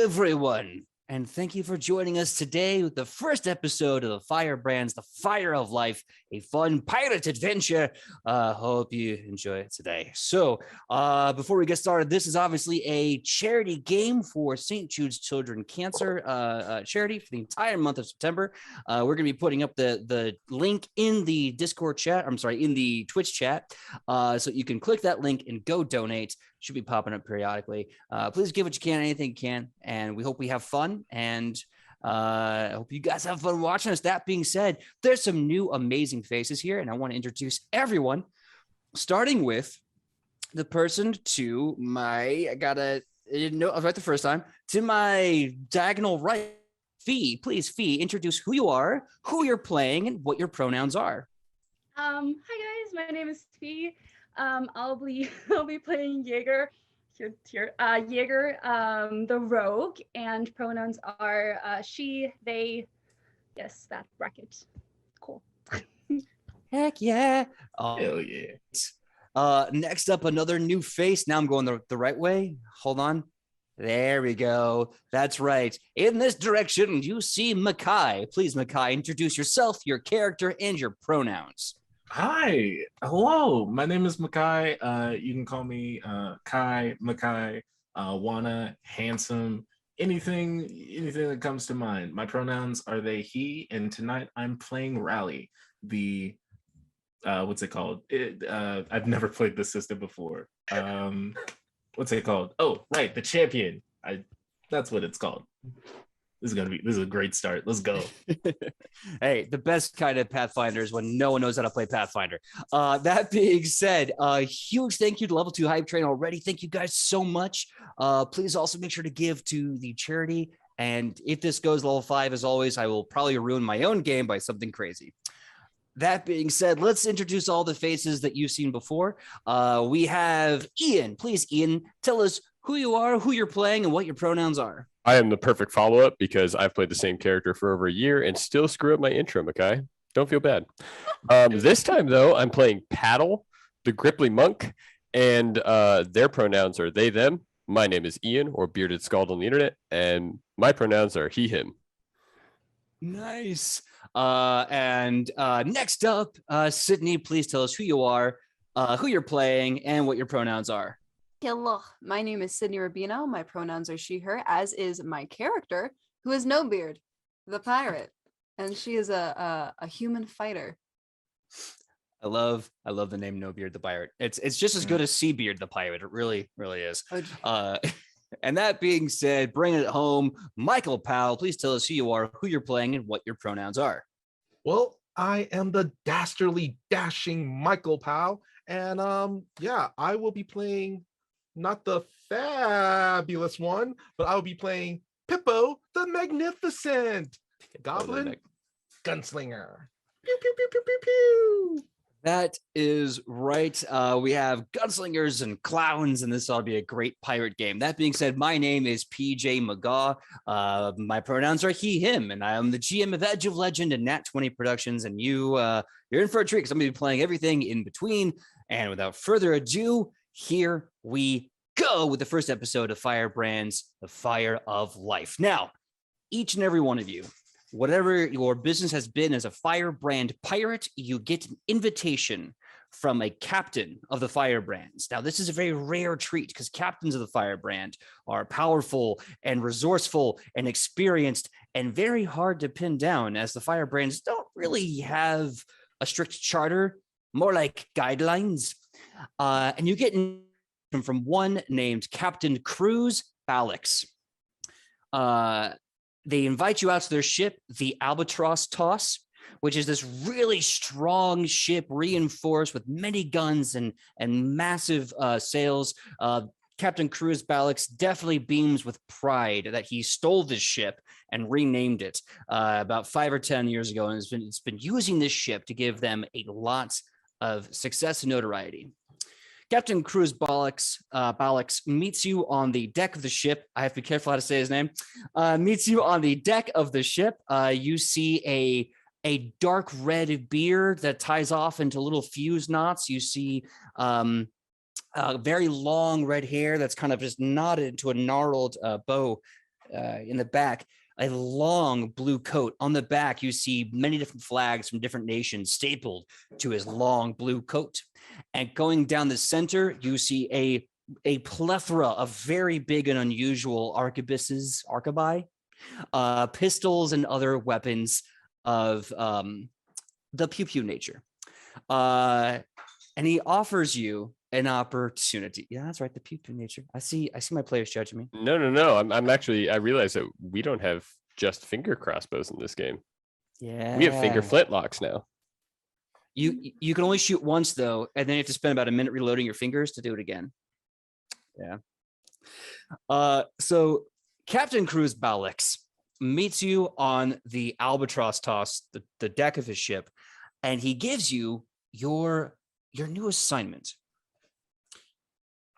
everyone, and thank you for joining us today with the first episode of the Firebrands, the Fire of Life, a fun pirate adventure. Hope you enjoy it today. So, before we get started, this is obviously a charity game for St. Jude's Children Cancer charity for the entire month of September. We're going to be putting up the link in the Discord chat. I'm sorry, in the Twitch chat, so you can click that link and go donate. Should be popping up periodically. Please give what you can, anything you can, and we hope we have fun, and I hope you guys have fun watching us. That being said, there's some new amazing faces here, and I want to introduce everyone, starting with the person to my, I didn't know I was right the first time, to my diagonal right, Fee. Please, Fee, introduce who you are, who you're playing, and what your pronouns are. Hi guys, my name is Fee. I'll be playing Jaeger, Jaeger, the rogue, and pronouns are she, they. Yes, that bracket. Cool. Heck yeah! Hell yeah! Next up, another new face. Now I'm going the right way. Hold on. There we go. That's right. In this direction, you see Makai. Please, Makai, introduce yourself, your character, and your pronouns. Hi, hello. My name is Makai. You can call me Kai, Makai, Wana, handsome, anything that comes to mind. My pronouns are they, he, and tonight I'm playing Rally, the what's it called? I've never played this system before. What's it called? Oh, right, the champion. That's what it's called. This is a great start. Let's go. Hey, the best kind of Pathfinder is when no one knows how to play Pathfinder. That being said, huge thank you to Level 2 Hype Train already. Thank you guys so much. Please also make sure to give to the charity. And if this goes Level 5, as always, I will probably ruin my own game by something crazy. That being said, let's introduce all the faces that you've seen before. We have Ian. Please, Ian, tell us who you are, who you're playing, and what your pronouns are. I am the perfect follow-up because I've played the same character for over a year and still screw up my intro, Makai. Don't feel bad. This time, though, I'm playing Paddle, the Gripply Monk, and their pronouns are they, them. My name is Ian, or Bearded Scald on the internet, and my pronouns are he, him. Nice. And next up, Sydney, please tell us who you are, who you're playing, and what your pronouns are. Hello, my name is Sydney Rubino. My pronouns are she, her, as is my character, who has no beard, the pirate, and she is a human fighter. I love the name No Beard the Pirate. It's just as good as Seabeard the Pirate. It really is. And that being said, bringing it home, Michael Powell, please tell us who you are, who you're playing, and what your pronouns are. Well, I am the dastardly, dashing Michael Powell, and I will be playing not the fabulous one, but I will be playing Pippo the Magnificent, Goblin Gunslinger. Pew, pew, pew, pew, pew, pew. That is right. We have gunslingers and clowns, and this ought to be a great pirate game. That being said, my name is PJ McGaw. My pronouns are he, him, and I am the GM of Edge of Legend and Nat 20 Productions, and you're in for a treat because I'm going to be playing everything in between. And without further ado, here we go with the first episode of Firebrands, the Fire of Life. Now, each and every one of you, whatever your business has been as a Firebrand pirate, you get an invitation from a captain of the Firebrands. Now, this is a very rare treat because captains of the Firebrand are powerful and resourceful and experienced and very hard to pin down, as the Firebrands don't really have a strict charter, more like guidelines. And you get from one named Captain Cruz Alex. They invite you out to their ship, the Albatross Toss, which is this really strong ship reinforced with many guns and massive sails. Captain Cruz Balix definitely beams with pride that he stole this ship and renamed it about 5 or 10 years ago, and it's been using this ship to give them a lot of success and notoriety. Captain Cruz Balix meets you on the deck of the ship. I have to be careful how to say his name. Meets you on the deck of the ship. You see a dark red beard that ties off into little fuse knots. You see very long red hair that's kind of just knotted into a gnarled bow. in the back, a long blue coat. On the back, you see many different flags from different nations stapled to his long blue coat. And going down the center, you see a plethora of very big and unusual arquebuses, pistols, and other weapons of the pew-pew nature. And he offers you an opportunity. Yeah, that's right. The pew-pew nature. I see my players judging me. No. I'm actually, I realize that we don't have just finger crossbows in this game. Yeah. We have finger flintlocks now. You can only shoot once though, and then you have to spend about a minute reloading your fingers to do it again. Yeah. So Captain Cruz Balix meets you on the Albatross Toss, the deck of his ship, and he gives you your new assignment.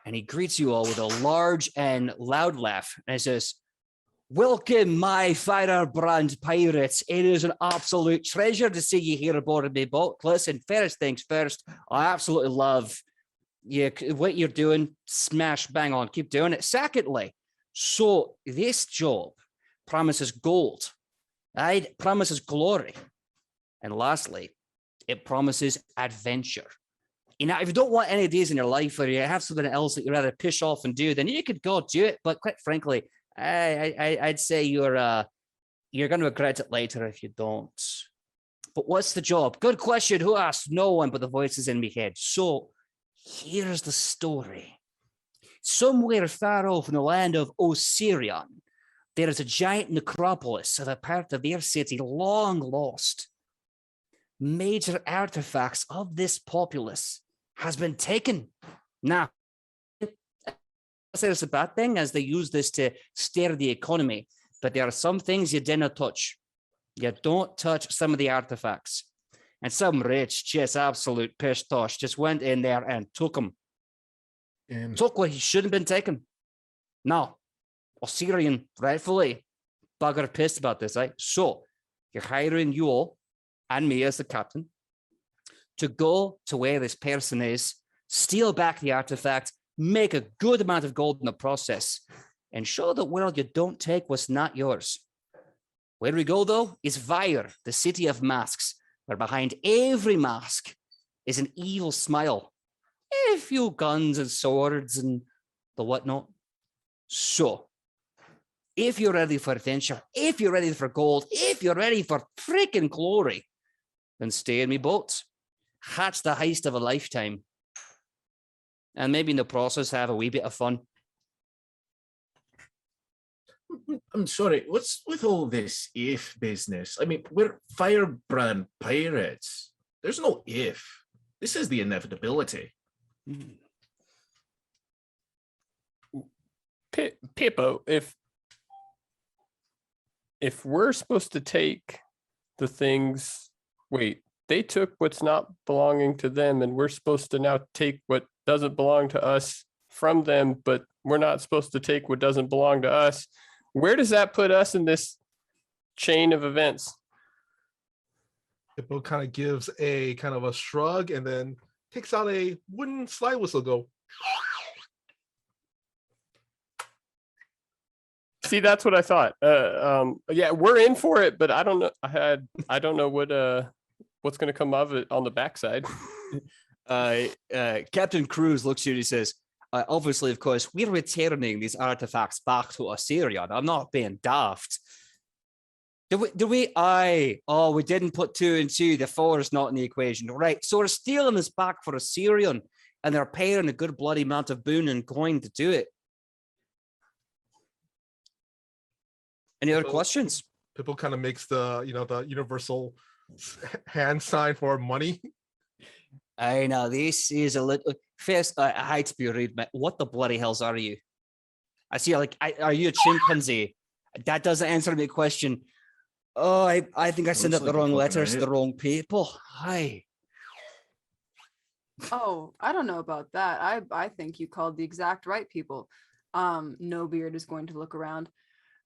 And he greets you all with a large and loud laugh, and he says, "Welcome, my Firebrand pirates. It is an absolute treasure to see you here aboard of my boat. Listen, first things first, I absolutely love what you're doing. Smash, bang on, keep doing it. Secondly, so this job promises gold. It promises glory. And lastly, it promises adventure. You know, if you don't want any of these in your life, or you have something else that you'd rather push off and do, then you could go do it. But quite frankly, I'd say you're going to regret it later if you don't. But what's the job? Good question. Who asked? No one, but the voices in my head. So here's the story. Somewhere far off in the land of Osirion, there is a giant necropolis of a part of their city long lost. Major artifacts of this populace has been taken. Now, I say it's a bad thing, as they use this to steer the economy, but there are some things you didn't touch. You don't touch some of the artifacts. And some rich, just absolute pish tosh, just went in there and took them. And Took what he shouldn't have been taken. Now, Osirion, rightfully, bugger pissed about this, right? So, you're hiring you all and me as the captain to go to where this person is, steal back the artifact, make a good amount of gold in the process, and show the world you don't take what's not yours. Where we go, though, is Vire, the city of masks, where behind every mask is an evil smile, a few guns and swords and the whatnot. So, if you're ready for adventure, if you're ready for gold, if you're ready for freaking glory, then stay in me boat. Hatch the heist of a lifetime. And maybe in the process have a wee bit of fun. I'm sorry, what's with all this if business? I mean, we're Firebrand pirates. There's no if. This is the inevitability. Pippo, if we're supposed to take the things, wait, they took what's not belonging to them, and we're supposed to now take what doesn't belong to us from them, but we're not supposed to take what doesn't belong to us. Where does that put us in this chain of events? Hippo kind of gives a kind of a shrug and then takes out a wooden slide whistle. Go. See, that's what I thought. Yeah, we're in for it, but I don't know. I don't know what's going to come of it on the backside. Captain Cruz looks at you and he says, obviously, of course, we're returning these artifacts back to Osirion. I'm not being daft. Did we? Aye. Oh, we didn't put 2 and 2. The 4 is not in the equation. Right. So we're stealing this back for Osirion, and they're paying a good bloody amount of boon and coin to do it. Any other questions? Pippo kind of makes the universal hand sign for money. I know this is a little. First, I hate to be rude, but what the bloody hells are you? I see. Are you a chimpanzee? That doesn't answer my question. Oh, I think I sent out the wrong letters to the wrong people. Hi. Oh, I don't know about that. I think you called the exact right people. No Beard is going to look around.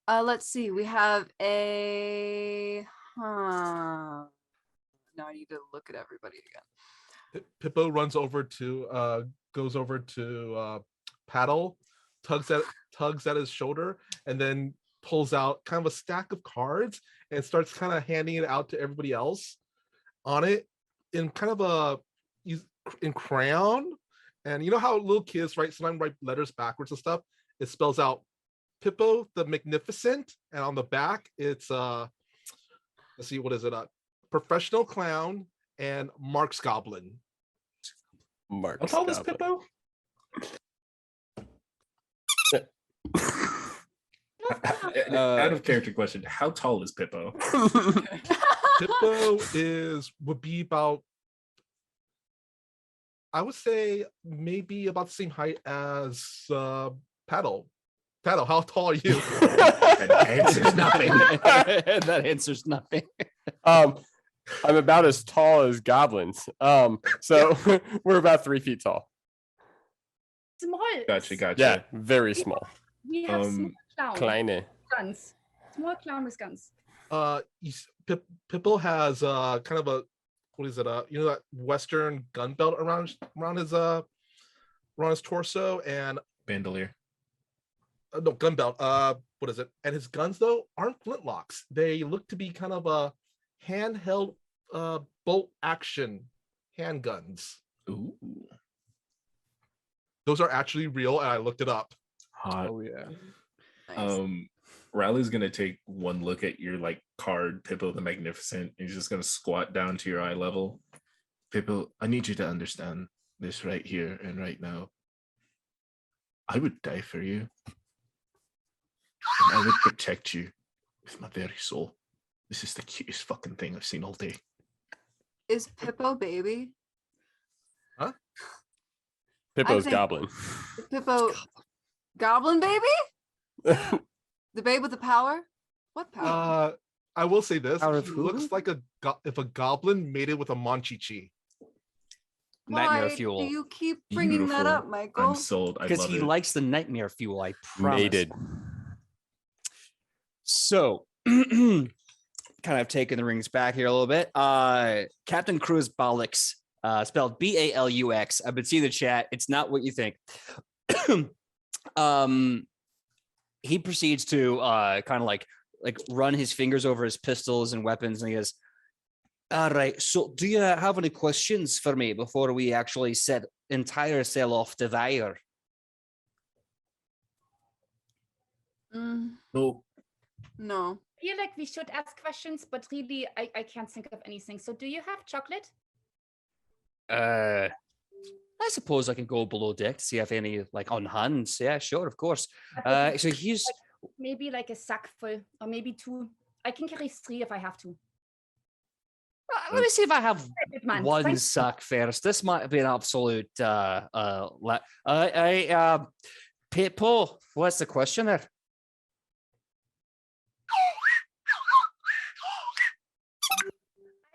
Let's see. We have a. Now I need to look at everybody again. Pippo goes over to Paddle, tugs at his shoulder, and then pulls out kind of a stack of cards and starts kind of handing it out to everybody else on it in kind of in crayon. And you know how little kids sometimes write letters backwards and stuff? It spells out Pippo the Magnificent, and on the back it's let's see, what is it? Professional Clown and Mark's Goblin. Mark. How tall is Pippo? Out of character question, how tall is Pippo? Pippo would be about, I would say maybe about the same height as Paddle. Paddle, how tall are you? That answers nothing. That answers nothing. I'm about as tall as goblins. So we're about 3 feet tall. Small. Gotcha. Yeah, very small. We have small clown. Kleine. Guns. Small clown with guns. Pippo has kind of a, what is it? You know, that Western gun belt around his torso, and Bandolier. No, gun belt. What is it? And his guns though aren't flintlocks. They look to be kind of a handheld bolt action handguns. Ooh. Those are actually real, and I looked it up. Hot. Oh yeah. Nice. Riley's gonna take one look at your card, Pippo the Magnificent. He's just gonna squat down to your eye level. Pippo, I need you to understand this right here and right now. I would die for you. And I would protect you with my very soul. This is the cutest fucking thing I've seen all day. Is Pippo baby? Huh? Pippo's think- goblin. Is Pippo goblin baby? The babe with the power? What power? I will say this: Out of he who? looks like if a goblin made it with a Monchichi. Nightmare Why fuel. do you keep bringing that Beautiful. up, Michael? I'm sold. I Because love he it. likes the nightmare fuel, I promise. Mated. So, kind of taking the rings back here a little bit. Captain Cruz Balux, spelled Balux. I've been seeing the chat. It's not what you think. He proceeds to kind of like run his fingers over his pistols and weapons, and he goes, "All right. So, do you have any questions for me before we actually set entire sail off to Vire?" No. No. I feel like we should ask questions, but really, I can't think of anything. So, do you have chocolate? I suppose I can go below deck to see if any on hands. Yeah, sure, of course. So he's Maybe like a sack full, or maybe 2. I can carry 3 if I have to. let me see if I have Big man, one fine. sack first. This might be an absolute Pippo, what's the question there?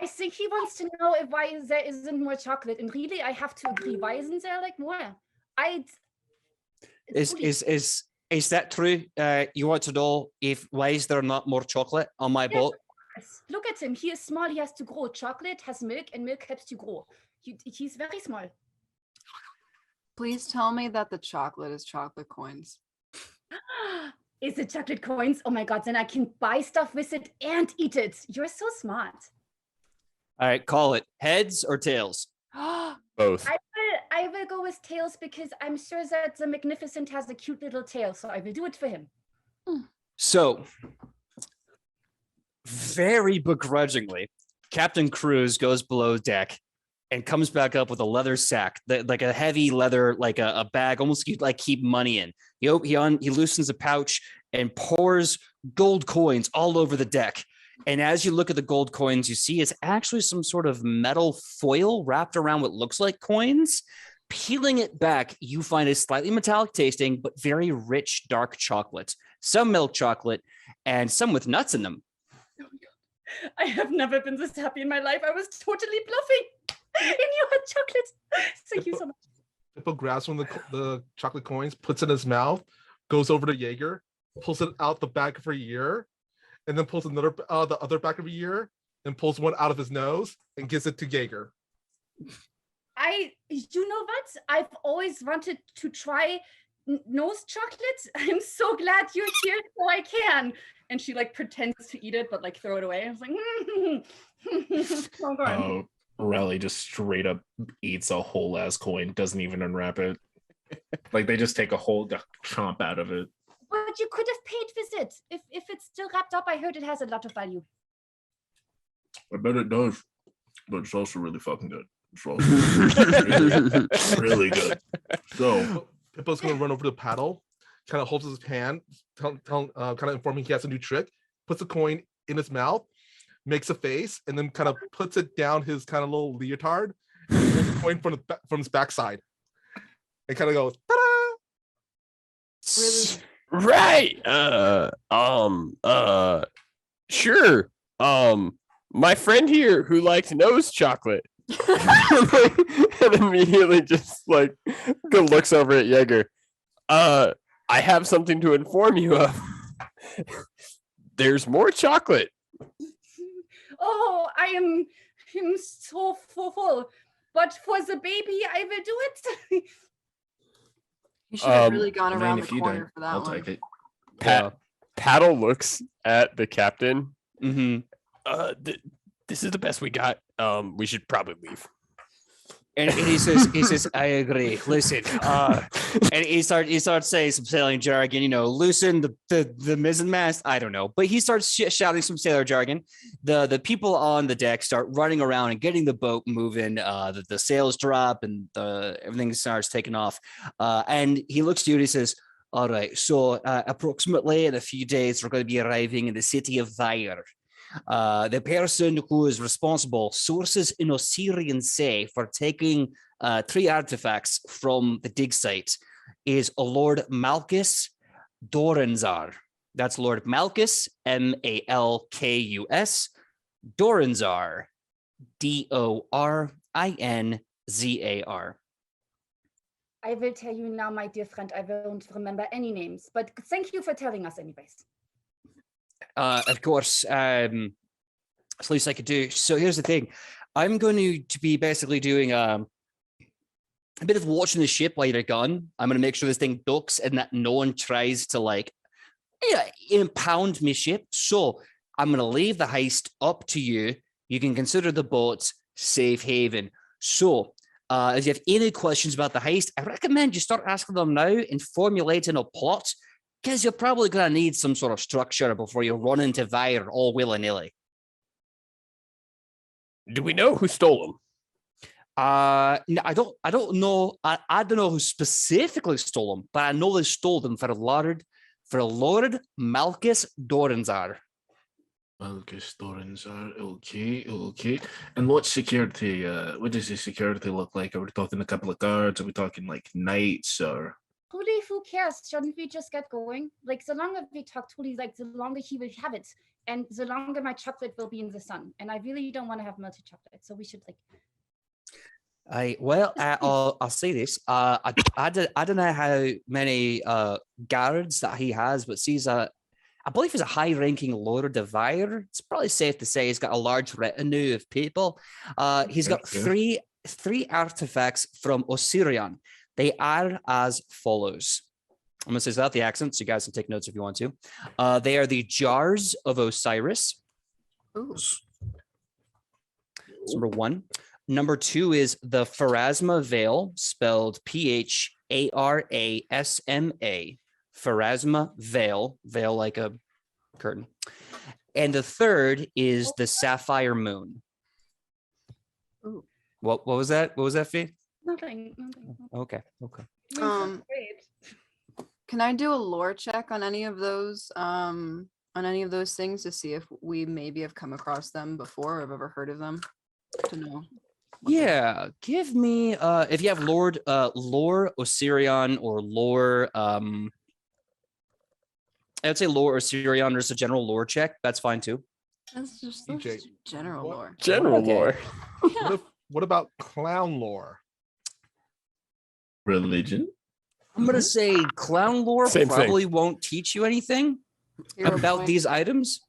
I think he wants to know why there isn't more chocolate, and really, I have to agree. Why isn't there more? Is that true? You want to know why is there not more chocolate on my boat? Yes. Look at him. He is small. He has to grow. Chocolate has milk, and milk helps you grow. He's very small. Please tell me that the chocolate is chocolate coins. Is it chocolate coins? Oh my god! Then I can buy stuff with it and eat it. You're so smart. All right, call it heads or tails. Both. I will go with tails because I'm sure that the Magnificent has a cute little tail, so I will do it for him. So, very begrudgingly, Captain Cruz goes below deck and comes back up with a leather sack, like a heavy leather, like a bag, almost keep money in. He loosens a pouch and pours gold coins all over the deck. And as you look at the gold coins, you see it's actually some sort of metal foil wrapped around what looks like coins. Peeling it back, you find a slightly metallic tasting, but very rich, dark chocolate. Some milk chocolate and some with nuts in them. I have never been this happy in my life. I was totally bluffing. And you had chocolate. Thank you so much. Pippo grabs one of the chocolate coins, puts it in his mouth, goes over to Jaeger, pulls it out the back of her ear, and then pulls the other back of her ear, and pulls one out of his nose and gives it to Jaeger. You know what? I've always wanted to try nose chocolate? I'm so glad you're here so I can. And she like pretends to eat it, but like throw it away. I was like, oh, go on. Oh, Raleigh just straight up eats a whole ass coin, doesn't even unwrap it. Like they just take a whole chomp out of it. But you could have paid visit. If it's still wrapped up, I heard it has a lot of value. I bet it does, but it's also really fucking good. It's also really, really good. So Pippo's gonna run over to Paddle, kind of holds his hand, kind of informing he has a new trick, puts a coin in his mouth, makes a face, and then kind of puts it down his kind of little leotard, and pulls the coin from his backside, and kind of goes, ta-da! Really? Right. Sure. My friend here who likes nose chocolate. And immediately just like looks over at Jaeger. I have something to inform you of. There's more chocolate. Oh, I'm so full. But for the baby, I will do it. You should have really gone I mean, around if the you corner don't, for that I'll one. take it. Paddle looks at the captain. Mm-hmm. This is the best we got. We should probably leave. And he says, I agree. Listen, and he starts saying some sailing jargon, loosen the mizzenmast. I don't know, but he starts shouting some sailor jargon. The people on the deck start running around and getting the boat moving. The sails drop and everything starts taking off. And he looks to you and he says, all right, so approximately in a few days, we're going to be arriving in the city of Vire. The person who is responsible, sources in Osirian say, for taking 3 artifacts from the dig site is a Lord Malchus Doranzar. That's Lord Malchus, Malkus, Doranzar, Dorinzar. I will tell you now, my dear friend, I won't remember any names, but thank you for telling us anyways. Of course, it's the least I could do. So here's the thing. I'm going to be basically doing a bit of watching the ship while you're gone. I'm going to make sure this thing docks and that no one tries to impound me ship. So I'm going to leave the heist up to you. You can consider the boat safe haven. So if you have any questions about the heist, I recommend you start asking them now and formulating a plot, because you're probably going to need some sort of structure before you run into Vire all willy-nilly. Do we know who stole them? No, I don't know. I don't know who specifically stole them, but I know they stole them for Lord Malchus Doranzar. Malchus Doranzar, okay. And what security? What does the security look like? Are we talking a couple of guards? Are we talking like knights or? Truly, who cares? Shouldn't we just get going? Like, the longer we talk, Truly, the longer he will have it. And the longer my chocolate will be in the sun. And I really don't want to have melted chocolate. So we should I'll say this. I don't know how many guards that he has, but I believe he's a high-ranking Lord of Vire. It's probably safe to say he's got a large retinue of people. He's got three artifacts from Osirian. They are as follows. I'm going to say that the accent, so you guys can take notes if you want to. They are the Jars of Osiris. Ooh. That's number 1. Number 2 is the Pharasma Veil, spelled Pharasma. Pharasma Veil, veil like a curtain. And the third is the Sapphire Moon. Ooh. What was that? What was that, Fee? Nothing. Okay. Great. Can I do a lore check on any of those things to see if we maybe have come across them before or have ever heard of them? To know. Yeah, give me if you have lore Osirian or lore I'd say lore Osirian or just a general lore check. That's fine too. That's just EJ, general lore. General Okay. lore. Yeah. What about clown lore? Religion? I'm gonna say clown lore Same thing. probably won't teach you anything Hero about point. these items.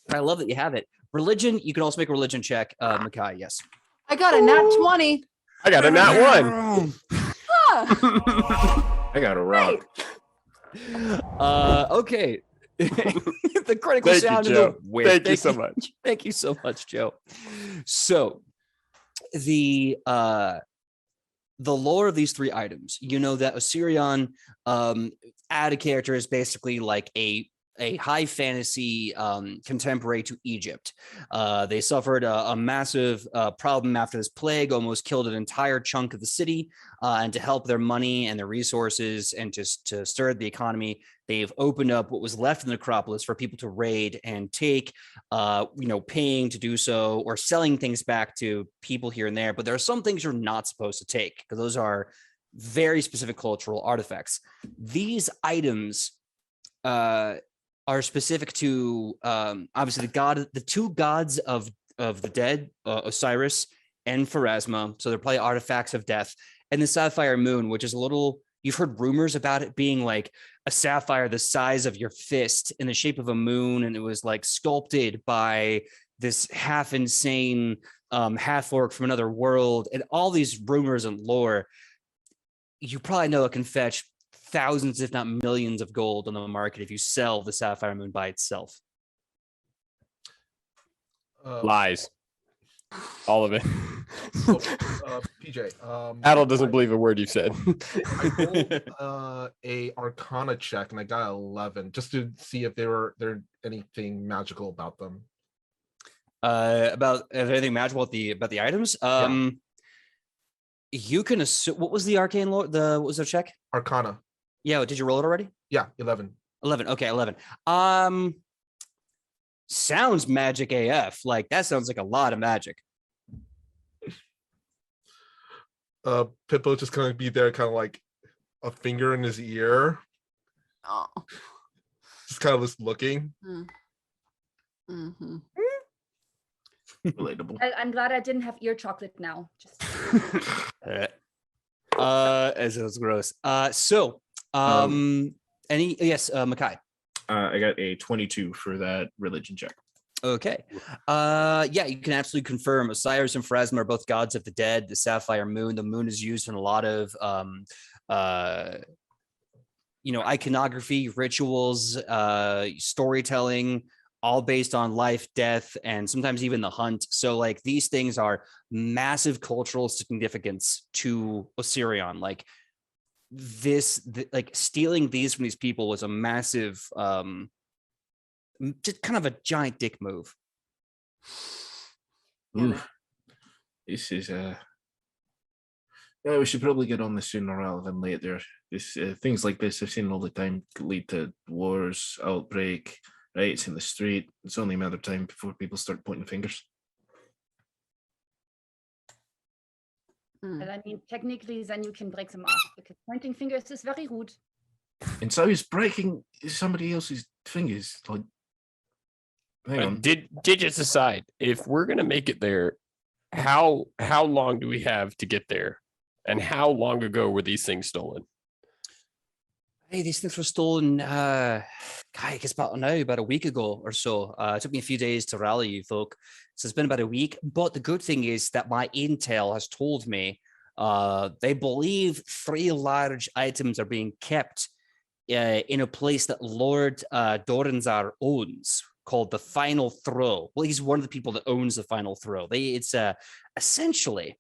I love that you have it. Religion, you can also make a religion check, Makai, yes. I got a nat 20. I got a nat 1. Fuck. I got a rock. Okay. The critical Thank you, sound Joe. of the whip. Thank you so much. Thank you so much, Joe. So the lore of these three items, you know that Osirion add a character is basically like a high fantasy contemporary to Egypt. They suffered a massive problem after this plague, almost killed an entire chunk of the city. And to help their money and their resources and just to stir the economy, they've opened up what was left in the necropolis for people to raid and take, paying to do so or selling things back to people here and there. But there are some things you're not supposed to take because those are very specific cultural artifacts. These items are specific to obviously the two gods of the dead, Osiris and Pharasma. So they're probably artifacts of death. And the sapphire moon, which is you've heard rumors about it being like a sapphire the size of your fist in the shape of a moon. And it was like sculpted by this half insane half orc from another world. And all these rumors and lore, you probably know it can fetch thousands, if not millions of gold on the market if you sell the sapphire moon by itself. Lies. All of it. PJ. Adel doesn't believe a word you've said. I rolled a Arcana check and I got 11 just to see if there anything magical about them. About anything magical about the items? You can assume. What was the arcane lore? What was the check? Arcana. Yeah, did you roll it already? Yeah, 11. 11. Okay, 11. Sounds magic AF. Like that sounds like a lot of magic. Pippo just kind of be there, kind of like a finger in his ear. Oh. Just kind of just looking. Mm-hmm. Relatable. I'm glad I didn't have ear chocolate now. Just As it was gross. Makai. I got a 22 for that religion check. Okay. You can absolutely confirm Osiris and Pharasma are both gods of the dead. The sapphire moon. The moon is used in a lot of iconography, rituals, storytelling, all based on life, death, and sometimes even the hunt. So like these things are massive cultural significance to Osirion. Like stealing these from these people was a massive, just kind of a giant dick move. Ooh. This is we should probably get on this sooner rather than later. This things like this I've seen all the time lead to wars, outbreak, riots in the street. It's only a matter of time before people start pointing fingers. And I mean, technically, then you can break them off because pointing fingers is very rude. And so he's breaking somebody else's fingers. Like, hang on. Digits aside, if we're gonna make it there, how long do we have to get there? And how long ago were these things stolen? Hey, these things were stolen, I guess about a week ago or so. It took me a few days to rally you folk. So it's been about a week. But the good thing is that my intel has told me they believe 3 large items are being kept in a place that Lord Doranzar owns called the Final Throw. Well, he's one of the people that owns the Final Throw. It's essentially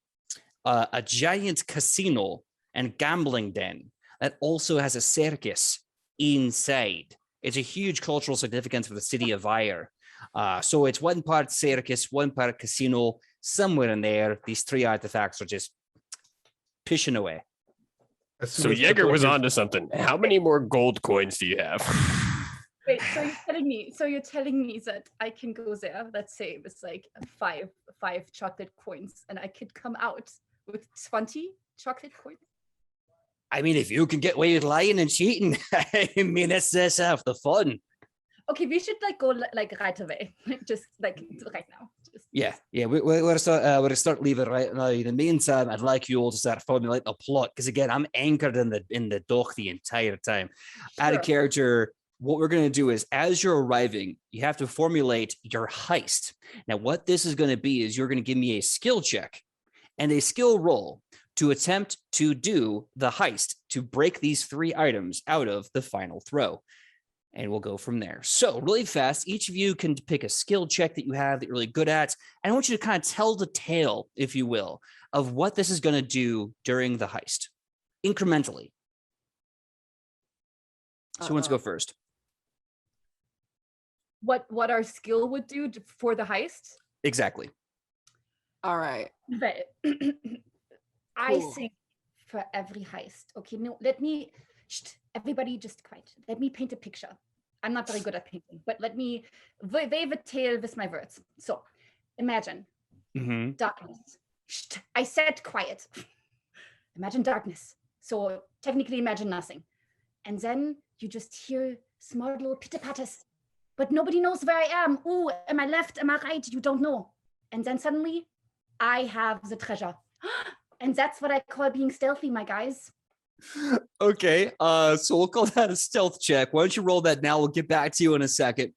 a giant casino and gambling den that also has a circus inside. It's a huge cultural significance for the city of Vire. So it's one part circus, one part casino. Somewhere in there, these 3 artifacts are just pishing away. So Jaeger was onto something. How many more gold coins do you have? Wait, so you're telling me that I can go there, let's say it's like five chocolate coins, and I could come out with 20 chocolate coins? I mean, if you can get away with lying and cheating, I mean, that's half the fun. Okay, we should go right away, just right now. Yeah, we're start leaving right now. In the meantime, I'd like you all to start formulating a plot because again, I'm anchored in the dock the entire time. Sure. Out of character, what we're going to do is, as you're arriving, you have to formulate your heist. Now, what this is going to be is you're going to give me a skill check and a skill roll to attempt to do the heist to break these 3 items out of the final throw. And we'll go from there. So really fast, each of you can pick a skill check that you have that you're really good at. And I want you to kind of tell the tale, if you will, of what this is going to do during the heist, incrementally. So who wants to go first? What our skill would do for the heist? Exactly. All right. But I Cool. think for every heist. Okay, no, everybody just quiet. Let me paint a picture. I'm not very good at painting, but let me wave a tale with my words. So imagine darkness. I said quiet. Imagine darkness. So technically imagine nothing. And then you just hear small little pitter-patters, but nobody knows where I am. Ooh, am I left? Am I right? You don't know. And then suddenly I have the treasure. And that's what I call being stealthy, my guys. Okay, so we'll call that a stealth check. Why don't you roll that now? We'll get back to you in a second.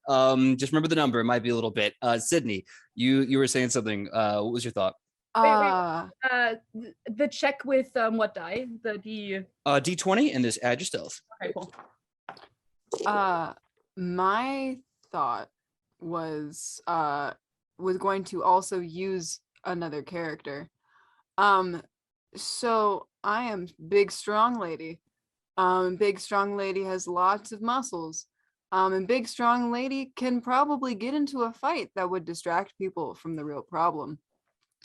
Just remember the number. It might be a little bit. Sydney, you were saying something. What was your thought? The check with what die? The D20 and this add your stealth. Okay, cool. My thought was going to also use another character. So I am big strong lady. Big strong lady has lots of muscles. And big strong lady can probably get into a fight that would distract people from the real problem.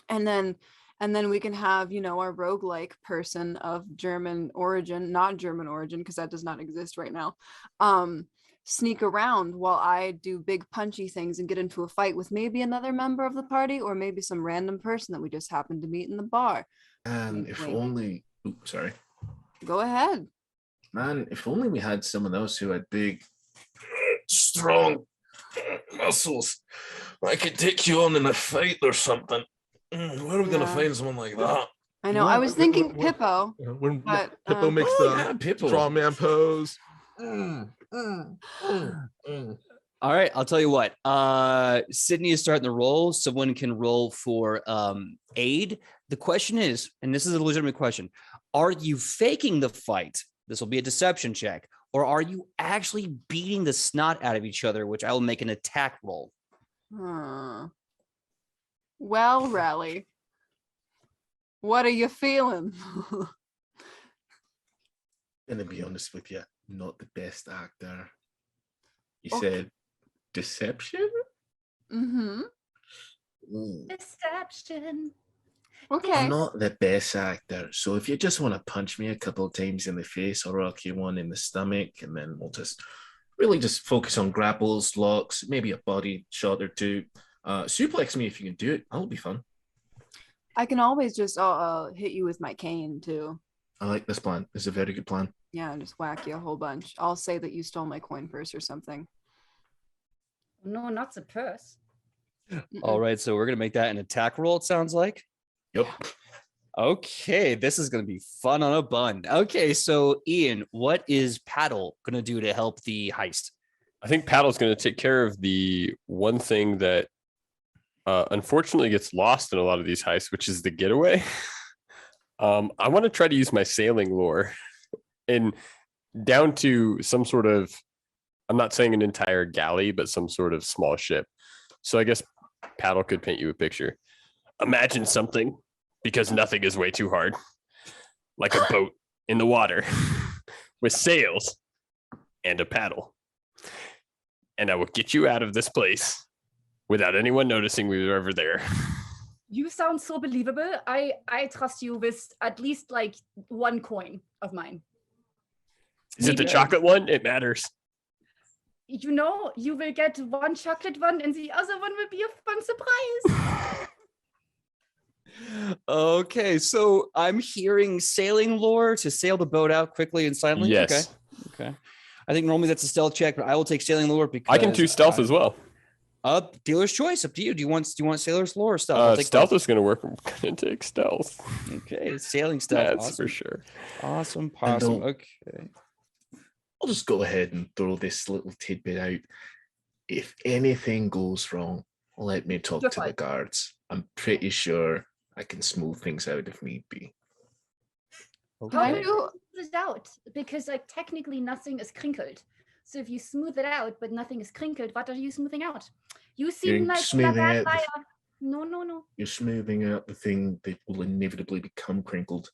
And then we can have, our roguelike person of German origin, not German origin, because that does not exist right now. Sneak around while I do big punchy things and get into a fight with maybe another member of the party, or maybe some random person that we just happened to meet in the bar. And if only, sorry. Go ahead. Man, if only we had some of those who had big, strong muscles. I could take you on in a fight or something. Where are we going to find someone like that? I know. I was thinking Pippo. When but, Pippo makes the Pippo. strong man pose. All right, I'll tell you what. Sydney is starting the roll. Someone can roll for aid. The question is, and this is a legitimate question, are you faking the fight? This will be a deception check. Or are you actually beating the snot out of each other, which I will make an attack roll? Well, Rally, what are you feeling? Gonna be honest with you, not the best actor. You said deception? Mm-hmm. Deception. Okay. I'm not the best actor, so if you just want to punch me a couple of times in the face or rock you one in the stomach, and then we'll just really just focus on grapples, locks, maybe a body shot or two. Suplex me if you can do it. That'll be fun. I can always just hit you with my cane too. I like this plan. This is a very good plan. Yeah, and just whack you a whole bunch. I'll say that you stole my coin purse or something. No, not the purse. All right, so we're going to make that an attack roll, it sounds like. Yep. Okay, this is going to be fun on a bun. Okay, so Ian, what is Paddle going to do to help the heist? I think Paddle's going to take care of the one thing that unfortunately gets lost in a lot of these heists, which is the getaway. I want to try to use my sailing lore and down to some sort of, I'm not saying an entire galley, but some sort of small ship. So I guess Paddle could paint you a picture. Imagine something, because nothing is way too hard, like a boat in the water with sails and a paddle. And I will get you out of this place without anyone noticing we were ever there. You sound so believable. I trust you with at least like one coin of mine. Is it the chocolate one? It matters. You will get one chocolate one and the other one will be a fun surprise. Okay, so I'm hearing sailing lore to sail the boat out quickly and silently. Yes. Okay. I think normally that's a stealth check, but I will take sailing lore because I can do stealth as well. Dealer's choice. Up to you. Do you want sailor's lore or stealth? Stealth is going to work. I'm going to take stealth. Okay, sailing stealth. That's awesome. for sure. Awesome. Awesome. Okay. I'll just go ahead and throw this little tidbit out. If anything goes wrong, let me talk to the guards. I'm pretty sure I can smooth things out if need be. Can I Okay. do? Smooth it out because like technically nothing is crinkled. So if you smooth it out but nothing is crinkled, what are you smoothing out? You seem like a smoothing bad out the- liar. No. You're smoothing out the thing that will inevitably become crinkled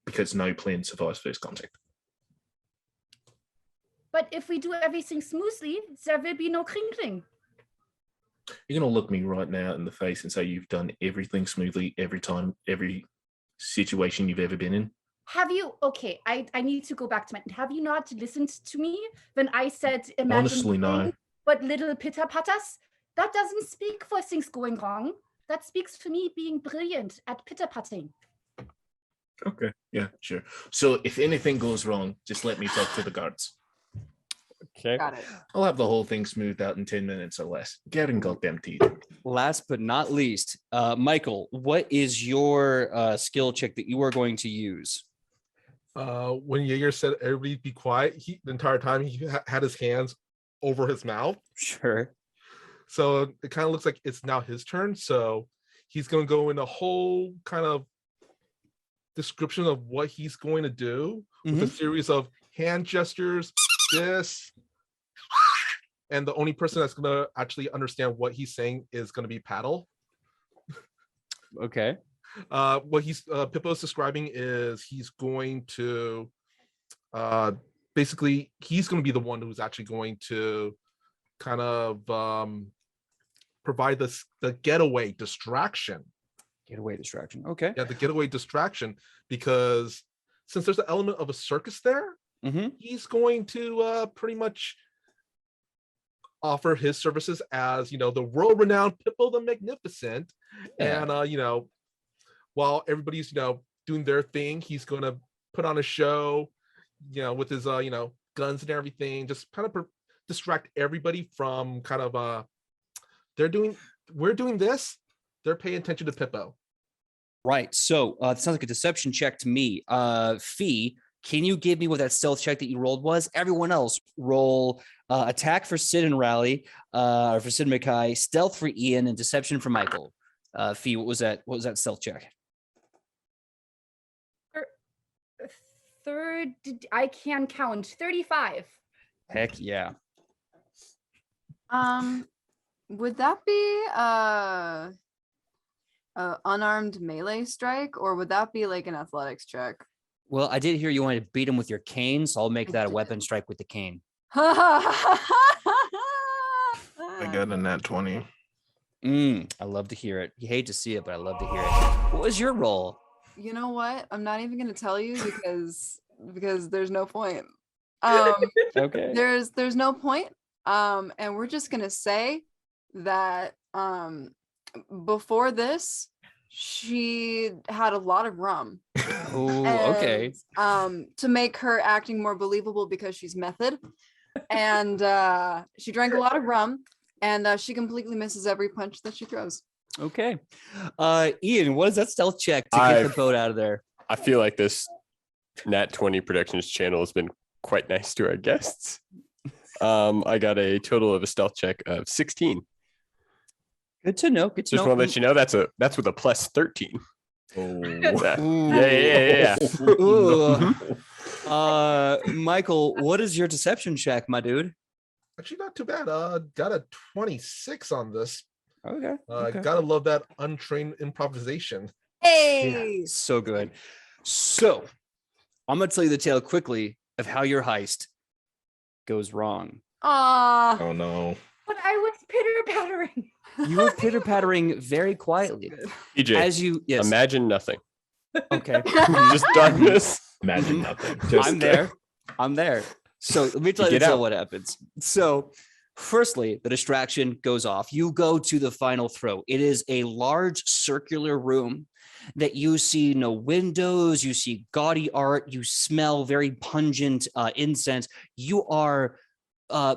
because no plan survives first contact. But if we do everything smoothly, there will be no crinkling. You're going to look me right now in the face and say you've done everything smoothly every time, every situation you've ever been in? Have you, okay, I need to go back to my, have you not listened to me when I said imagine Honestly, no. nothing but little pitter patters? That doesn't speak for things going wrong. That speaks for me being brilliant at pitter patting. Okay, yeah, sure. So if anything goes wrong, just let me talk to the guards. Okay. Got it. I'll have the whole thing smoothed out in 10 minutes or less. Get in goddamn teeth. Last but not least, Michael, what is your skill check that you are going to use? When Jaeger said everybody be quiet, the entire time he had his hands over his mouth. Sure. So it kind of looks like it's now his turn. So he's going to go in a whole kind of description of what he's going to do with a series of hand gestures, this, and the only person that's going to actually understand what he's saying is going to be Paddle. Okay. What Pippo's describing is he's going to basically he's going to be the one who's actually going to kind of provide the getaway distraction. Getaway distraction. Okay. Yeah, the getaway distraction, because since there's an element of a circus there, he's going to pretty much offer his services as, the world-renowned Pippo the Magnificent. Yeah. And, while everybody's, doing their thing, he's going to put on a show, with his, guns and everything, just kind of distract everybody from kind of, we're doing this, they're paying attention to Pippo. Right. So it sounds like a deception check to me. Fee, can you give me what that stealth check that you rolled was? Everyone else roll attack for Sid and Rally, for Sid and Mackay, stealth for Ian, and deception for Michael. Fee, what was that? What was that stealth check? Third, I can count 35. Heck yeah. Would that be unarmed melee strike, or would that be like an athletics check? Well, I did hear you wanted to beat him with your cane, so I'll make that a weapon strike with the cane. I got a nat 20. I love to hear it. You hate to see it, but I love to hear it. What was your roll? You know what? I'm not even gonna tell you because there's no point. Okay. There's no point. And we're just gonna say that before this, she had a lot of rum. Oh, okay. To make her acting more believable because she's method. And she drank a lot of rum, and she completely misses every punch that she throws. Okay. Ian, what is that stealth check to get the boat out of there? I feel like this Nat 20 Productions channel has been quite nice to our guests. I got a total of a stealth check of 16. Good to know. Good to Just know. want to let you know that's with a plus 13. Oh. Yeah. Ooh. Michael, what is your deception check, my dude? Actually, not too bad. Got a 26 on this. Okay. Gotta love that untrained improvisation. Hey, Yeah, so good. So I'm gonna tell you the tale quickly of how your heist goes wrong. Oh no. But I was pitter-pattering. You were pitter-pattering very quietly. PJ, As you imagine nothing. Okay. Just darkness. Imagine nothing. I'm there. So let me tell you what happens. So firstly, the distraction goes off. You go to the final throw. It is a large circular room that you see no windows. You see gaudy art. You smell very pungent incense. You are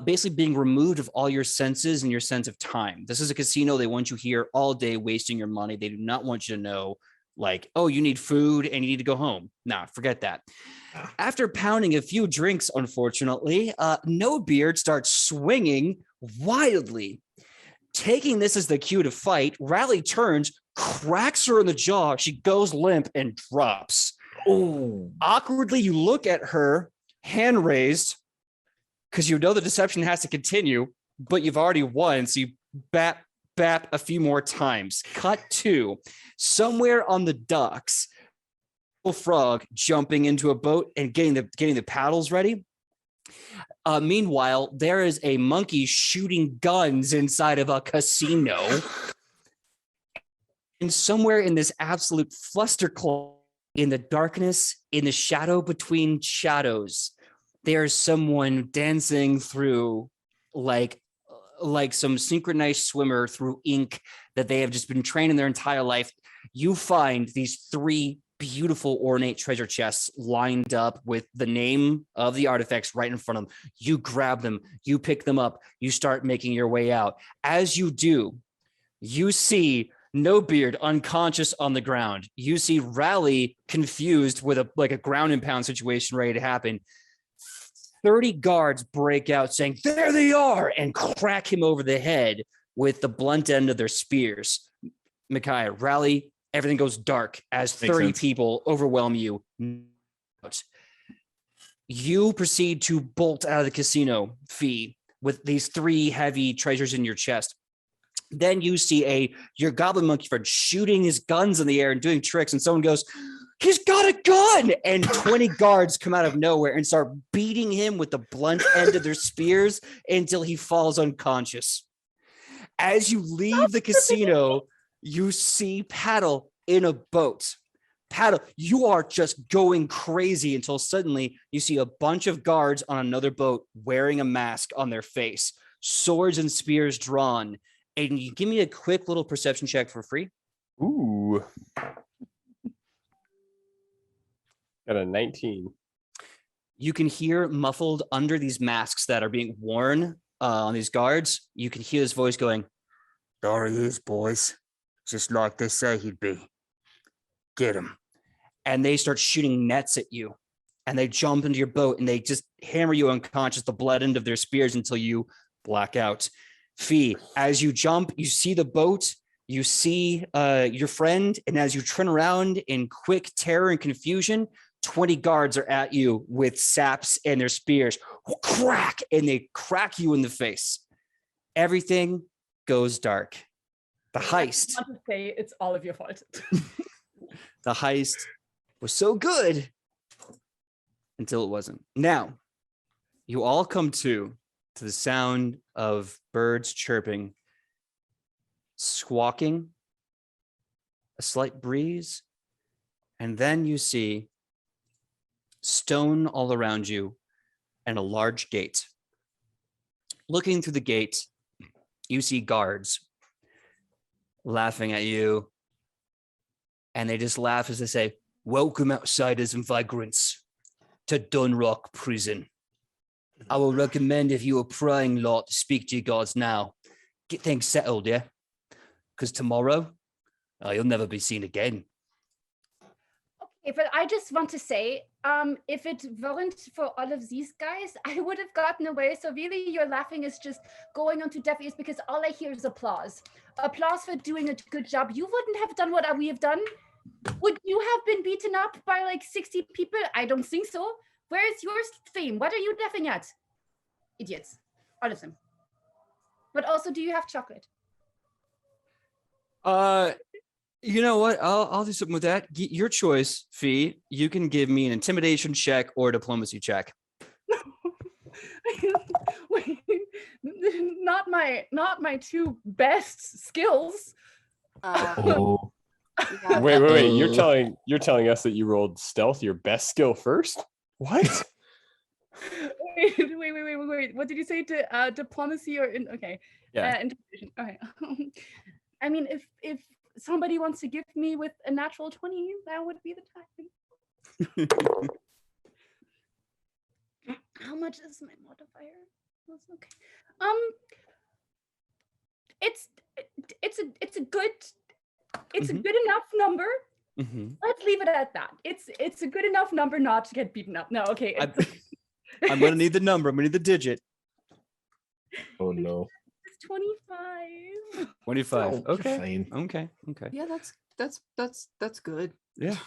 basically being removed of all your senses and your sense of time. This is a casino. They want you here all day wasting your money. They do not want you to know, like, oh, you need food and you need to go home. Nah, forget that. After pounding a few drinks, unfortunately, No Beard starts swinging wildly. Taking this as the cue to fight, Rally turns, cracks her in the jaw. She goes limp and drops. Oh, Awkwardly, you look at her, hand raised, because you know the deception has to continue, but you've already won. So you bap a few more times. Cut to somewhere on the docks, frog jumping into a boat and getting the paddles ready. Meanwhile, there is a monkey shooting guns inside of a casino. And somewhere in this absolute flustercluster, in the darkness, in the shadow between shadows, there's someone dancing through like some synchronized swimmer through ink that they have just been training their entire life. You find these 3 beautiful ornate treasure chests lined up with the name of the artifacts right in front of them. You grab them, you pick them up, you start making your way out. As you do, you see No Beard unconscious on the ground. You see Rally confused with a ground and pound situation ready to happen. 30 guards break out saying, "There they are," and crack him over the head with the blunt end of their spears. Micaiah, Rally, everything goes dark as 30 people overwhelm you. You proceed to bolt out of the casino, Fee, with these 3 heavy treasures in your chest. Then you see your goblin monkey friend shooting his guns in the air and doing tricks, and someone goes, "He's got a gun!" And 20 guards come out of nowhere and start beating him with the blunt end of their spears until he falls unconscious. As you leave the casino, you see Paddle in a boat. Paddle, you are just going crazy until suddenly you see a bunch of guards on another boat wearing a mask on their face, swords and spears drawn. And you give me a quick little perception check for free. Ooh. Got a 19. You can hear muffled under these masks that are being worn on these guards. You can hear his voice going, "There he is, boys. Just like they say he'd be. Get him." And they start shooting nets at you. And they jump into your boat and they just hammer you unconscious, the blood end of their spears until you black out. Fee, as you jump, you see the boat, you see your friend, and as you turn around in quick terror and confusion, 20 guards are at you with saps and their spears. Crack! And they crack you in the face. Everything goes dark. The heist. I want to say it's all of your fault. The heist was so good until it wasn't. Now, you all come to the sound of birds chirping, squawking, a slight breeze, and then you see stone all around you and a large gate. Looking through the gate, you see guards laughing at you, and they just laugh as they say, "Welcome, outsiders and vagrants, to Dunrock Prison. I will recommend, if you are prying lot, to speak to your guards now. Get things settled, yeah? Because tomorrow, you'll never be seen again." Okay, but I just want to say, if it weren't for all of these guys, I would have gotten away. So really, your laughing is just going onto deaf ears because all I hear is applause. Applause for doing a good job. You wouldn't have done what we have done. Would you have been beaten up by like 60 people? I don't think so. Where is your fame? What are you laughing at? Idiots. All of them. But also, do you have chocolate? You know what? I'll do something with that. Your choice, Fee. You can give me an intimidation check or a diplomacy check. Wait, not my 2 best skills. oh. Yeah, Wait. You're telling us that you rolled stealth, your best skill first? What? Wait. What did you say? To diplomacy or okay? Yeah. Intimidation. Okay. I mean, if somebody wants to gift me with a natural 20, that would be the time. How much is my modifier? That's okay. It's a good enough number. Mm-hmm. Let's leave it at that. It's a good enough number not to get beaten up. No, okay. I'm gonna need the number. I'm gonna need the digit. Oh no. It's 25. 25. Oh, Okay. fine. Okay. yeah, that's good. Yeah.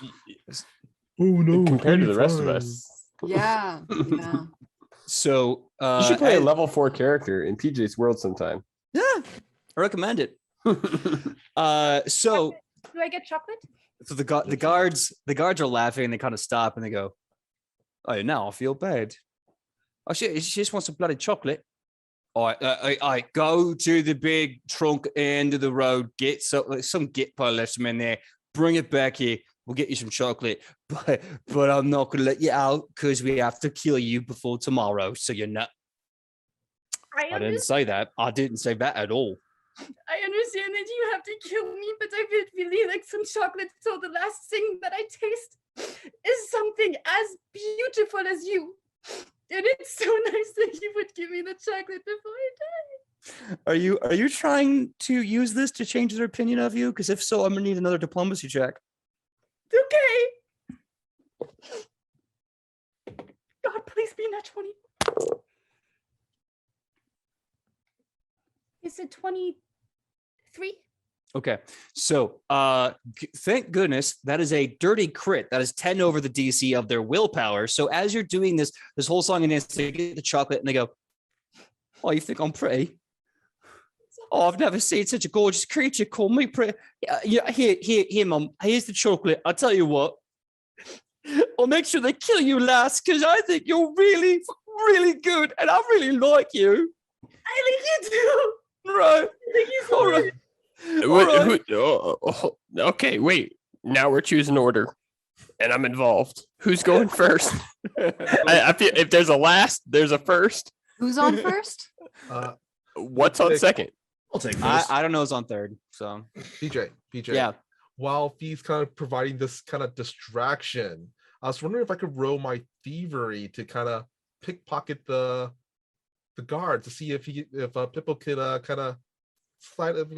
Oh no! compared to the rest of us. Yeah. Yeah. So You should play a level 4 character in PJ's world sometime. Yeah, I recommend it. So Do I get chocolate? the guards are laughing and they kind of stop and they go, "Oh, now I feel bad. Oh, she just wants some bloody chocolate." I go to the big trunk end of the road, get some git pile left some in there, bring it back here. We'll get you some chocolate, but I'm not gonna let you out because we have to kill you before tomorrow. So you're not. I didn't say that. I didn't say that at all. I understand that you have to kill me, but I would really like some chocolate. So the last thing that I taste is something as beautiful as you. And it's so nice that you would give me the chocolate before I die. Are you trying to use this to change their opinion of you? Because if so, I'm gonna need another diplomacy check. Okay. God, please be not 20. Is it 23? Okay, so thank goodness that is a dirty crit. That is 10 over the DC of their willpower. So as you're doing this whole song and dance, they get the chocolate and they go, "Oh, you think I'm pretty? Oh, I've never seen such a gorgeous creature call me pretty. Yeah, here, Mum. Here's the chocolate. I'll tell you what. I'll make sure they kill you last because I think you're really, really good and I really like you. I like you too. Right. Thank you so much. Okay, wait. Now we're choosing order, and I'm involved. Who's going first? I feel if there's a last, there's a first. Who's on first? What's on second? I'll take first. I don't know who's on third. So PJ. yeah. While he's kind of providing this kind of distraction, I was wondering if I could roll my thievery to kind of pickpocket the guard to see if Pippo could kind of slide of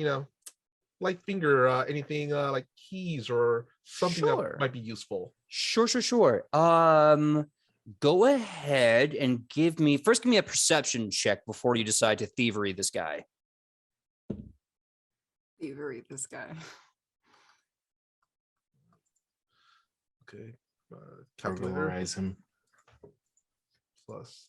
light finger anything like keys or something that might be useful. Sure. Go ahead and give me a perception check before you decide to thievery this guy. Thievery this guy. Okay. Calculator. Burglarize him. Plus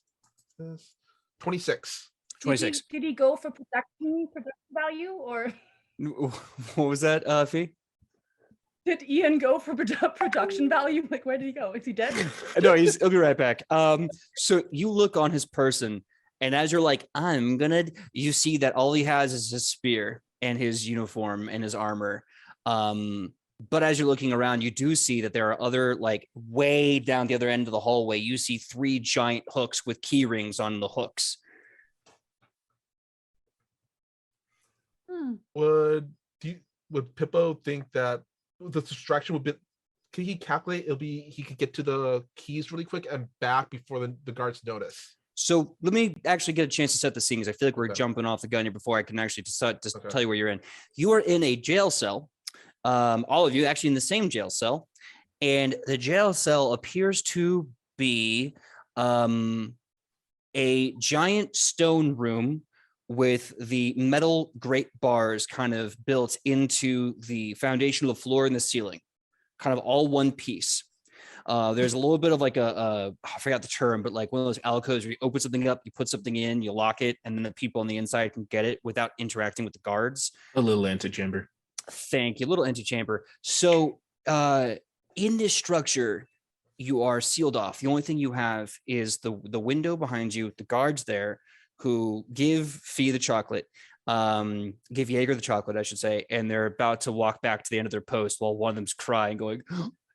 this. 26. 26. Did he go for production value or What was that, Fee? did Ian go for production value? Like, where did he go? Is he dead? No, he'll be right back. So you look on his person, and as you're like, you see that all he has is his spear and his uniform and his armor. But as you're looking around, you do see that there are other, like, way down the other end of the hallway, you see 3 giant hooks with key rings on the hooks. Would Pippo think that the distraction would be? Can he calculate? He could get to the keys really quick and back before the guards notice. So let me actually get a chance to set the scene because I feel like we're jumping off the gun here before I can actually tell you where you're in. You are in a jail cell. All of you actually in the same jail cell, and the jail cell appears to be a giant stone room with the metal grate bars kind of built into the foundation of the floor and the ceiling, kind of all one piece. There's a little bit of like I forgot the term, but like one of those alcoves where you open something up, you put something in, you lock it, and then the people on the inside can get it without interacting with the guards. A little antechamber. Thank you, little antechamber. So in this structure, you are sealed off. The only thing you have is the window behind you, the guards there, who give Fee the chocolate, give Jaeger the chocolate, I should say, and they're about to walk back to the end of their post while one of them's crying, going,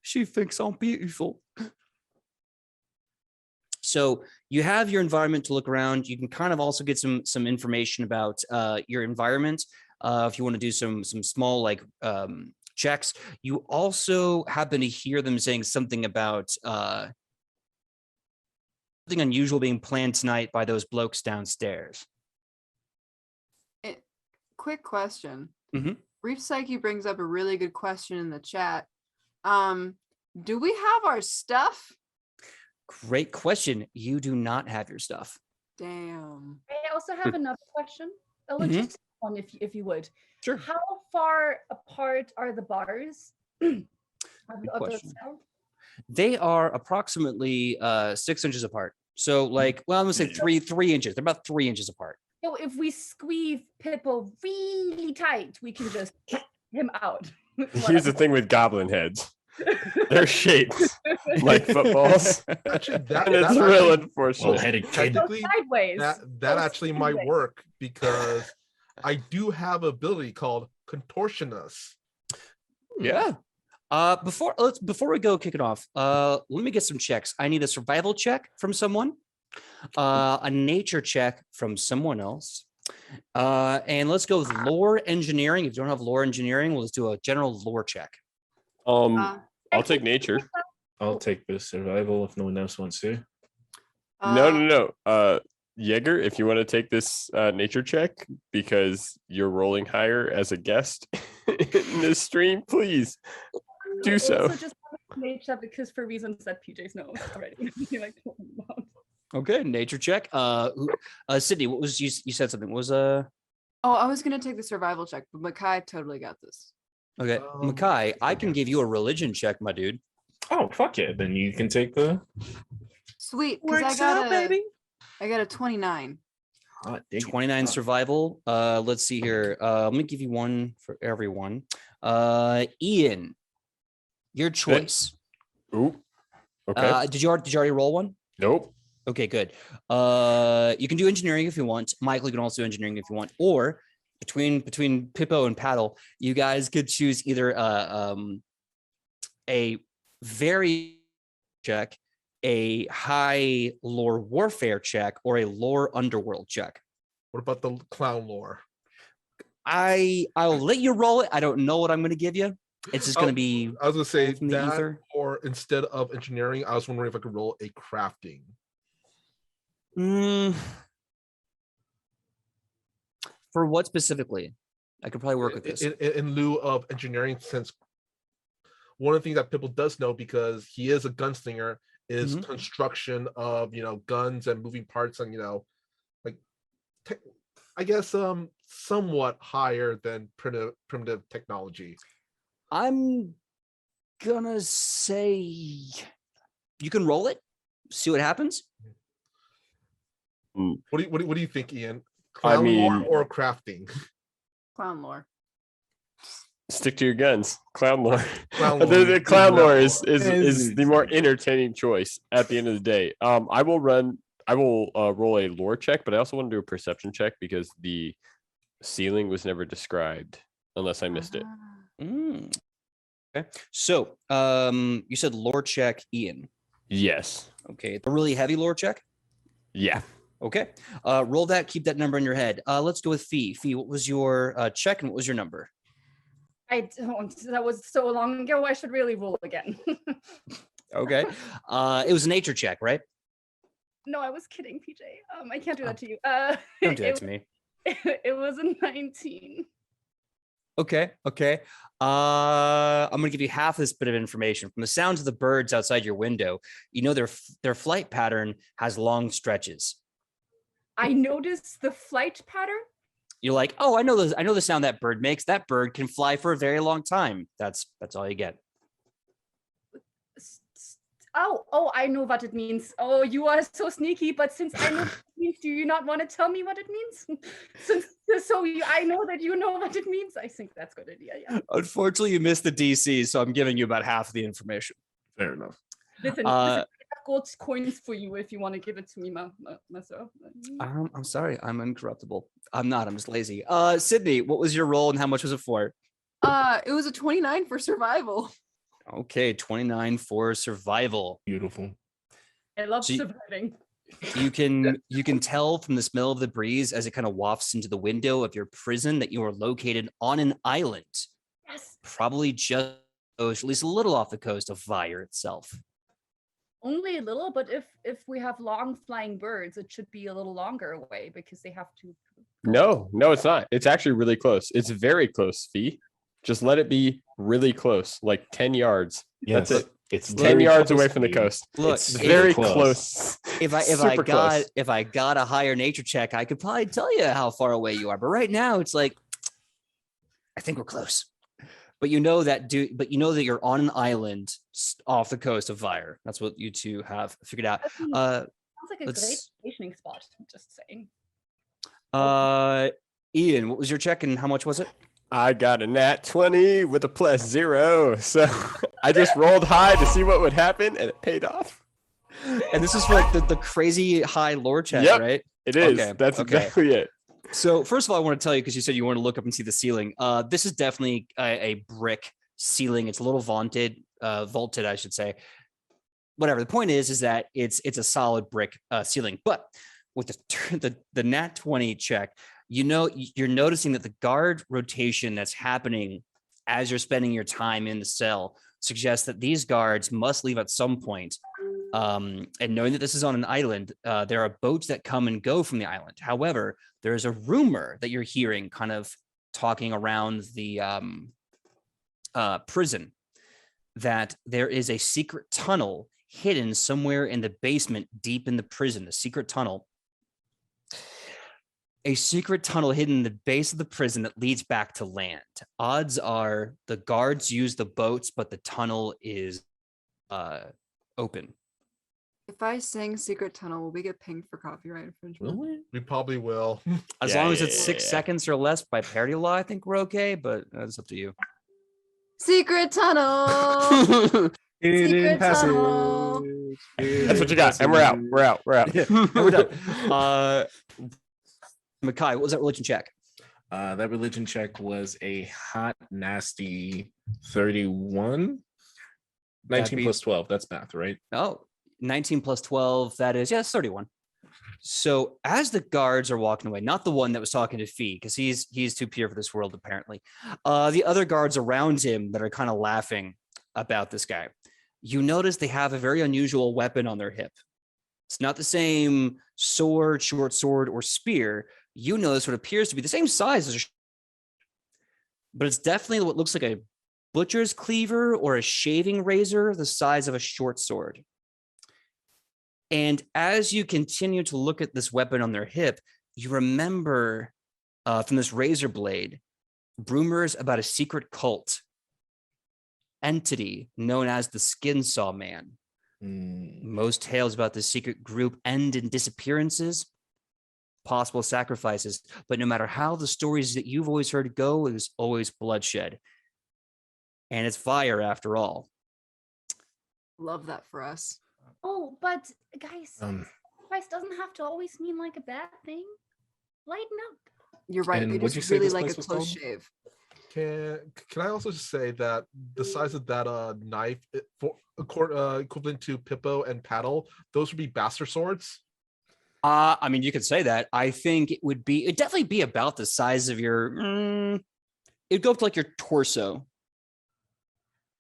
"She thinks I'm beautiful." So you have your environment to look around. You can kind of also get some information about your environment if you want to do some small like checks. You also happen to hear them saying something about something unusual being planned tonight by those blokes downstairs. Quick question. Mm-hmm. Brief Psyche brings up a really good question in the chat. Do we have our stuff? Great question. You do not have your stuff. Damn. I also have another question. A logistic one, if you would. Sure. How far apart are the bars of the cell? They are approximately 6 inches apart. So like, well, I'm gonna say 3 inches. They're about 3 inches apart. So if we squeeze Pippo really tight, we can just kick him out. Here's the thing with goblin heads. They're shaped like footballs. Actually, And it's real unfortunate. Well-headed kid. technically Sideways. that actually might sideways. work because I do have an ability called contortionist. Yeah. Before we go kick it off, let me get some checks. I need a survival check from someone, a nature check from someone else, and let's go with lore engineering. If you don't have lore engineering, we'll just do a general lore check. I'll take nature. I'll take the survival if no one else wants to. No. Jaeger, if you want to take this nature check because you're rolling higher as a guest in this stream, please do so. Also just nature because for reasons that PJ knows already. Okay, nature check. Sydney, what was you said something? What was Oh, I was gonna take the survival check, but Makai totally got this. okay, Makai, I can give you a religion check, my dude. Oh, fuck it. Then you can take the... Sweet, because Works out, baby. I got a 29. 29 survival. Let's see here. Let me give you one for everyone. Ian, your choice. Ooh. Okay. Did you already roll one? Nope. Okay, good. You can do engineering if you want. Michael, you can also do engineering if you want. Or between Pippo and Paddle, you guys could choose either a very check, a high lore warfare check, or a lore underworld check. What about the clown lore? I'll let you roll it. I don't know what I'm going to give you. It's just going to be. I was gonna say from the that, ether. or instead of engineering, I was wondering if I could roll a crafting. For what specifically? I could probably work with this. In lieu of engineering, since one of the things that people does know because he is a gunslinger is construction of guns and moving parts and like I guess somewhat higher than primitive technology. I'm gonna say you can roll it, see what happens. What do you think, Ian? Clown lore or crafting? Clown lore. Stick to your guns. Clown lore. Clown The clown lore is the more entertaining choice at the end of the day. I will roll a lore check, but I also want to do a perception check because the ceiling was never described unless I missed it. Okay. So you said lore check, Ian. Yes. Okay. A really heavy lore check? Yeah. Okay. Roll that, keep that number in your head. Let's go with Fee. Fee, what was your check and what was your number? I don't. That was so long ago. I should really roll again. Okay. It was a nature check, right? No, I was kidding, PJ. I can't do that to you. Don't do that to me. It was a 19. Okay. I'm gonna give you half this bit of information. From the sounds of the birds outside your window, their flight pattern has long stretches. I noticed the flight pattern. You're like, oh, I know the sound that bird makes. That bird can fly for a very long time. That's all you get. Oh, I know what it means. Oh, you are so sneaky. But since I know what it means, do you not want to tell me what it means? I know that you know what it means. I think that's a good idea. Yeah. Unfortunately, you missed the DC, so I'm giving you about half of the information. Fair enough. Listen, I have gold coins for you if you want to give it to me, myself. I'm sorry, I'm incorruptible. I'm not. I'm just lazy. Sydney, what was your roll and how much was it for? It was a 29 for survival. Okay, 29 for survival. Beautiful. I love surviving. You can tell from the smell of the breeze as it kind of wafts into the window of your prison that you are located on an island. Yes. Probably just at least a little off the coast of Vire itself. Only a little, but if we have long flying birds, it should be a little longer away because they have to. No, it's not. It's actually really close. It's very close, Fee. Just let it be really close, like 10 yards. Yes, that's it. It's 10 yards away from the coast. Look, it's very close. If I got a higher nature check, I could probably tell you how far away you are. But right now, it's like, I think we're close. But you know that you're on an island off the coast of Vire. That's what you two have figured out. Sounds like a great let's- vacationing spot. Just saying. Ian, what was your check and how much was it? I got a nat 20 with a +0. So I just rolled high to see what would happen, and it paid off. And this is for like the crazy high lore check, Yep. right? It is. Okay, That's okay. exactly it. So first of all, I want to tell you, because you said you want to look up and see the ceiling. This is definitely a brick ceiling. It's a little vaulted, I should say. Whatever. The point is that it's a solid brick ceiling. But with the nat 20 check, you're noticing that the guard rotation that's happening as you're spending your time in the cell suggests that these guards must leave at some point. And knowing that this is on an island, there are boats that come and go from the island. However, there is a rumor that you're hearing kind of talking around the prison that there is a secret tunnel hidden somewhere in the basement deep in the prison, a secret tunnel hidden in the base of the prison that leads back to land. Odds are the guards use the boats, but the tunnel is open. If I sing Secret Tunnel, will we get pinged for copyright infringement? Will we? We probably will. As long as it's 6 seconds or less by parody law, I think we're okay, but that's up to you. Secret Tunnel! Secret Tunnel! That's what you got. And we're out. We're out. We're out. We're done. Makai, what was that religion check? That religion check was a hot, nasty 31. 19 plus 12. That's math, right? Oh, 19 plus 12. That is, yes, 31. So as the guards are walking away, not the one that was talking to Fee, because he's too pure for this world, apparently. The other guards around him that are kind of laughing about this guy. You notice they have a very unusual weapon on their hip. It's not the same sword, short sword, or spear. You notice what appears to be the same size as but it's definitely what looks like a butcher's cleaver or a shaving razor the size of a short sword. And as you continue to look at this weapon on their hip, you remember from this razor blade rumors about a secret cult entity known as the Skin Saw Man. Most tales about this secret group end in disappearances, possible sacrifices, but no matter how the stories that you've always heard go, it is always bloodshed. And it's fire after all. Love that for us. Oh, but guys, sacrifice doesn't have to always mean like a bad thing. Lighten up. You're right. And They what'd you just say really this like a place was close called? shave. Can I also just say that the size of that knife equivalent to Pippo and Paddle, those would be bastard swords? I mean, you could say that. I think it'd definitely be about the size of your, it'd go up to like your torso.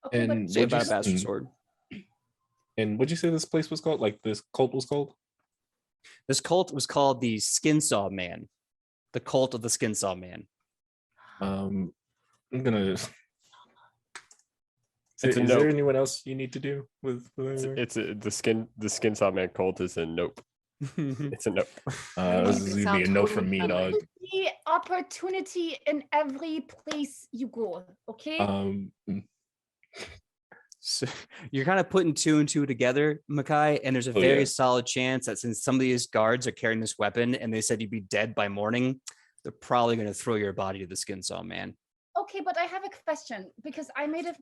Okay, And Say what'd you about a bastard s- sword. And what'd you say this place was called? Like this cult was called? This cult was called the Skin Saw Man. The cult of the Skin Saw Man. I'm gonna. Is It's a there nope. anyone else you need to do with? The skin saw man cult is a nope. It's a nope. This is gonna be a no from me, Totally dog. The opportunity in every place you go. Okay. So you're kind of putting two and two together, Makai, and there's a Oh, very yeah. solid chance that since some of these guards are carrying this weapon and they said you'd be dead by morning, they're probably going to throw your body to the Skin Saw Man. Okay, but I have a question because I made a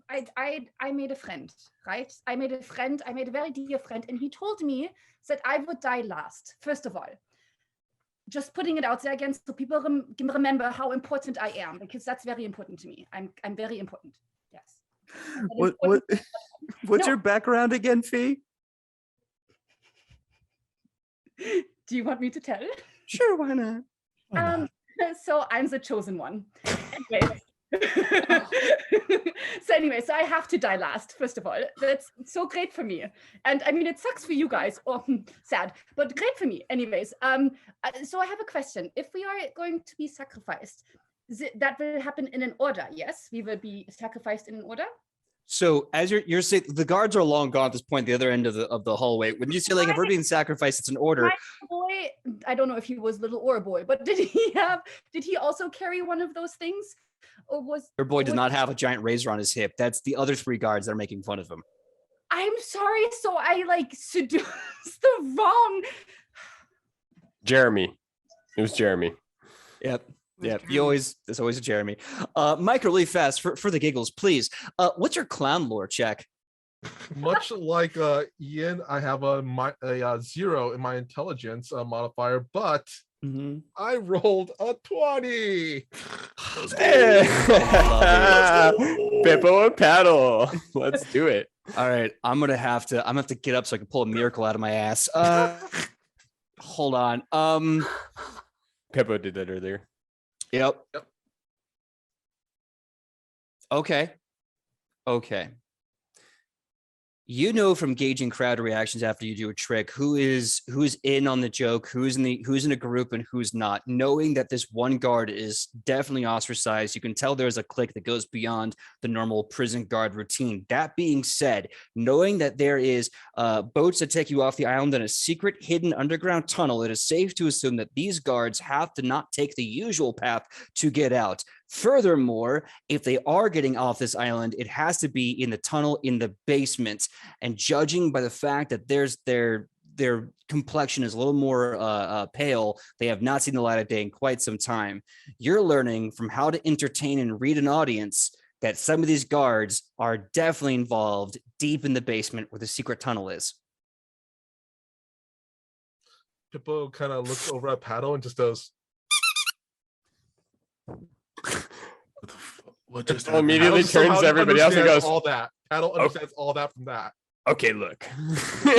friend, right? I made a very dear friend, and he told me that I would die last. First of all, just putting it out there again so people remember how important I am, because that's very important to me. I'm very important. Yes. What's No. your background again, Fee? Do you want me to tell? Sure, why not? So I'm the chosen one. Anyway. So I have to die last, first of all. That's so great for me. And I mean, it sucks for you guys. Oh, sad, but great for me. Anyways, so I have a question. If we are going to be sacrificed, that will happen in an order, yes? We will be sacrificed in an order? So as you're saying, the guards are long gone at this point, the other end of the hallway. When you say like if we're being sacrificed, it's an order. My boy, I don't know if he was little or a boy, but did he also carry one of those things? Or was Your boy or does was- not have a giant razor on his hip. That's the other 3 guards that are making fun of him. I'm sorry, so I like seduced the wrong. Jeremy. It was Jeremy. Yep. There's always a Jeremy. Mike, really fast for the giggles, please. What's your clown lore check? Much like Ian, I have a 0 in my intelligence modifier, but I rolled a 20. Pippo and Paddle. Let's do it. All right, I'm gonna have to get up so I can pull a miracle out of my ass. Hold on. Pippo did that earlier. Yep. Okay. You know from gauging crowd reactions after you do a trick who's in on the joke, who's in a group and who's not. Knowing that this one guard is definitely ostracized, you can tell there's a clique that goes beyond the normal prison guard routine. That being said, knowing that there is boats that take you off the island in a secret hidden underground tunnel, it is safe to assume that these guards have to not take the usual path to get out. Furthermore, if they are getting off this island, it has to be in the tunnel in the basement. And judging by the fact that their complexion is a little more pale, they have not seen the light of day in quite some time. You're learning from how to entertain and read an audience that some of these guards are definitely involved deep in the basement where the secret tunnel is. Pippo kind of looks over at Paddle and just goes, What just Paddle immediately Paddle somehow turns to everybody else and understands goes, all that. Paddle understands all that from that. okay, look.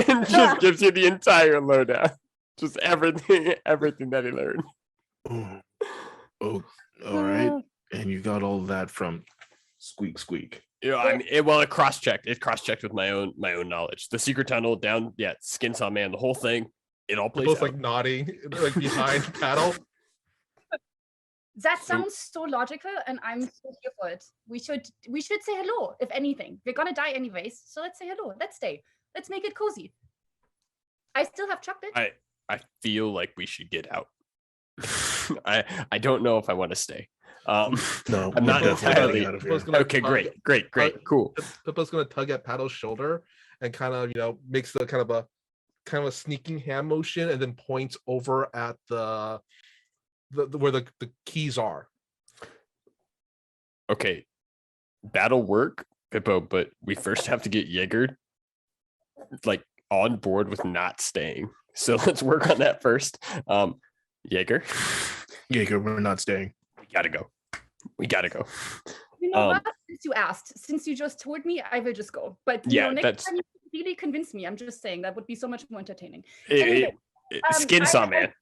And just gives you the entire lowdown. Just everything that he learned. Oh, all right. And you got all that from Squeak. Yeah, I mean, it cross-checked. It cross-checked with my own knowledge. The secret tunnel down, Skin Saw Man, the whole thing. It all plays Both out. like nodding, like behind Paddle. That sounds so logical, and I'm so here for it. We should say hello, if anything. We're gonna die anyways, so let's say hello. Let's stay. Let's make it cozy. I still have chocolate. I feel like we should get out. I don't know if I want to stay. No, I'm not entirely. out of here. Okay, great, cool. Pippo's gonna tug at Paddle's shoulder and kind of makes the kind of a sneaking hand motion and then points over at the where the keys are. Okay, that'll work, Pippo, but we first have to get Jaeger like on board with not staying. So let's work on that first. Jaeger, we're not staying. We gotta go. You know what? Since you asked, since you just told me, I will just go. But next time you really convince me. I'm just saying that would be so much more entertaining. Skin Saw Man.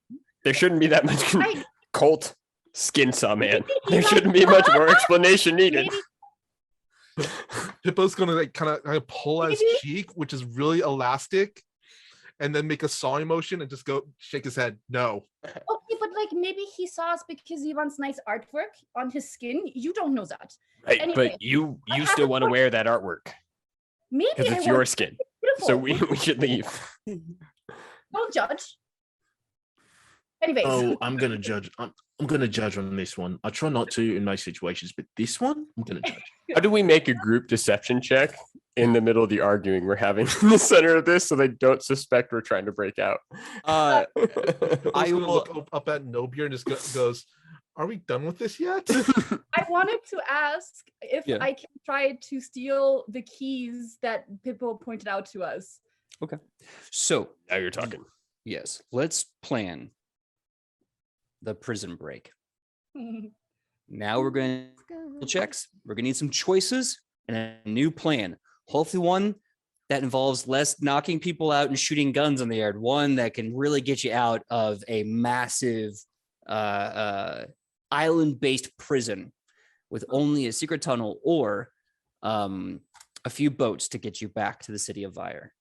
There shouldn't be that much Colt Skin Saw Man. There shouldn't be much more explanation needed. Pippo's gonna kind of pull at his cheek, which is really elastic, and then make a sawing motion and just go shake his head. No. Okay, but maybe he saw us because he wants nice artwork on his skin. You don't know that. Right, Anyway, but you still want to wear that artwork maybe because it's your skin. So we should leave. Don't judge. Anyways. Oh, I'm gonna judge. I'm gonna judge on this one. I try not to in most situations, but this one, I'm gonna judge. How do we make a group deception check in the middle of the arguing we're having in the center of this so they don't suspect we're trying to break out? I will look up at Nobier and just goes, "Are we done with this yet?" I wanted to ask if I can try to steal the keys that Pippo pointed out to us. Okay. So now you're talking. Yes. Let's plan the prison break. Now we're going to checks. We're going to need some choices and a new plan. Hopefully one that involves less knocking people out and shooting guns on the air. One that can really get you out of a massive island-based prison with only a secret tunnel or a few boats to get you back to the city of Vire.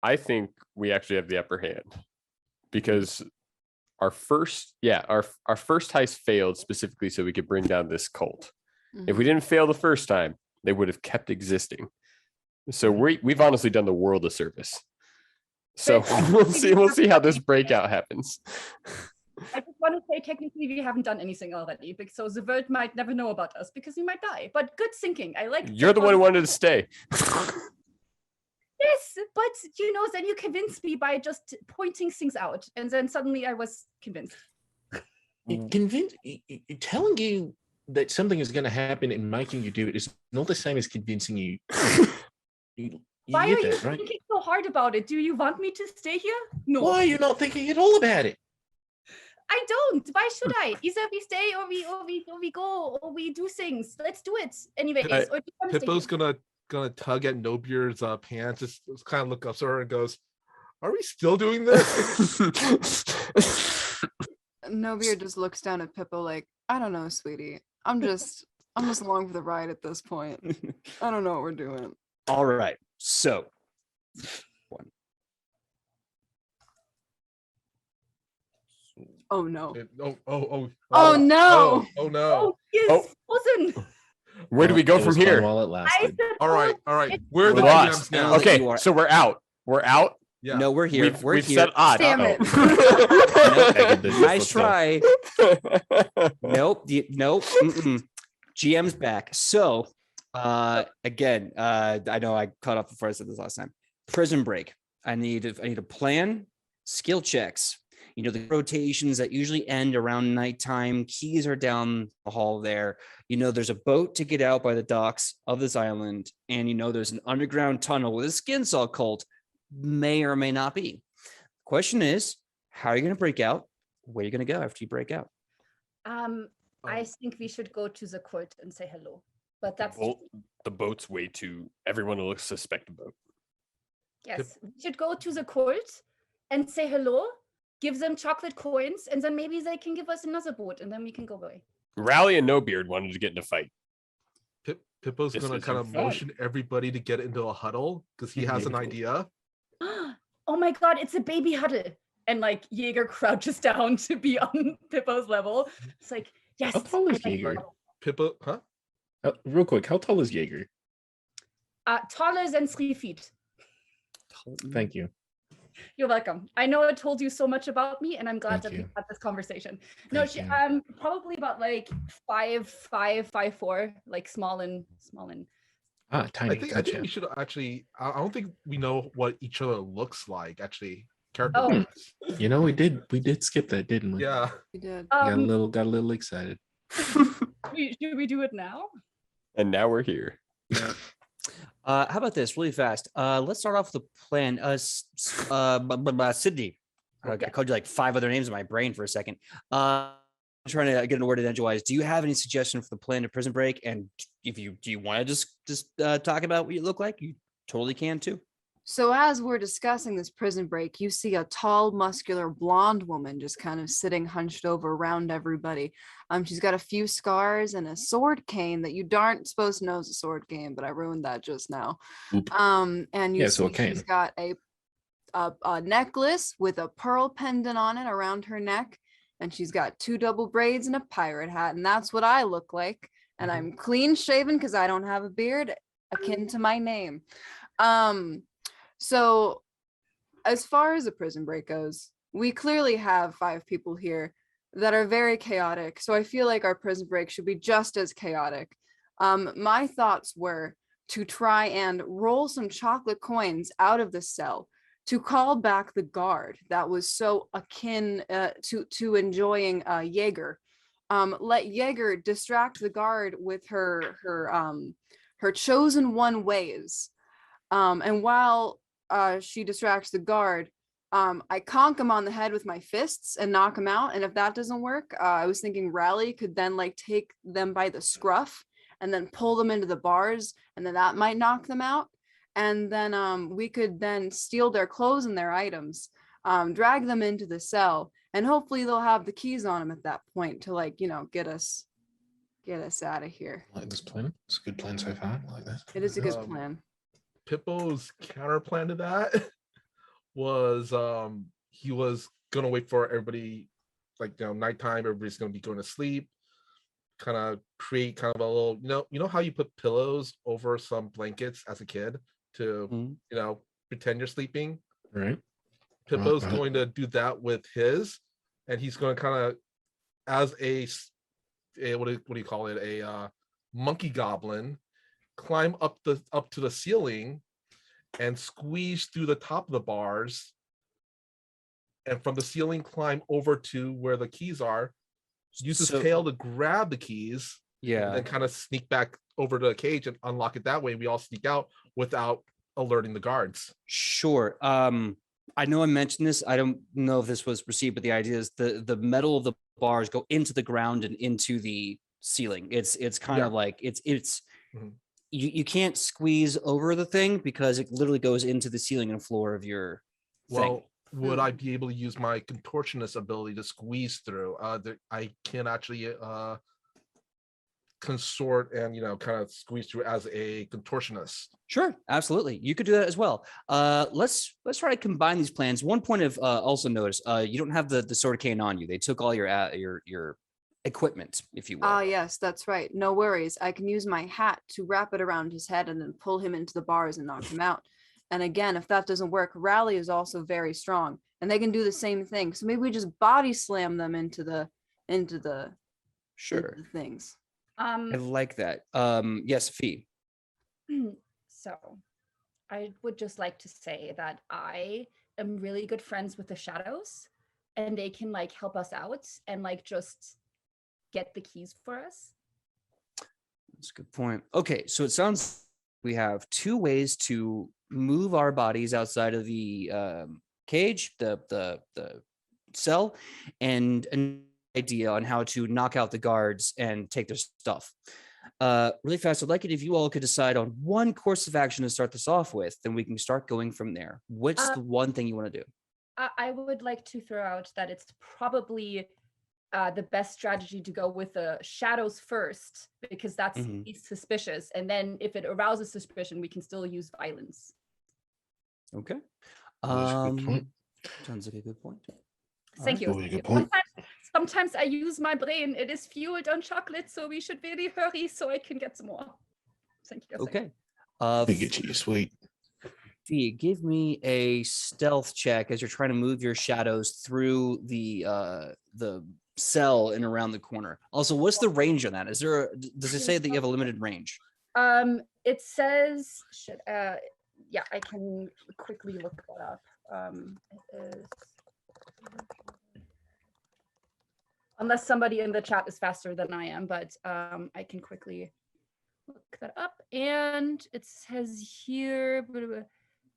I think we actually have the upper hand because our first heist failed specifically so we could bring down this cult. Mm-hmm. If we didn't fail the first time, they would have kept existing. So we've honestly done the world a service. So we'll see how this breakout happens. I just want to say, technically, we haven't done anything already, because so the world might never know about us because we might die. But good thinking. I like. You're the one who wanted to stay. Yes, but then you convinced me by just pointing things out, and then suddenly I was convinced. Telling you that something is going to happen and making you do it is not the same as convincing you. Why get are you that, right? thinking so hard about it? Do you want me to stay here? No. Why are you not thinking at all about it? I don't. Why should I? Either we stay or we go or we do things. Let's do it. Anyways, or do you want to stay Pippo's here? gonna tug at Nobeard's pants, just kind of look up to her and goes, "Are we still doing this?" Nobeard just looks down at Pippo like, I don't know, sweetie. I'm just along for the ride at this point. I don't know what we're doing. All right. So, Oh no. Oh no. Oh no. Oh, yes, listen. Where do we go It from was fun here? while it I lasted. All right. We're We're the lost. GMs now. You Okay, are- so we're out. We're out. Yeah. No, we're here. We're We've here. said odd. Damn it. Nice try. Nope. Nope. GM's back. So, again, I know I caught up before I said this last time. Prison Break. I need a plan, skill checks. The rotations that usually end around nighttime. Keys are down the hall there. There's a boat to get out by the docks of this island, and there's an underground tunnel where the Skinsaw cult may or may not be. Question is, how are you going to break out? Where are you going to go after you break out? I think we should go to the court and say hello. But that's The boat's way too. Everyone will suspect the boat. yes. We should go to the court and say hello, give them chocolate coins, and then maybe they can give us another boat, and then we can go away. Rally and No Beard wanted to get in a fight. Pippo's This gonna is kind your of fun. motion everybody to get into a huddle because he has an idea. Oh my god, it's a baby huddle. And Jaeger crouches down to be on Pippo's level. It's like, yes. How tall is I like Jaeger? huddle. Pippo, huh? Real quick, how tall is Jaeger? Taller than 3 feet. Thank you. You're welcome. I know I told you so much about me, and I'm glad Thank that we you. had this conversation. Thank you. Probably about 5'5", 5'4", small and. Tiny. I think Gotcha. we should actually. I don't think we know what each other looks like. Actually, Oh. character. We did skip that, didn't we? Yeah. We did. Got a little excited. Should we do it now? And now we're here. How about this really fast? Let's start off with the plan. Sydney. I called you 5 other names in my brain for a second. I'm trying to get an word edgewise. Do you have any suggestion for the plan to Prison Break? And do you want to just talk about what you look like? You totally can too. So as we're discussing this prison break, you see a tall, muscular, blonde woman just kind of sitting hunched over around everybody. She's got a few scars and a sword cane that you aren't supposed to know is a sword cane, but I ruined that just now. Oop. And you So see a cane. she's got a necklace with a pearl pendant on it around her neck, and she's got 2 double braids and a pirate hat, and that's what I look like. And I'm clean shaven because I don't have a beard akin to my name. So as far as the prison break goes, we clearly have 5 people here that are very chaotic. So I feel like our prison break should be just as chaotic. My thoughts were to try and roll some chocolate coins out of the cell to call back the guard that was so akin to enjoying Jaeger. Let Jaeger distract the guard with her chosen one ways. And while she distracts the guard, I conk him on the head with my fists and knock him out. And if that doesn't work, I was thinking Rally could then take them by the scruff and then pull them into the bars, and then that might knock them out. And then we could then steal their clothes and their items, drag them into the cell, and hopefully they'll have the keys on them at that point to get us out of here. I like this plan. It's a good plan so far. I like that. It is a good plan. Pippo's counter plan to that was he was gonna wait for everybody, nighttime, everybody's gonna be going to sleep, kind of create kind of a little, how you put pillows over some blankets as a kid to pretend you're sleeping. Right. Pippo's Right. going to do that with his, and he's going to kind of, as a what do you call it, a monkey goblin, climb up to the ceiling and squeeze through the top of the bars, and from the ceiling climb over to where the keys are, use his tail to grab the keys, and then kind of sneak back over to the cage and unlock it that way. We all sneak out without alerting the guards. Sure. I know I mentioned this. I don't know if this was received, but the idea is the metal of the bars go into the ground and into the ceiling. It's kind of like it's Mhm. you can't squeeze over the thing because it literally goes into the ceiling and floor of your thing. Would I be able to use my contortionist ability to squeeze through? I can actually consort and kind of squeeze through as a contortionist. Sure, absolutely. You could do that as well. Let's try to combine these plans. One point of also notice, you don't have the sword cane on you. They took all your equipment, if you will. Ah, yes, that's right. No worries. I can use my hat to wrap it around his head and then pull him into the bars and knock him out. And again, if that doesn't work, Rally is also very strong, and they can do the same thing. So maybe we just body slam them into the Sure. things. I like that. Yes, Fee. So I would just like to say that I am really good friends with the shadows, and they can like help us out and like just get the keys for us. That's a good point. Okay, so it sounds we have two ways to move our bodies outside of the cage, the cell, and an idea on how to knock out the guards and take their stuff. Really fast, I'd like it if you all could decide on one course of action to start this off with, then we can start going from there. What's the one thing you want to do? I would like to throw out that it's probably the best strategy to go with the shadows first, because that's least suspicious. And then if it arouses suspicion, we can still use violence. Okay. That's a good point. Sounds like a good point. Thank you. Really good point. Sometimes I use my brain. It is fueled on chocolate, so we should really hurry so I can get some more. Thank you. Okay. Let me get you sweet. Fee, give me a stealth check as you're trying to move your shadows through the cell and around the corner. Also, what's the range on that? Does it say that you have a limited range? It says yeah, I can quickly look that up. It is, unless somebody in the chat is faster than I am, but I can quickly look that up. And it says here,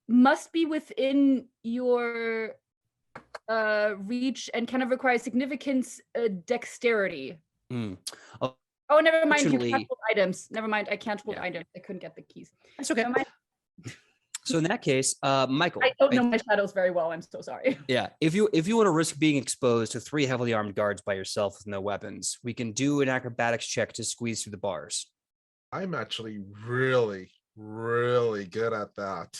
must be within your reach and kind of requires significant dexterity. Oh, never mind. You can't hold items. Never mind. I can't hold items. I couldn't get the keys. That's okay. So in that case, Michael, I don't know my shadows very well. I'm so sorry. Yeah, if you want to risk being exposed to 3 heavily armed guards by yourself with no weapons, we can do an acrobatics check to squeeze through the bars. I'm actually really, really good at that.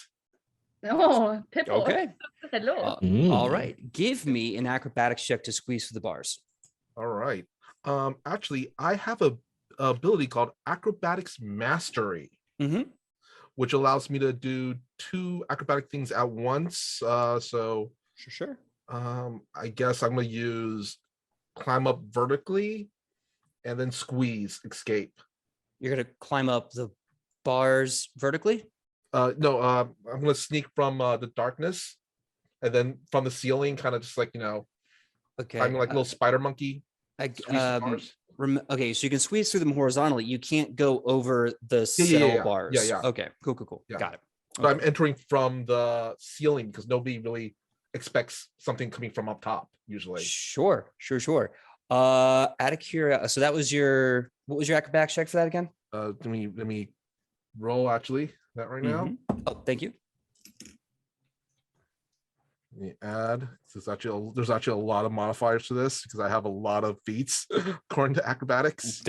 Oh, Pipple. Okay. Hello. All right. Give me an acrobatics check to squeeze through the bars. All right. Actually, I have a ability called Acrobatics Mastery, which allows me to do 2 acrobatic things at once. So sure. I guess I'm going to use climb up vertically and then squeeze escape. You're going to climb up the bars vertically? No, I'm going to sneak from the darkness, and then from the ceiling, kind of just like, okay, climbing like a little spider monkey. Okay, so you can squeeze through them horizontally. You can't go over the cell bars. Yeah. Okay, cool. Yeah. Got it. So I'm entering from the ceiling because nobody really expects something coming from up top usually. Sure. Out of curiosity, so what was your acrobatics check for that again? Let me roll actually that right now. Oh, thank you. Let me add. There's actually a lot of modifiers to this because I have a lot of feats according to acrobatics.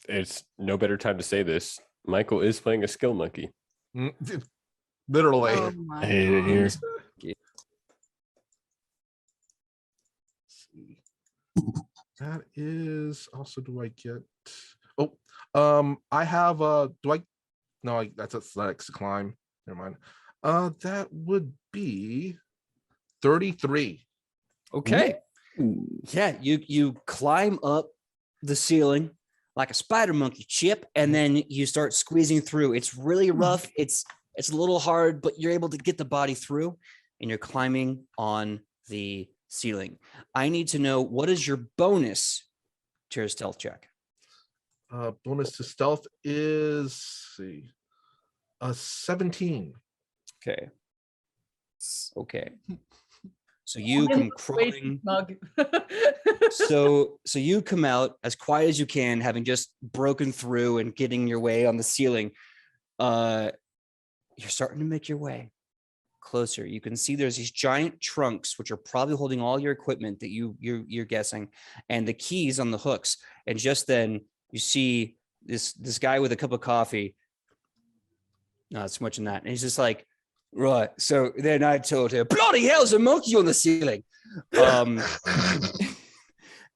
It's no better time to say this. Michael is playing a skill monkey. Literally. Oh my I hate it here. That is also, do I get, I have, that's athletics to climb. Never mind. That would be 33. Okay. Yeah, you climb up the ceiling like a spider monkey chip, and then you start squeezing through. It's really rough. It's a little hard, but you're able to get the body through, and you're climbing on the ceiling. I need to know, what is your bonus to your stealth check? Bonus to stealth is, let's see, 17. Okay. So you come crawling. Mug. So you come out as quiet as you can, having just broken through and getting your way on the ceiling. You're starting to make your way closer. You can see there's these giant trunks, which are probably holding all your equipment that you're guessing, and the keys on the hooks. And just then you see this guy with a cup of coffee. Not so much in that. And he's just like, right. So then I told her, bloody hell, there's a monkey on the ceiling.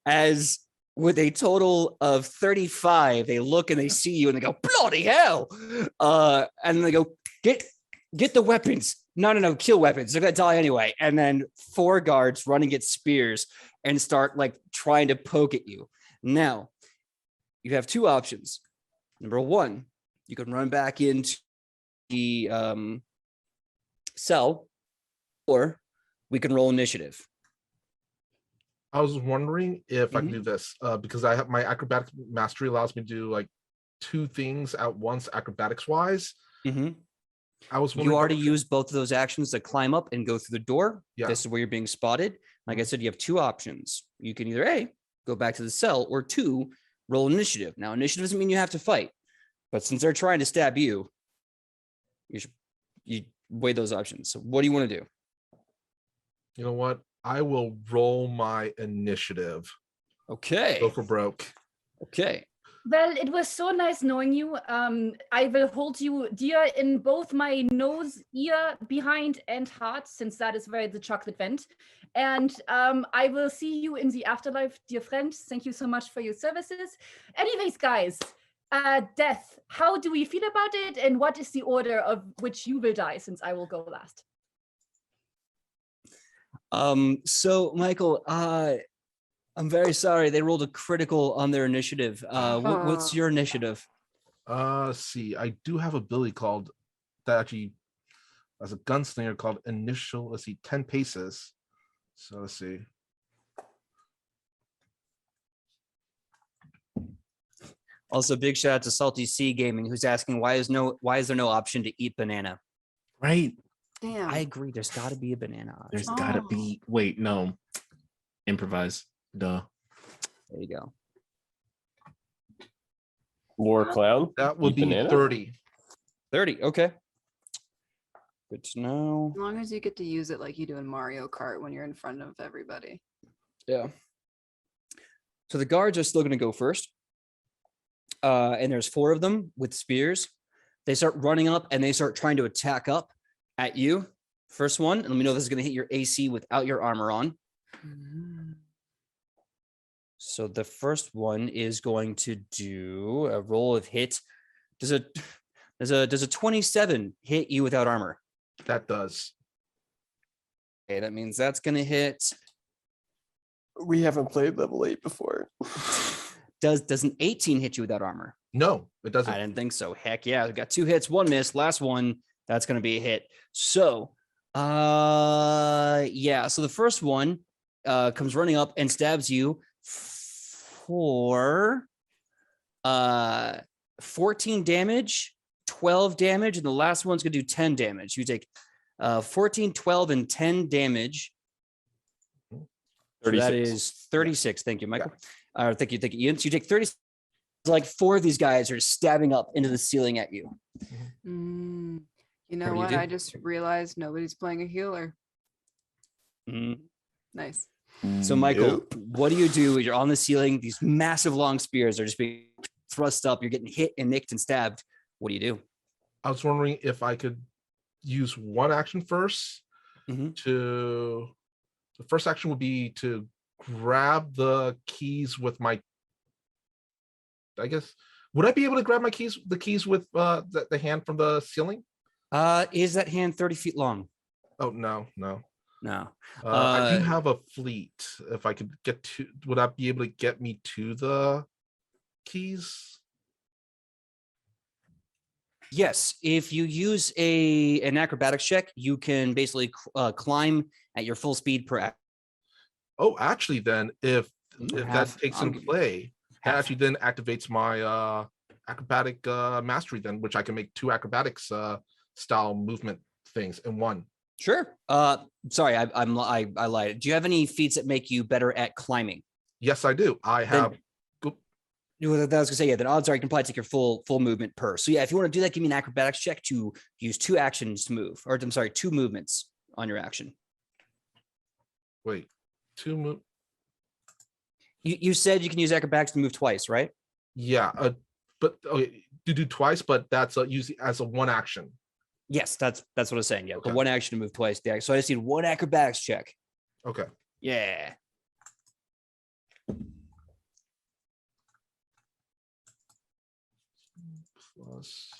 As with a total of 35, they look and they see you and they go, bloody hell. And they go, get the weapons. No, kill weapons. They're gonna die anyway. And then 4 guards run and get spears and start like trying to poke at you. Now, you have 2 options. Number 1, you can run back into the cell, or we can roll initiative. I was wondering if I can do this because I have my Acrobatics Mastery allows me to do like 2 things at once, acrobatics wise. I was wondering, you already used both of those actions to climb up and go through the door. Yeah. This is where you're being spotted. Like I said, you have 2 options. You can either A, go back to the cell, or 2, roll initiative. Now, initiative doesn't mean you have to fight, but since they're trying to stab you, you weigh those options. So what do you want to do? You know what? I will roll my initiative. Okay. Go for broke. Okay. Well, it was so nice knowing you. I will hold you dear in both my nose, ear, behind, and heart, since that is where the chocolate went. And I will see you in the afterlife, dear friend. Thank you so much for your services. Anyways, guys, death. How do we feel about it? And what is the order of which you will die, since I will go last? So Michael, I'm very sorry. They rolled a critical on their initiative. What's your initiative? See, I do have a ability called that actually as a gunslinger called initial. Let's see, 10 paces. So let's see. Also, big shout out to Salty Sea Gaming, who's asking why is there no option to eat banana? Right. Damn. I agree. There's got to be a banana option. There's gotta be. Wait, no. Improvise. Duh. There you go. Lore clown. That would be banana? 30. 30. Okay. Good to know. As long as you get to use it like you do in Mario Kart when you're in front of everybody. Yeah. So the guards are still going to go first. And there's 4 of them with spears. They start running up and they start trying to attack up at you. First one, and let me know if this is going to hit your AC without your armor on. So the first one is going to do a roll of hit. Does a 27 hit you without armor? That does. Okay, that means that's going to hit. We haven't played level 8 before. Does an 18 hit you without armor? No, it doesn't. I didn't think so. Heck yeah. We've got 2 hits, 1 miss. Last one, that's going to be a hit. So, yeah. So the first one comes running up and stabs you for 14 damage, 12 damage, and the last one's going to do 10 damage. You take 14, 12, and 10 damage. So that is 36. Thank you, Michael. Thank you, Ian. So you take 30. Like 4 of these guys are stabbing up into the ceiling at you. You know What do you what? do? I just realized nobody's playing a healer. Mhm. Nice. So, Michael, Nope. what do you do? You're on the ceiling. These massive long spears are just being thrust up. You're getting hit and nicked and stabbed. What do you do? I was wondering if I could use one action first Mhm. to. The first action would be to grab the keys with my. I guess would I be able to grab my keys? The keys with the hand from the ceiling? Is that hand 30 feet long? Oh no. No. I do have a fleet. If I could get to, would I be able to get me to the keys? Yes, if you use an acrobatics check, you can basically climb at your full speed per act. Oh, actually, then if Half, that takes I'll in give you play, that half. actually then activates my acrobatic mastery, then, which I can make 2 acrobatics style movement things in one. Sure. Sorry, I lied. Do you have any feats that make you better at climbing? Yes, I do. I have. I was gonna say, yeah, then odds are you can probably take your full movement per. So yeah, if you want to do that, give me an acrobatics check to use 2 actions to move, or I'm sorry, 2 movements on your action. Wait, 2 move. You said you can use acrobatics to move twice, right? Yeah, but you do twice, but that's usually as a 1 action. Yes, that's what I was saying. Yeah, Okay. the 1 action to move twice. So I just need 1 acrobatics check. Okay. Yeah. Plus.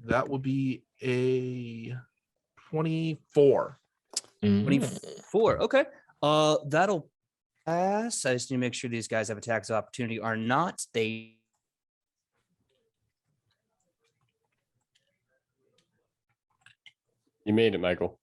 That would be a 24. 24. Okay. That'll pass. I just need to make sure these guys have attacks of opportunity or not. They You made it, Michael.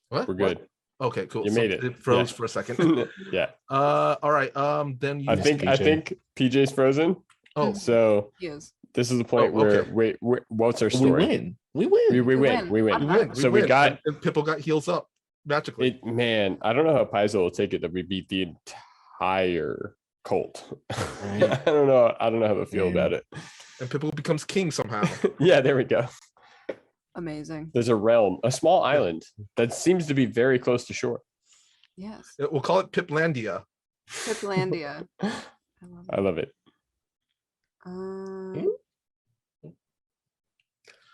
What? We're good. Okay, cool. You made it. It froze Yeah. for a second. Yeah. All right. Then you. I think PJ's frozen. Oh, So He is. this is the point Oh, where okay. wait, what's our We story? win. We win. We We win. win. We win. we win. So we got- and Pipple got heals up magically. Man, I don't know how Paizo will take it that we beat the entire cult. Right. I don't know. I don't know how to feel Yeah. about it. And Pipple becomes king somehow. Yeah, there we go. Amazing. There's a realm, a small island that seems to be very close to shore. Yes. We'll call it Piplandia. Piplandia. I love I it. love it.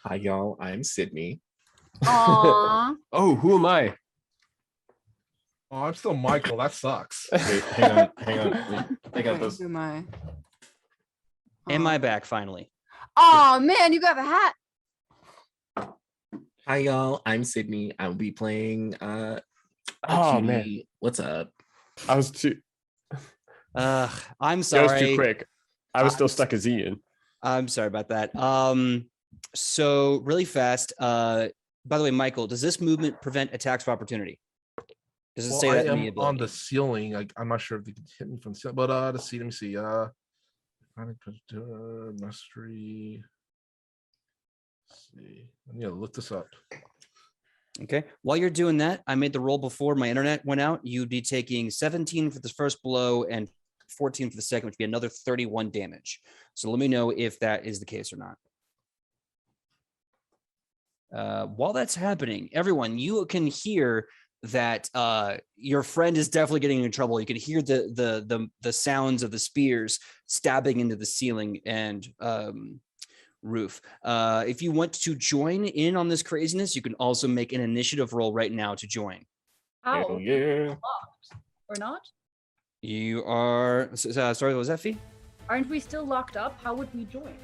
Hi, y'all. I'm Sydney. Aw. Oh, who am I? Oh, I'm still Michael. That sucks. Wait, hang on. I got Wait, this. who am I? am I back finally? Oh man, you got the hat. Hi, y'all. I'm Sydney. I'll be playing. Oh, Judy. man. What's up? I was too. I'm That was sorry. too quick. I was still stuck as Ian. I'm sorry about that. So really fast. By the way, Michael, does this movement prevent attacks of opportunity? Does it Well, say I that in the am ability? on the ceiling. I'm not sure if they can hit me from the ceiling, but let's see. Let me see. Mastery. Let's see. I need to look this up. Okay. While you're doing that, I made the roll before my internet went out. You'd be taking 17 for the first blow and 14 for the second, which would be another 31 damage. So let me know if that is the case or not. While that's happening, everyone, you can hear that your friend is definitely getting in trouble. You can hear the sounds of the spears stabbing into the ceiling and roof. If you want to join in on this craziness, you can also make an initiative roll right now to join. How? Hell yeah. Locked or not? You are sorry, what was that, Fee? Aren't we still locked up? How would we join?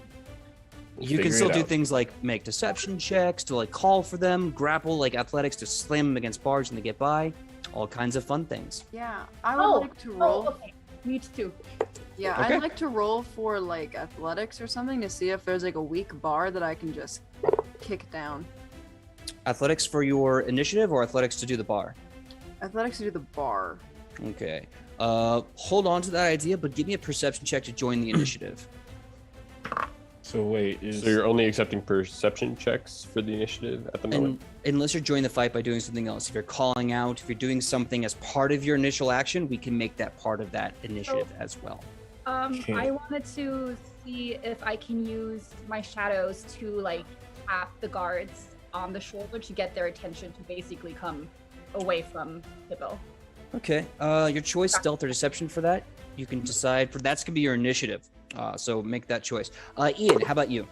You can Figure still it do out. things like make deception checks to like call for them, grapple like athletics to slam them against bars and they get by, all kinds of fun things. Yeah, I would like to roll. okay. Me too. Yeah, Okay. I'd like to roll for like athletics or something to see if there's like a weak bar that I can just kick down. Athletics for your initiative or athletics to do the bar? Athletics to do the bar. Okay. Hold on to that idea, but give me a perception check to join the initiative. So wait, So you're only accepting perception checks for the initiative at the moment? And unless you're joining the fight by doing something else, if you're calling out, if you're doing something as part of your initial action, we can make that part of that initiative as well. Okay. I wanted to see if I can use my shadows to like tap the guards on the shoulder to get their attention to basically come away from Hippo. Okay. Your choice, stealth or deception for that. You can decide for that's gonna be your initiative. So make that choice. Ian, how about you?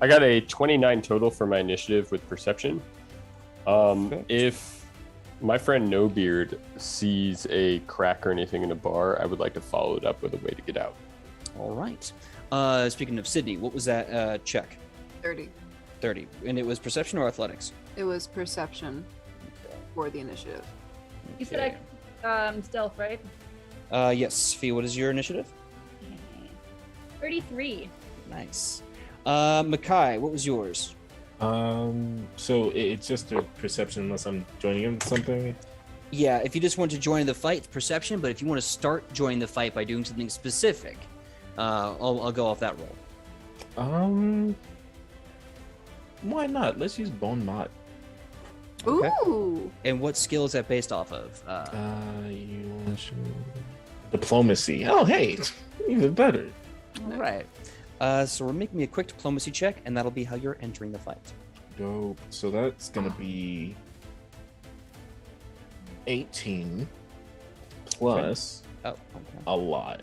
I got a 29 total for my initiative with perception. If my friend No Beard sees a crack or anything in a bar, I would like to follow it up with a way to get out. All right. Speaking of Sydney, what was that check? 30. 30. And it was perception or athletics? It was perception for the initiative. You said stealth, right? Yes. Fee, what is your initiative? 33. Nice. Makai, what was yours? So it's just a perception unless I'm joining in something. Yeah, if you just want to join the fight, it's perception. But if you want to start joining the fight by doing something specific, I'll go off that roll. Why not? Let's use Bone Knot. Okay. Ooh. And what skill is that based off of? Diplomacy. Oh, hey, even better. All right. So we're making a quick diplomacy check, and that'll be how you're entering the fight. Dope. So that's gonna be 18 plus a lot.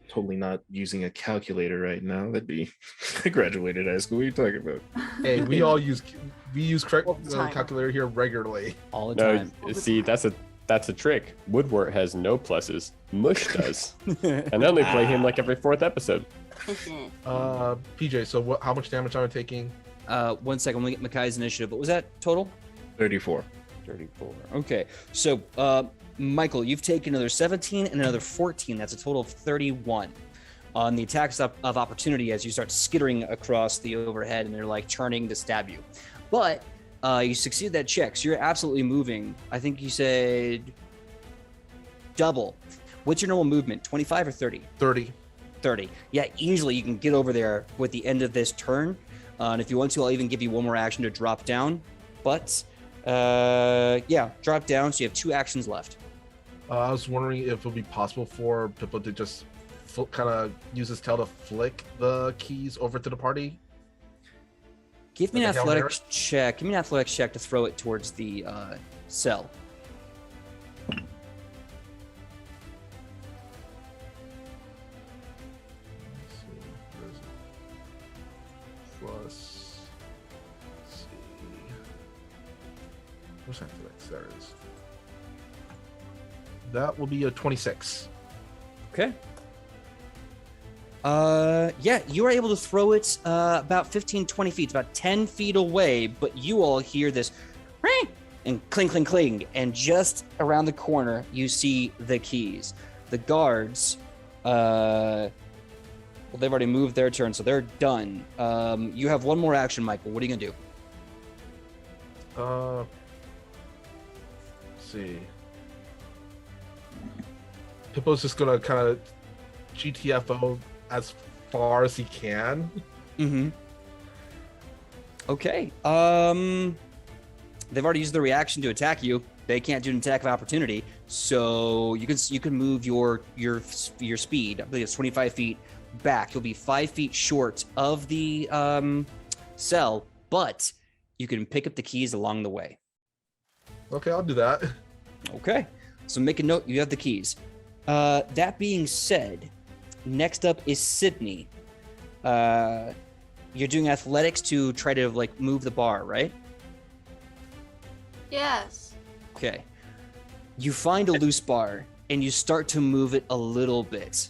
Totally not using a calculator right now. That'd be I graduated high school. What are you talking about? Hey, we use calculator here regularly. All the No, time. see, that's a trick. Woodwort has no pluses. Mush does. And I only play him like every 4th episode. PJ, so how much damage am I taking? 1 second, let me get Makai's initiative. What was that total? 34. 34. Okay. So, Michael, you've taken another 17 and another 14. That's a total of 31 on the attacks of opportunity as you start skittering across the overhead and they're like turning to stab you. But you succeed that check, so you're absolutely moving. I think you said double. What's your normal movement? 25 or 30? 30. 30. Yeah, easily you can get over there with the end of this turn. And if you want to, I'll even give you one more action to drop down. But yeah, drop down. So you have 2 actions left. I was wondering if it would be possible for Pippo to just kind of use his tail to flick the keys over to the party. Give me an Like a Hail athletics check. Give me an athletics check to throw it towards the cell. Plus, let's see. What's athletics? There it is. That will be a 26. Okay. Yeah, you are able to throw it about 15, 20 feet, about 10 feet away, but you all hear this ring and cling, cling, cling, and just around the corner, you see the keys. The guards, well, they've already moved their turn, so they're done. You have one more action, Michael. What are you gonna do? Let's see. Pippo's just gonna kind of GTFO as far as he can. Mm-hmm. Okay. They've already used the reaction to attack you. They can't do an attack of opportunity, so you can move your speed. I believe it's 25 feet back. You'll be 5 feet short of the cell, but you can pick up the keys along the way. Okay, I'll do that. Okay. So make a note. You have the keys. That being said, next up is Sydney. You're doing athletics to try to like move the bar, right? Yes. Okay. You find a loose bar and you start to move it a little bit.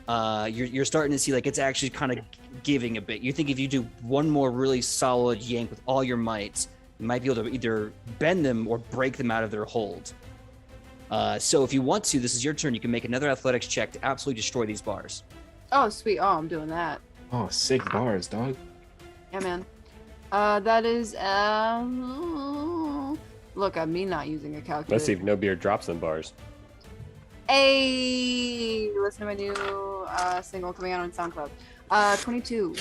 You're starting to see like it's actually kind of giving a bit. You think if you do one more really solid yank with all your might, you might be able to either bend them or break them out of their hold. So if you want to, this is your turn. You can make another athletics check to absolutely destroy these bars. Oh, sweet. Oh, I'm doing that. Oh, sick bars, dog. Yeah, man. That is look at me not using a calculator. Let's see if No Beard drops them bars. Hey, listen to my new single coming out on SoundCloud. 22.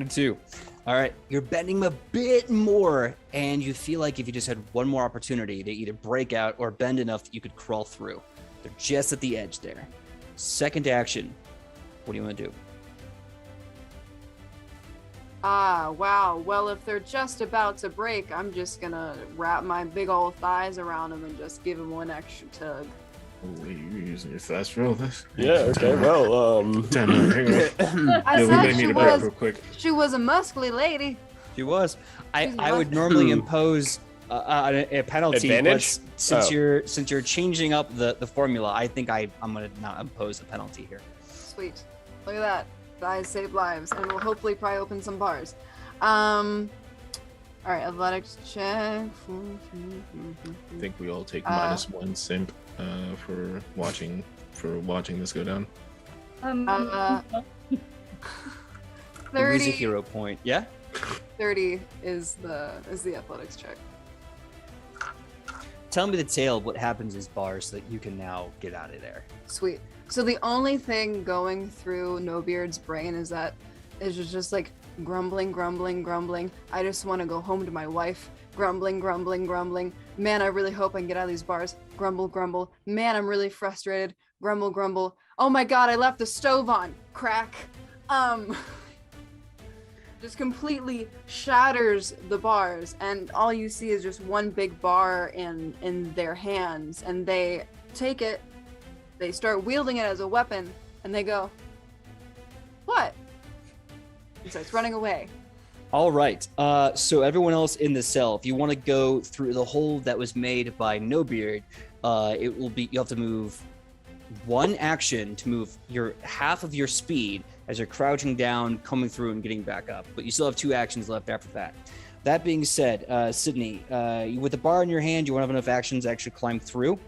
2. All right, you're bending them a bit more, and you feel like if you just had one more opportunity to either break out or bend enough that you could crawl through. They're just at the edge there. Second action. What do you want to do? Ah, wow. Well, if they're just about to break, I'm just gonna wrap my big old thighs around them and just give them one extra tug. Holy, you're using your fast roll this? Yeah, okay, well, Damn it, hang on. I Yeah, we said may need a break real quick. she was a muscly lady. She was. She's I would lucky. normally impose a penalty, Advantage? but since Oh. you're changing up the formula, I think I'm gonna not impose a penalty here. Sweet. Look at that. Thighs save lives, and will hopefully probably open some bars. All right, athletics check. I think we all take -1 simp for watching this go down. 30. Lose a hero point. Yeah. 30 is the athletics check. Tell me the tale of what happens is bars so that you can now get out of there. Sweet. So the only thing going through No Beard's brain is just like grumbling. I just want to go home to my wife. Grumbling. Man, I really hope I can get out of these bars. Grumble. Man, I'm really frustrated. Grumble. Oh my god, I left the stove on. Crack. Just completely shatters the bars, and all you see is just one big bar in their hands, and they take it, they start wielding it as a weapon, and they go, "What?" And starts running away. All right. So everyone else in the cell, if you want to go through the hole that was made by No Beard, it will be you have to move one action to move your half of your speed as you're crouching down, coming through, and getting back up. But you still have 2 actions left after that. That being said, Sydney, with the bar in your hand, you won't have enough actions to actually climb through.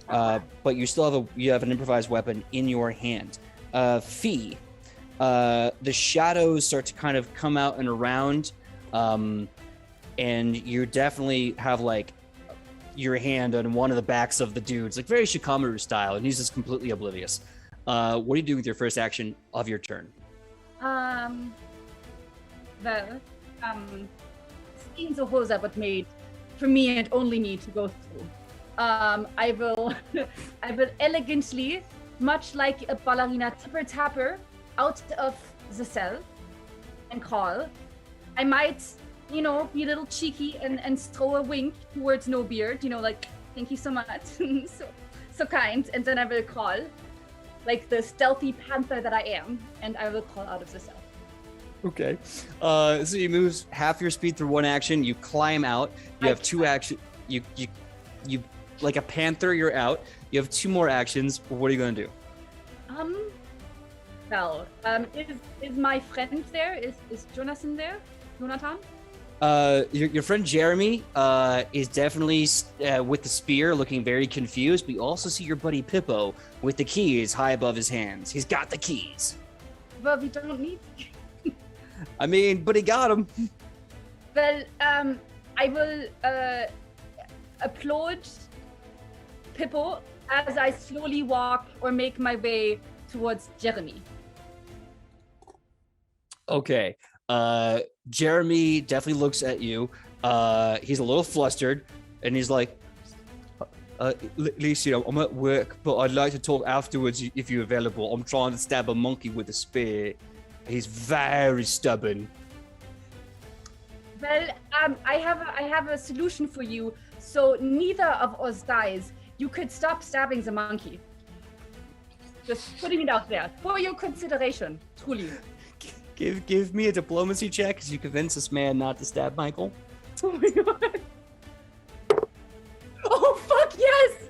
But you still have an improvised weapon in your hand. Fee, the shadows start to kind of come out and around, and you definitely have like your hand on one of the backs of the dudes, like very Shikamaru style, and he's just completely oblivious. What do you do with your first action of your turn? Seeing the holes that was made for me and only me to go through, I will elegantly, much like a ballerina tipper-tapper, out of the cell and call. I might, be a little cheeky and throw a wink towards No Beard, like, thank you so much, so kind, and then I will call, like the stealthy panther that I am, and I will call out of the cell. Okay. So you move half your speed through one action, you climb out, you have 2 action, you like a panther, you're out, you have 2 more actions. What are you going to do? Is my friend there? Is Jonathan there? Jonathan? Your friend Jeremy is definitely with the spear, looking very confused. But you also see your buddy Pippo with the keys high above his hands. He's got the keys. Well, we don't need. I mean, but he got them. Well, I will applaud Pippo as I slowly walk or make my way towards Jeremy. Okay. Jeremy definitely looks at you. He's a little flustered, and he's like, Lisa, I'm at work, but I'd like to talk afterwards if you're available. I'm trying to stab a monkey with a spear. He's very stubborn. Well, I have a solution for you. So neither of us dies. You could stop stabbing the monkey. Just putting it out there for your consideration, truly. Give me a diplomacy check as you convince this man not to stab Michael. Oh my god. Oh fuck yes!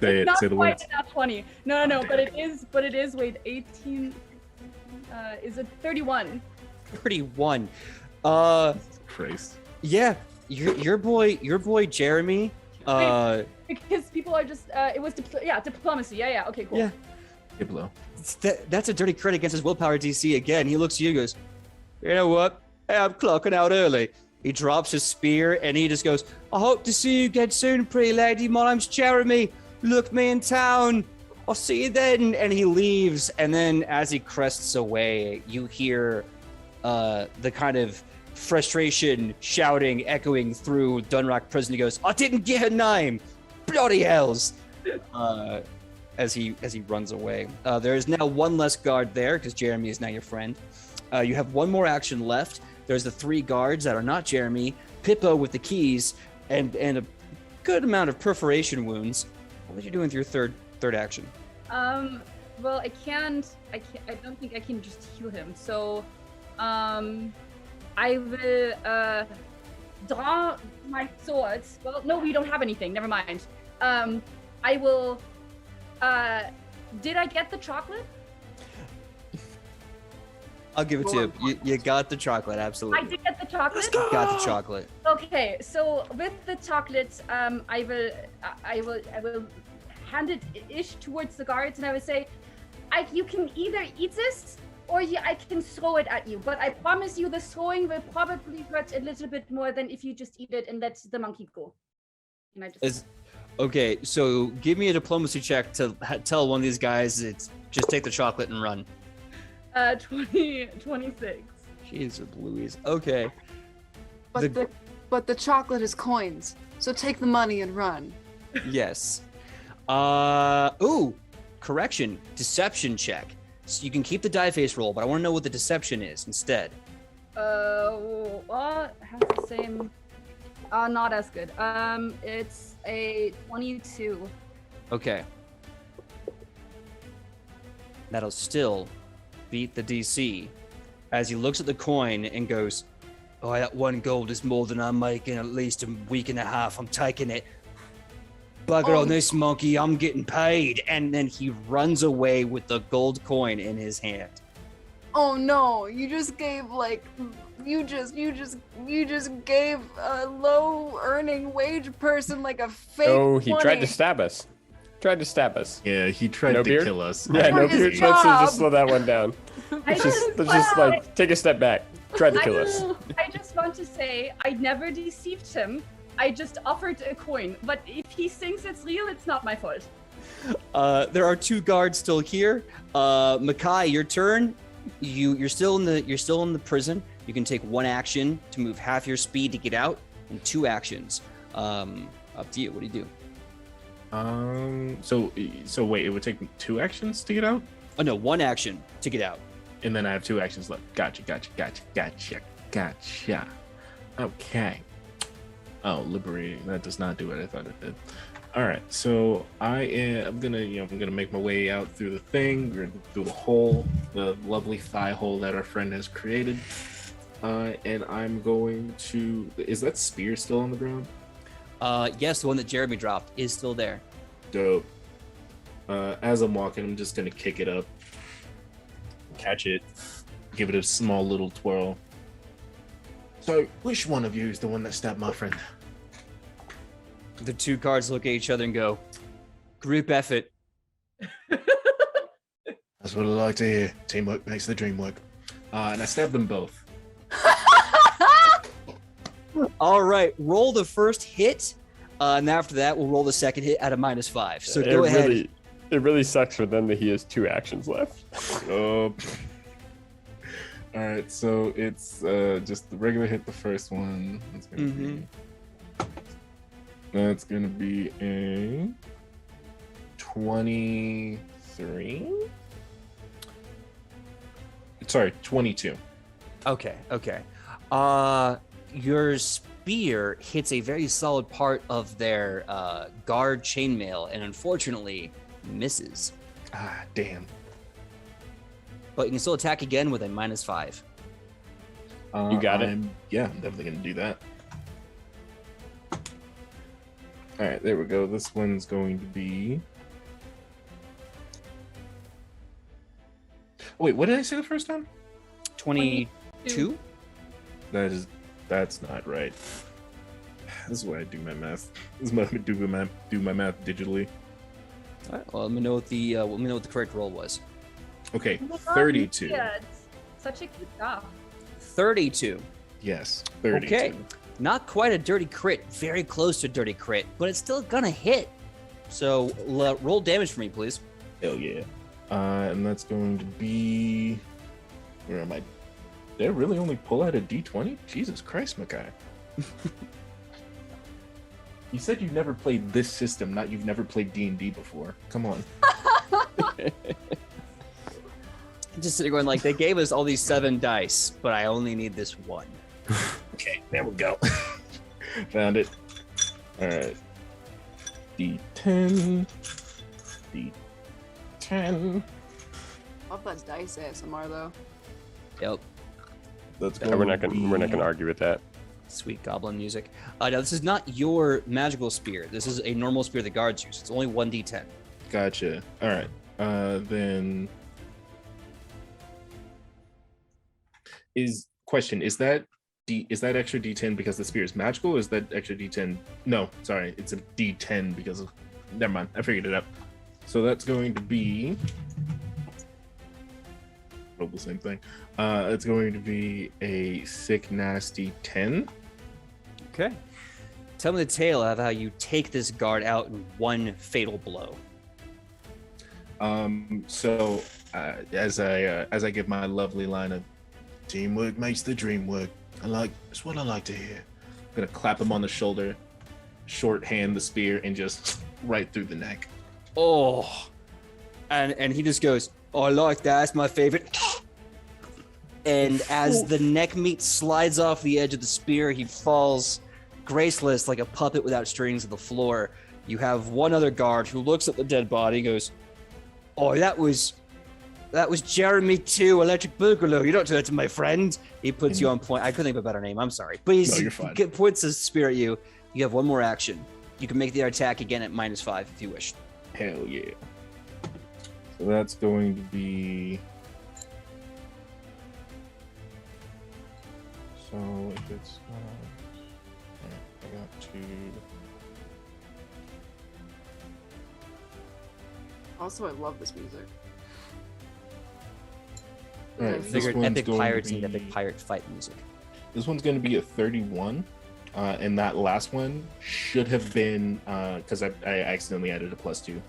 Say Not the quite words. enough 20. No, but it is wait, 18 is it 31? 31. Christ. Yeah, your boy Jeremy. Because people are just it was diplomacy. Yeah, okay, cool. Yeah. Diplo. That's a dirty crit against his willpower DC again. He looks at you and goes, you know what? Hey, I'm clocking out early. He drops his spear and he just goes, I hope to see you again soon, pretty lady. My name's Jeremy. Look me in town. I'll see you then. And he leaves. And then as he crests away, you hear the kind of frustration shouting echoing through Dunrock Prison. He goes, I didn't get her name. Bloody hells. As he runs away. There is now one less guard there because Jeremy is now your friend. You have one more action left. There's the 3 guards that are not Jeremy, Pippo with the keys, and a good amount of perforation wounds. What would you do with your third action? Well, I don't think I can just heal him. So, I will draw my swords. Well, no, we don't have anything. Never mind. I will. Did I get the chocolate? I'll give it to you. You got the chocolate, absolutely. I did get the chocolate. You got the chocolate. Okay, so with the chocolate, I will hand it ish towards the guards, and I will say, you can either eat this or I can throw it at you. But I promise you, the throwing will probably hurt a little bit more than if you just eat it and let the monkey go. And I just. Okay, so give me a diplomacy check to tell one of these guys it's just take the chocolate and run. 26. Jeez Louise. Okay. But the chocolate is coins. So take the money and run. Yes. Correction. Deception check. So you can keep the die face roll, but I want to know what the deception is instead. Well, it has the same. Not as good. It's a 22. Okay. That'll still beat the DC as he looks at the coin and goes, "Oh, that 1 gold is more than I'm making at least a week and a half. I'm taking it. Bugger on this monkey, I'm getting paid." And then he runs away with the gold coin in his hand. Oh no, you just gave you just gave a low earning wage person like a fake. Oh, he 20. tried to stab us. Yeah, he tried No to beard? kill us. Yeah, no his beard. job. Let's just slow that one down. Let's just like take a step back. Tried to kill us. I just want to say I never deceived him. I just offered a coin. But if he thinks it's real, it's not my fault. There are 2 guards still here. Makai, your turn. You're still in the prison. You can take 1 action to move half your speed to get out, and 2 actions. Up to you. What do you do? So wait, it would take me 2 actions to get out? Oh no, 1 action to get out. And then I have 2 actions left. Gotcha. Okay. Oh, liberating. That does not do what I thought it did. All right, so I'm gonna make my way out through the thing, or through the hole, the lovely thigh hole that our friend has created, and I'm going to. Is that spear still on the ground? Yes, the one that Jeremy dropped is still there. Dope. As I'm walking, I'm just gonna kick it up, catch it, give it a small little twirl. So, which one of you is the one that stabbed my friend? The 2 cards look at each other and go, "Group effort." That's what I like to hear. Teamwork makes the dream work. And I stabbed them both. All right, roll the first hit, and after that, we'll roll the second hit at a -5. So go ahead. It really sucks for them that he has 2 actions left. All right, so it's just the regular hit, the first one. That's gonna be a 23. Sorry, 22. Okay. Your spear hits a very solid part of their guard chainmail, and unfortunately misses. Ah, damn. But you can still attack again with a -5. You got it? Yeah, I'm definitely gonna do that. All right, there we go. This one's going to be. Oh, wait, what did I say the first time? 22? That's not right. This is why I do my math. This is why I do my math digitally. All right, well, let me know what the correct roll was. Okay, Oh my God, 32. Yeah, it's such a good job. 32. Yes, 32. Okay. Not quite a dirty crit, very close to a dirty crit, but it's still gonna hit. So roll damage for me, please. Hell yeah. And that's going to be. Where am I? Did I really only pull out a d20? Jesus Christ, Makai. You said you've never played this system, not you've never played D&D before. Come on. Just sitting going like, they gave us all these 7 dice, but I only need this 1. Okay, there we go. Found it. All right. D10. D10. Love that dice ASMR though. Yep. That's Yeah, we're not gonna argue with that. Sweet goblin music. Now, this is not your magical spear. This is a normal spear the guards use. It's only 1d10. Gotcha. All right. Then Is that extra D10 because the spear is magical, or is that extra D10? No, sorry, it's a D10 because of. Never mind, I figured it out. So that's going to be. Oh, the same thing. It's going to be a sick, nasty 10. Okay. Tell me the tale of how you take this guard out in one fatal blow. So as I give my lovely line of teamwork makes the dream work. It's what I like to hear. I'm gonna clap him on the shoulder, shorthand the spear, and just right through the neck. Oh, and he just goes, "Oh, I like that. That's my favorite." And as the neck meat slides off the edge of the spear, he falls graceless like a puppet without strings to the floor. You have one other guard who looks at the dead body and goes, "Oh, that was Jeremy 2, Electric Boogaloo. You don't do that to my friend." He puts you on point. I couldn't think of a better name. I'm sorry. But No, you're fine. He points his spear at you. You have one more action. You can make the attack again at -5 if you wish. Hell yeah. So that's going to be. So if it's I got to. Also, I love this music. All right, I this figured one's epic going to pirates need be- epic pirate fight music. This one's going to be a 31. And that last one should have been because I accidentally added a +2.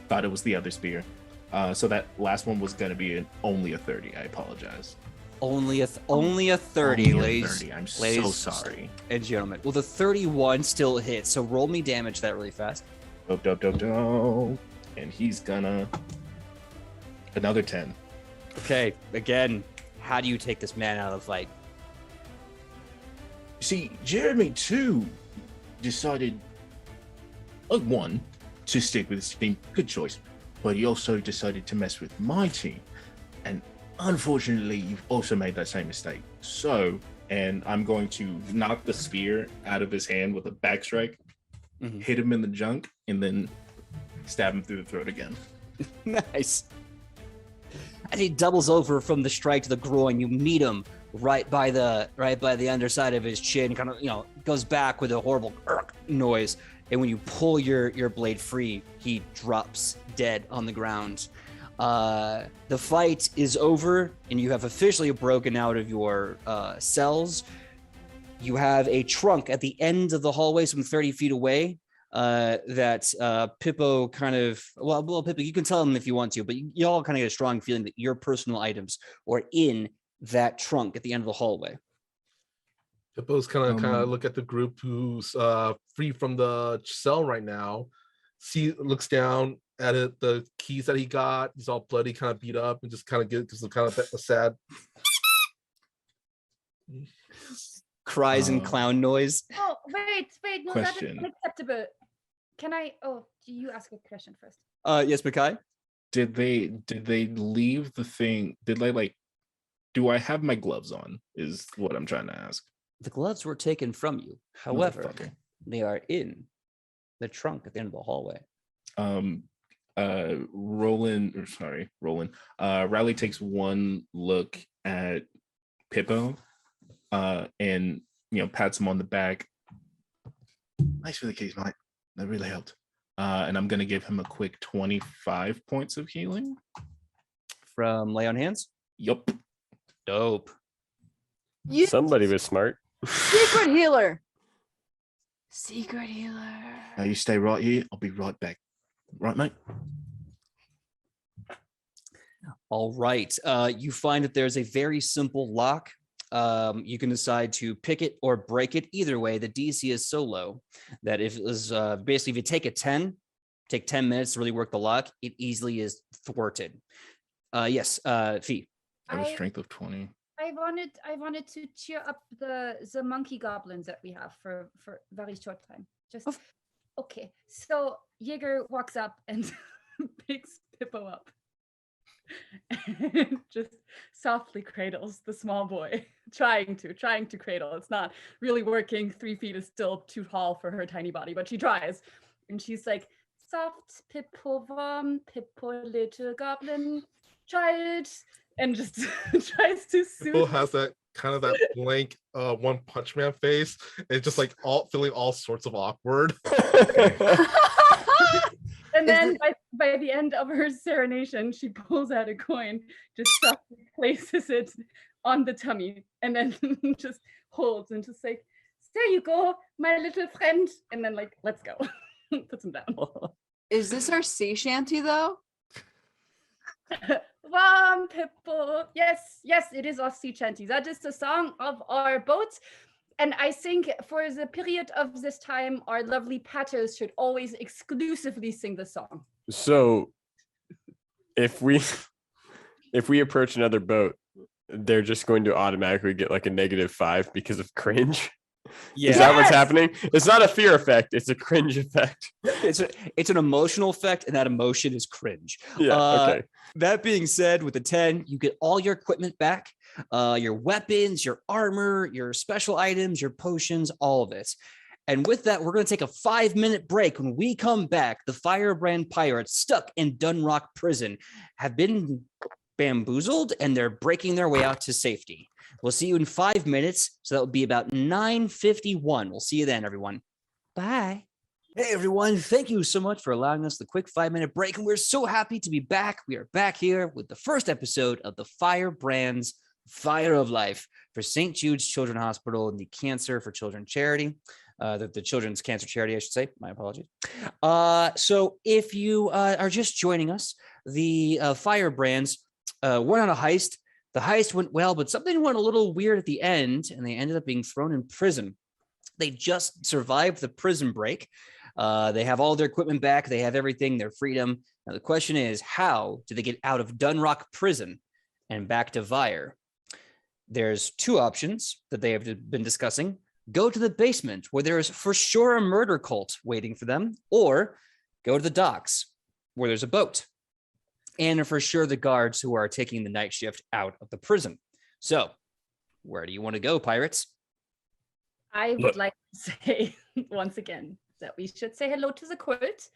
Thought it was the other spear. So that last one was going to be only a 30. I apologize. Only a 30, Only a ladies. 30. I'm so ladies sorry. and gentlemen. Well, the 31 still hits, so roll me damage that really fast. Dope. And he's gonna another 10. Okay, again, how do you take this man out of the fight? See, Jeremy 2 decided, one, to stick with his team. Good choice. But he also decided to mess with my team. And unfortunately, you've also made that same mistake. So, and I'm going to knock the spear out of his hand with a back strike, hit him in the junk, and then stab him through the throat again. Nice. As he doubles over from the strike to the groin, you meet him right by the underside of his chin, kind of, goes back with a horrible noise. And when you pull your blade free, he drops dead on the ground. The fight is over, and you have officially broken out of your cells. You have a trunk at the end of the hallway, some 30 feet away, that Pippo kind of, well, Pippo, you can tell him if you want to, but you all kind of get a strong feeling that your personal items are in that trunk at the end of the hallway. Hippo's kind of look at the group who's free from the cell right now. Looks down at it, the keys that he got. He's all bloody, kind of beat up, and just kind of gives kind of a sad Cries and clown noise. Oh, wait, no, Question. that is unacceptable. Can I? Oh, do you ask a question first? Yes, Makai? Did they leave the thing? Do I have my gloves on? Is what I'm trying to ask. The gloves were taken from you. However, Motherfucker. they are in the trunk at the end of the hallway. Roland. Riley takes one look at Pippo, and pats him on the back. Nice for the keys, mate. That really helped. And I'm gonna give him a quick 25 points of healing. From Lay on Hands? Yup. Dope. Somebody was smart. Secret healer. Now you stay right here. I'll be right back. Right, mate? All right. You find that there's a very simple lock. You can decide to pick it or break it. Either way, the DC is so low that if it was basically, if you take 10 minutes to really work the lock, it easily is thwarted. Yes, Fee. I have a strength of 20. I wanted to cheer up the monkey goblins that we have for very short time. Okay. So Jaeger walks up and picks Pippo up and just softly cradles the small boy, trying to cradle. It's not really working. 3 feet is still too tall for her tiny body, but she tries. And she's like, "Soft Pippo, warm Pippo, little goblin child, and just tries to Pippo soothe. has that kind of that blank One Punch Man face. It's just like all feeling all sorts of awkward. And then by the end of her serenation, she pulls out a coin, just softly places it on the tummy, and then just holds and just like, there you go, my little friend. And then like, let's go. Puts him down. Is this our sea shanty though? Pippo. Yes, it is our sea shanty. That is the song of our boat. And I think for the period of this time, our lovely patters should always exclusively sing the song. So if we approach another boat, they're just going to automatically get like a -5 because of cringe. Yeah. Is that what's happening? It's not a fear effect, it's a cringe effect. It's an emotional effect, and that emotion is cringe. Yeah. Okay. That being said, with the 10, you get all your equipment back, your weapons, your armor, your special items, your potions, all of it. And with that, we're going to take a 5-minute break. When we come back, the Firebrand pirates stuck in Dunrock prison have been bamboozled, and they're breaking their way out to safety. We'll see you in 5 minutes. So that will be about 9:51. We'll see you then, everyone. Bye. Hey, everyone. Thank you so much for allowing us the quick 5-minute break. And we're so happy to be back. We are back here with the first episode of the Firebrands Fire of Life for St. Jude's Children's Hospital and the Cancer for Children charity. The Children's Cancer Charity, I should say. My apologies. So if you are just joining us, the Firebrands went on a heist. The heist went well, but something went a little weird at the end, and they ended up being thrown in prison. They just survived the prison break. They have all their equipment back. They have everything, their freedom. Now, the question is, how do they get out of Dunrock prison and back to Vire? There's 2 options that they have been discussing. Go to the basement, where there is for sure a murder cult waiting for them, or go to the docks, where there's a boat, and for sure the guards who are taking the night shift out of the prison. So, where do you want to go, pirates? I would like to say once again that we should say hello to the cult,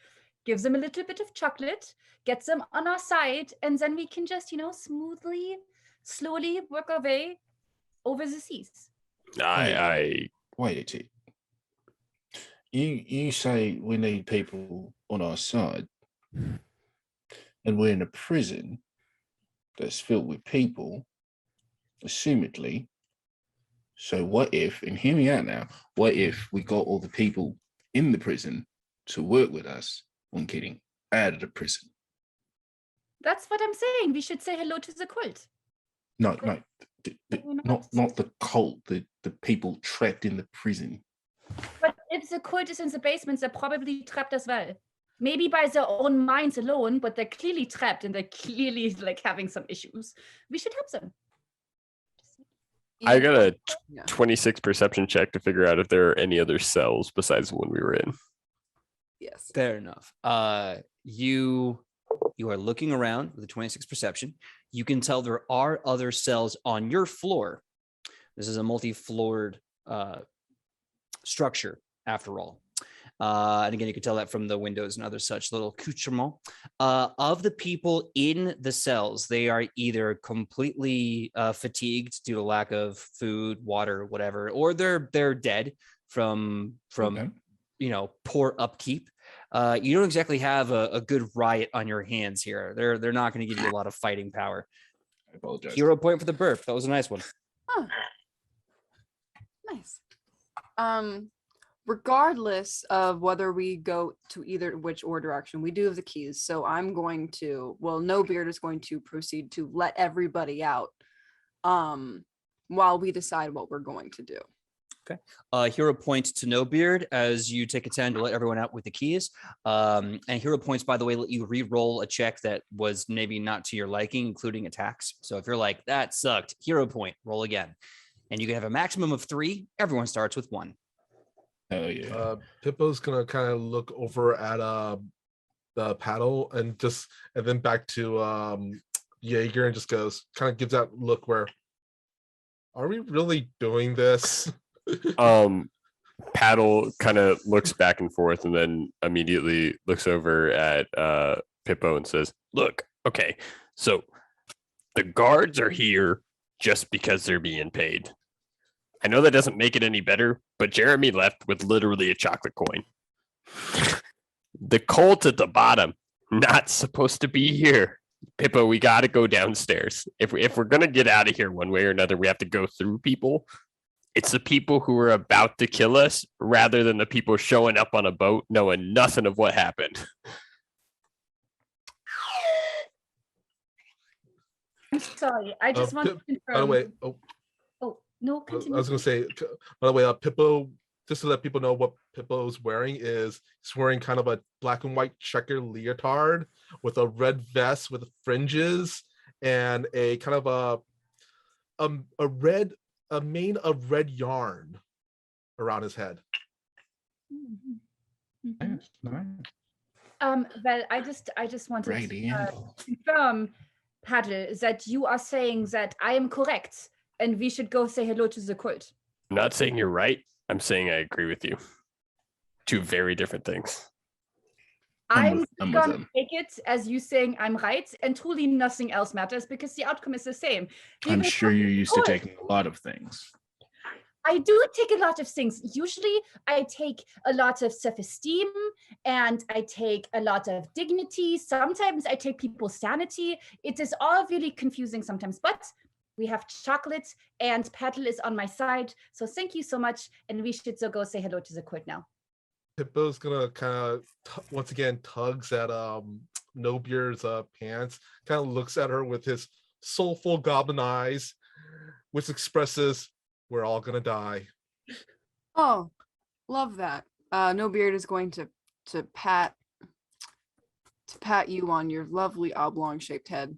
give them a little bit of chocolate, get them on our side, and then we can just, smoothly, slowly work our way over the seas. Wait a tick. You say we need people on our side, and we're in a prison that's filled with people, assumedly. So what if, and hear me out now, what if we got all the people in the prison to work with us on getting out of the prison? That's what I'm saying. We should say hello to the cult. No, not the cult, the people trapped in the prison. But if the cult is in the basement, they're probably trapped as well. Maybe by their own minds alone, but they're clearly trapped and they're clearly having some issues. We should help them. I got a 26 perception check to figure out if there are any other cells besides the one we were in. Yes. Fair enough. You are looking around with a 26 perception. You can tell there are other cells on your floor. This is a multi-floored structure, after all. And again, you can tell that from the windows and other such little accoutrement. Of the people in the cells, they are either completely fatigued due to lack of food, water, whatever, or they're dead from poor upkeep. You don't exactly have a good riot on your hands here. They're not going to give you a lot of fighting power. I apologize. Hero point for the burp. That was a nice one. Oh. Nice. Regardless of whether we go to either which or direction, we do have the keys. So I'm going to, No Beard is going to proceed to let everybody out while we decide what we're going to do. Okay. Hero point to No Beard as you take a 10 to let everyone out with the keys. And hero points, by the way, let you re-roll a check that was maybe not to your liking, including attacks. So if you're like, that sucked, hero point, roll again. And you can have a maximum of 3. Everyone starts with 1. Oh yeah. Pippo's gonna kind of look over at the paddle and then back to Jaeger and just kind of gives that look where, are we really doing this? Paddle kind of looks back and forth and then immediately looks over at Pippo and says, look, okay, so The guards are here just because they're being paid. I know that doesn't make it any better, but Jeremy left with literally a chocolate coin. The cult at the bottom, not supposed to be here. Pippo, we got to go downstairs. If we're going to get out of here one way or another, we have to go through people. It's the people who are about to kill us rather than the people showing up on a boat knowing nothing of what happened. I'm sorry. I just want to confirm. By the way, Oh, no, I continue. was going to say, by the way, Pippo, just to let people know what Pippo's wearing is, he's wearing kind of a black and white checker leotard with a red vest with fringes and a kind of a mane of red yarn around his head. Mhm. Nice. Well, I just wanted Radiant. to confirm, Paddle, that you are saying that I am correct and we should go say hello to the cult. I'm not saying you're right. I'm saying I agree with you. Two very different things. I'm with gonna them. take it as you saying I'm right, and truly nothing else matters because the outcome is the same. We I'm will sure go you're used to cult. taking a lot of things. I do take a lot of things. Usually I take a lot of self-esteem and I take a lot of dignity. Sometimes I take people's sanity. It is all really confusing sometimes, but we have chocolate and Paddle is on my side. So thank you so much. And we should so go say hello to the cult now. Pippo's gonna kind of once again tugs at No Beard's pants, kind of looks at her with his soulful goblin eyes, which expresses, "We're all gonna die." Oh, love that. No Beard is going to pat you on your lovely oblong shaped head.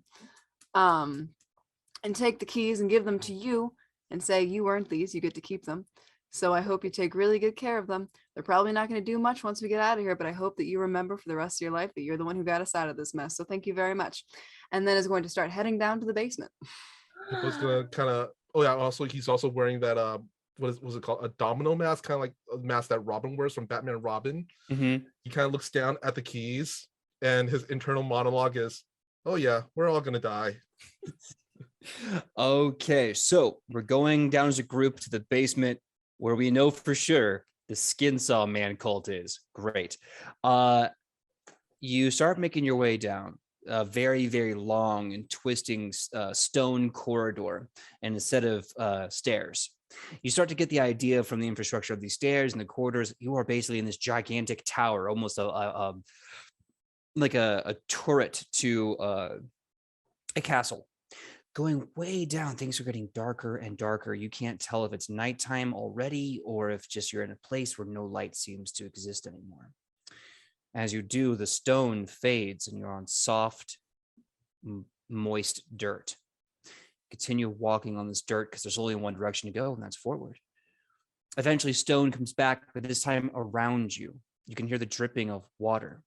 And take the keys and give them to you and say, you earned these, you get to keep them. So I hope you take really good care of them. They're probably not going to do much once we get out of here, but I hope that you remember for the rest of your life that you're the one who got us out of this mess. So thank you very much. And then is going to start heading down to the basement. Pippo's gonna kind of, oh yeah, also he's also wearing that what was it called, a domino mask, kind of like a mask that Robin wears from Batman and Robin. Mm-hmm. He kind of looks down at the keys and his internal monologue is, "Oh yeah, we're all gonna die." Okay, so we're going down as a group to the basement where we know for sure the Skin Saw Man cult is. Great. You start making your way down a very, very long and twisting stone corridor and a set of stairs. You start to get the idea from the infrastructure of these stairs and the corridors. You are basically in this gigantic tower, almost like a turret to a castle. Going way down, things are getting darker and darker. You can't tell if it's nighttime already or if just you're in a place where no light seems to exist anymore. As you do, the stone fades and you're on soft, moist dirt. Continue walking on this dirt because there's only one direction to go, and that's forward. Eventually, stone comes back, but this time around you. You can hear the dripping of water.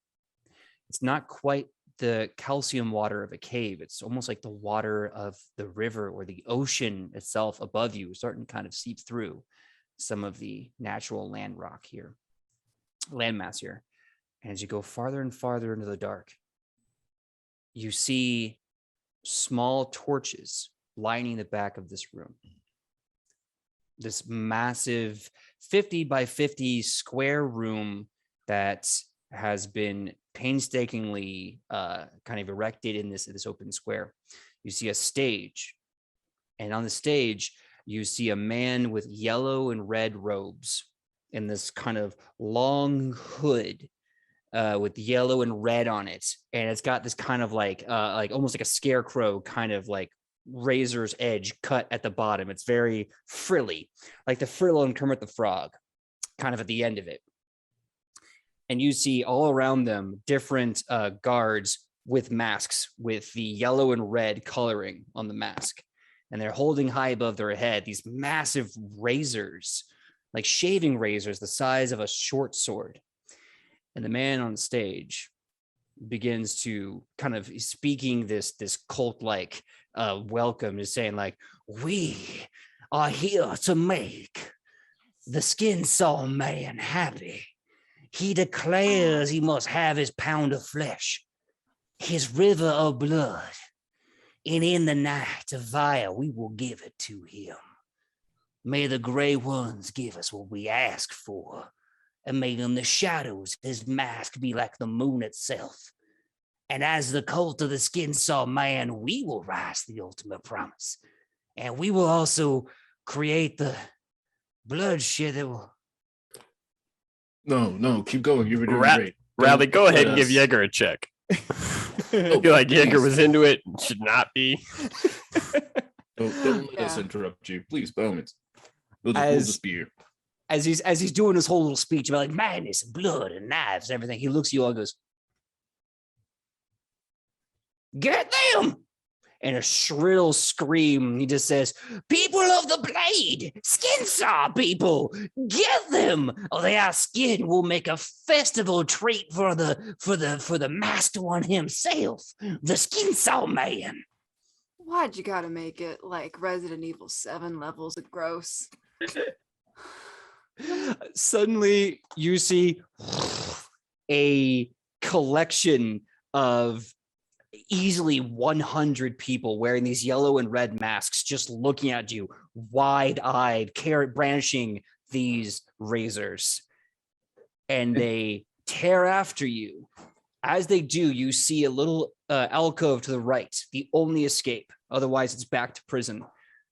It's not quite the calcium water of a cave. It's almost like the water of the river or the ocean itself above you, starting to kind of seep through some of the natural landmass here. And as you go farther and farther into the dark, you see small torches lining the back of this room. This massive 50 by 50 square room that has been painstakingly kind of erected in this open square. You see a stage, and on the stage you see a man with yellow and red robes in this kind of long hood with yellow and red on it, and it's got this kind of like almost like a scarecrow kind of like razor's edge cut at the bottom. It's very frilly, like the frill on Kermit the Frog, kind of at the end of it. And you see all around them different guards with masks with the yellow and red coloring on the mask. And they're holding high above their head these massive razors, like shaving razors the size of a short sword. And the man on stage begins to kind of speaking this cult-like welcome, just saying like, "We are here to make the Skin Saw Man happy. He declares he must have his pound of flesh, his river of blood. And in the night of fire, we will give it to him. May the Grey Ones give us what we ask for. And may in the shadows his mask be like the moon itself. And as the cult of the Skin Saw Man, we will rise the ultimate promise. And we will also create the bloodshed that will... No, keep going. You were doing great. Riley, go ahead and Yes. give Jaeger a check. I Oh, feel like Jaeger please. was into it and should not be. Don't let us Yeah. interrupt you. Please, by all means. We'll As- just be here. As he's doing his whole little speech about like madness and blood and knives and everything, he looks at you all and goes, "Get them!" And a shrill scream, he just says, "People of the blade, skin saw people, get them! Or their skin will make a festival treat for the master one himself, the skin saw man." Why'd you gotta make it like Resident Evil 7 levels of gross? Suddenly you see a collection of easily 100 people wearing these yellow and red masks, just looking at you wide-eyed, brandishing these razors, and they tear after you. As they do, you see a little alcove to the right, the only escape. Otherwise, it's back to prison.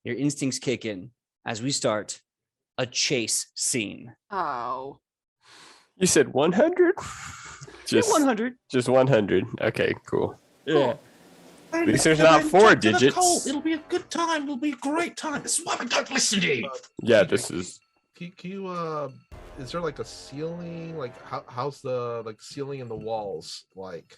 Your instincts kick in as we start a chase scene. Oh. You said 100? Just 100. Just 100. Okay, cool. Yeah. At least there's not 4 Jump to the digits. cult. It'll be a good time. It'll be a great time. This is why we don't listen to you. Yeah, this is. Can you is there like a ceiling? Like how's the like ceiling and the walls like?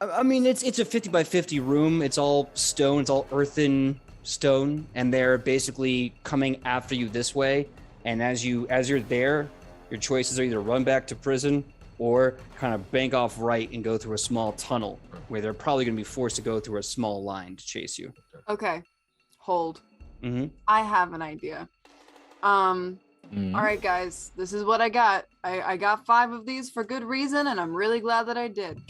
I mean, it's a 50 by 50 room. It's all stone. It's all earthen stone, and they're basically coming after you this way. And as you're there, your choices are either run back to prison or kind of bank off right and go through a small tunnel where they're probably going to be forced to go through a small line to chase you. Okay. Hold. Mm-hmm. I have an idea. Mhm. All right, guys, this is what I got. I got 5 of these for good reason, and I'm really glad that I did.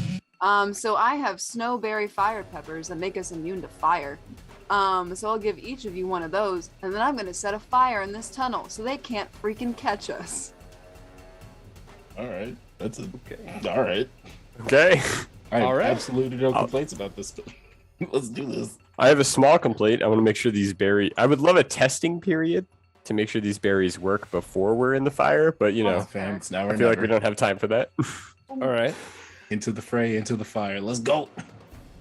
So I have snowberry fire peppers that make us immune to fire. So I'll give each of you one of those, and then I'm gonna set a fire in this tunnel so they can't freaking catch us. All right. That's a Okay. all right. Okay. I have All right. absolutely no complaints about this. Let's do this. I have a small complaint. I want to make sure these berries. I would love a testing period to make sure these berries work before we're in the fire, but you know, That's fair. Fam, it's now or I feel like never. we don't have time for that. All right. Into the fray, into the fire. Let's go.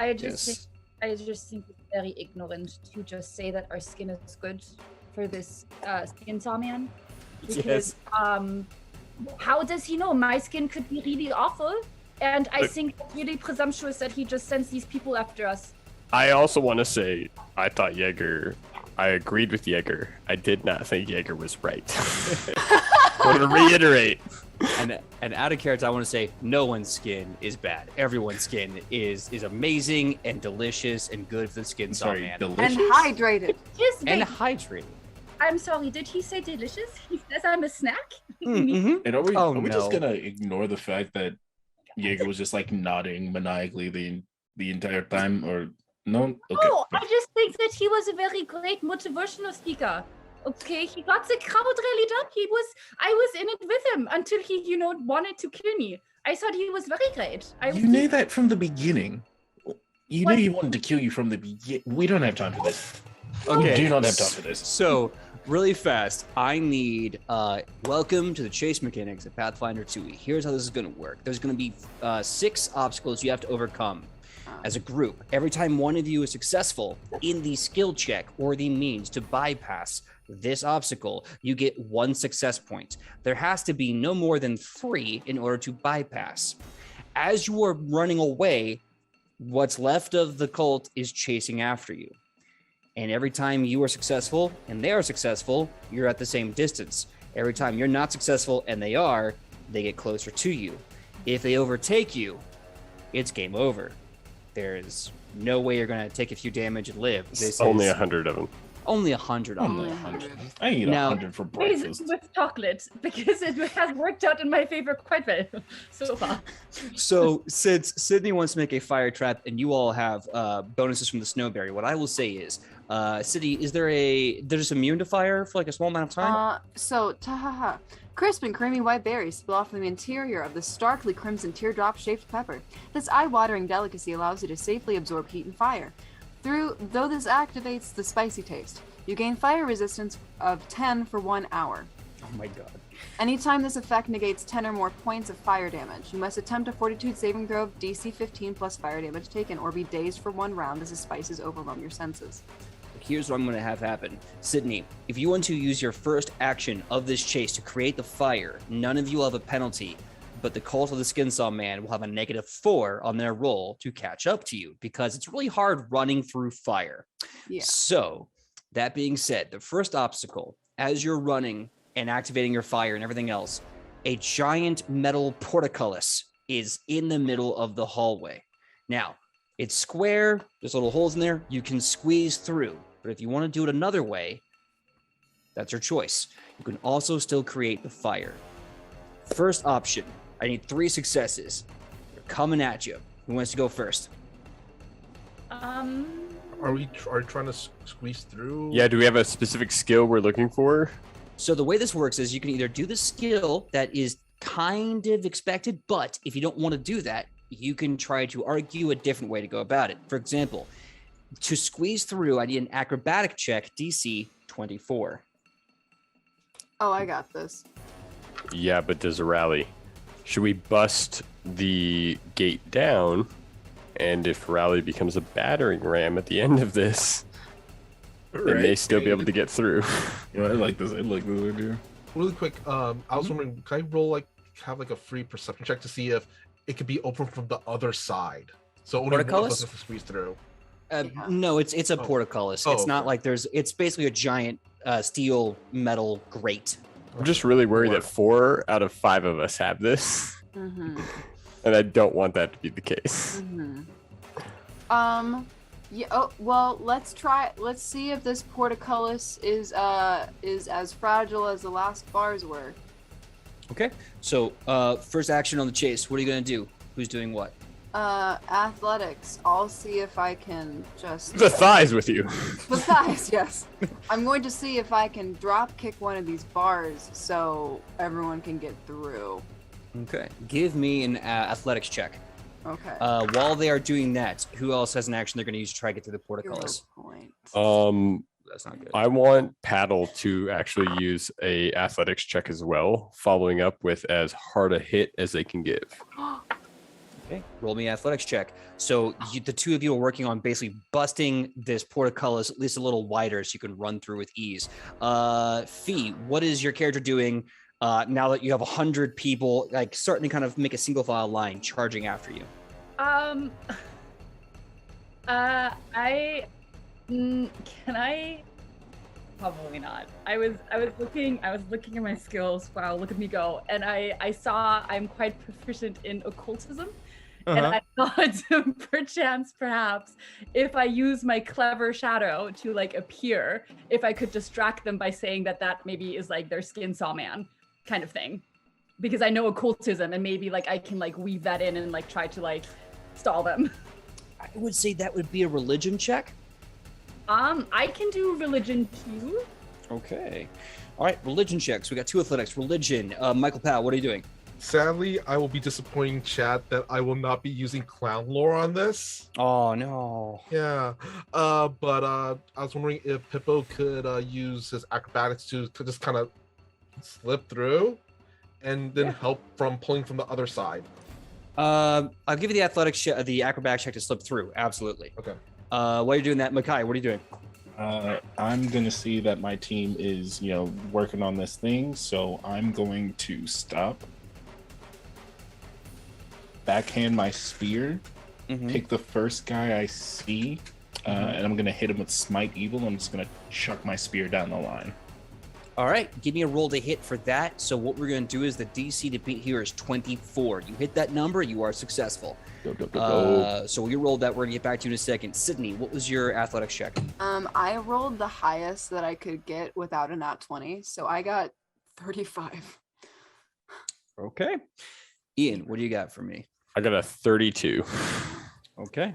I just think Yes. it's very ignorant to just say that our skin is good for this skin saw man. Because how does he know? My skin could be really awful, and I Look. think it's really presumptuous that he just sends these people after us. I also want to say I thought Jaeger. I agreed with Jaeger. I did not think Jaeger was right. I want to reiterate. And out of character, I want to say no one's skin is bad. Everyone's skin is amazing and delicious and good for the skin saw Sorry, man. delicious. And hydrated. Just And wait, hydrated. I'm sorry, did he say delicious? He says I'm a snack? Mm-hmm. And are we, Oh, are we just no. gonna ignore the fact that Jaeger was just like nodding maniacally the entire time, or no? Okay. Oh, I just think that he was a very great motivational speaker. Okay, he got the crowd rallied up. I was in it with him until he, wanted to kill me. I thought he was very great. You knew that from the beginning. You What? knew he wanted to kill you from the beginning. We don't have time for this. Okay. We do not have time for this. So, really fast, I need welcome to the chase mechanics of Pathfinder 2. Here's how this is going to work. There's going to be 6 obstacles you have to overcome as a group. Every time one of you is successful in the skill check or the means to bypass this obstacle, you get 1 success point. There has to be no more than 3 in order to bypass. As you are running away, what's left of the cult is chasing after you. And every time you are successful and they are successful, you're at the same distance. Every time you're not successful and they get closer to you. If they overtake you, it's game over. There is no way you're going to take a few damage and live. This Only is 100 of them. Only 100 on Only there. 100. I eat Now- 100 for Please, breakfast. with chocolate, because it has worked out in my favor quite well so far. So since Sydney wants to make a fire trap and you all have bonuses from the snowberry, what I will say is, Sydney, they're just immune to fire for like a small amount of time? Tahaha. Crisp and creamy white berries spill off from the interior of the starkly crimson teardrop-shaped pepper. This eye-watering delicacy allows you to safely absorb heat and fire. Though this activates the spicy taste, you gain fire resistance of 10 for 1 hour. Oh my god. Anytime this effect negates 10 or more points of fire damage, you must attempt a Fortitude saving throw of DC 15 plus fire damage taken, or be dazed for 1 round as the spices overwhelm your senses. Here's what I'm going to have happen. Sydney, if you want to use your first action of this chase to create the fire, none of you will have a penalty, but the Cult of the Skinsaw Man will have a -4 on their roll to catch up to you because it's really hard running through fire. Yeah. So, that being said, the first obstacle, as you're running and activating your fire and everything else, a giant metal portcullis is in the middle of the hallway. Now, it's square, there's little holes in there, you can squeeze through. But if you want to do it another way, that's your choice. You can also still create the fire. First option, I need 3 successes. They're coming at you. Who wants to go first? Are we trying to squeeze through? Yeah, do we have a specific skill we're looking for? So the way this works is you can either do the skill that is kind of expected, but if you don't want to do that, you can try to argue a different way to go about it. For example, to squeeze through, I need an acrobatic check, DC 24. Oh, I got this. Yeah, but does a rally. Should we bust the gate down? And if rally becomes a battering ram at the end of this, they may still be able to get through. Yeah, I like this. I like this idea. Really quick, I was wondering, can I roll have a free perception check to see if it could be open from the other side? So only one of Portcullis? us has to squeeze through. Yeah. No, it's a Oh. portcullis. Oh, It's not okay. like it's basically a giant steel metal grate. I'm just really worried Or- that 4 out of 5 of us have this, Mm-hmm. and I don't want that to be the case. Mm-hmm. Yeah. Oh, well, let's see if this portcullis is as fragile as the last bars were. Okay, so first action on the chase. What are you gonna do? Who's doing what? Athletics. I'll see if I can just. The thighs with you. The thighs, yes. I'm going to see if I can drop kick one of these bars so everyone can get through. Okay, give me an athletics check. Okay. While they are doing that, who else has an action they're gonna use to try to get through the Hero portcullis? point. That's not good. I want Paddle to actually use a athletics check as well, following up with as hard a hit as they can give. Okay, roll me an athletics check. So the two of you are working on basically busting this portcullis at least a little wider so you can run through with ease. Fee, what is your character doing now that you have 100 people like starting to kind of make a single file line charging after you? Can I? Probably not. I was looking at my skills. Wow, look at me go! And I saw I'm quite proficient in occultism, and I thought perchance perhaps if I use my clever shadow to like appear, if I could distract them by saying that maybe is like their skin saw man kind of thing, because I know occultism and maybe like I can like weave that in and like try to like stall them. I would say that would be a religion check. I can do religion too. Okay. All right, religion checks. We got 2 athletics. Religion. Michael Powell, what are you doing? Sadly, I will be disappointing chat that I will not be using clown lore on this. Oh no. Yeah, but I was wondering if Pippo could use his acrobatics to just kind of slip through, and then help from pulling from the other side. I'll give you the athletics, the acrobatic check to slip through. Absolutely. Okay. While you're doing that, Makai, what are you doing? I'm gonna see that my team is, working on this thing, so I'm going to stop, backhand my spear, pick the first guy I see, and I'm gonna hit him with Smite Evil. I'm just gonna chuck my spear down the line. All right, give me a roll to hit for that. So what we're going to do is the DC to beat here is 24. You hit that number, you are successful. Go. So we rolled that. We're going to get back to you in a second. Sydney, what was your athletics check? I rolled the highest that I could get without a nat 20, so I got 35. Okay. Ian, what do you got for me? I got a 32. Okay.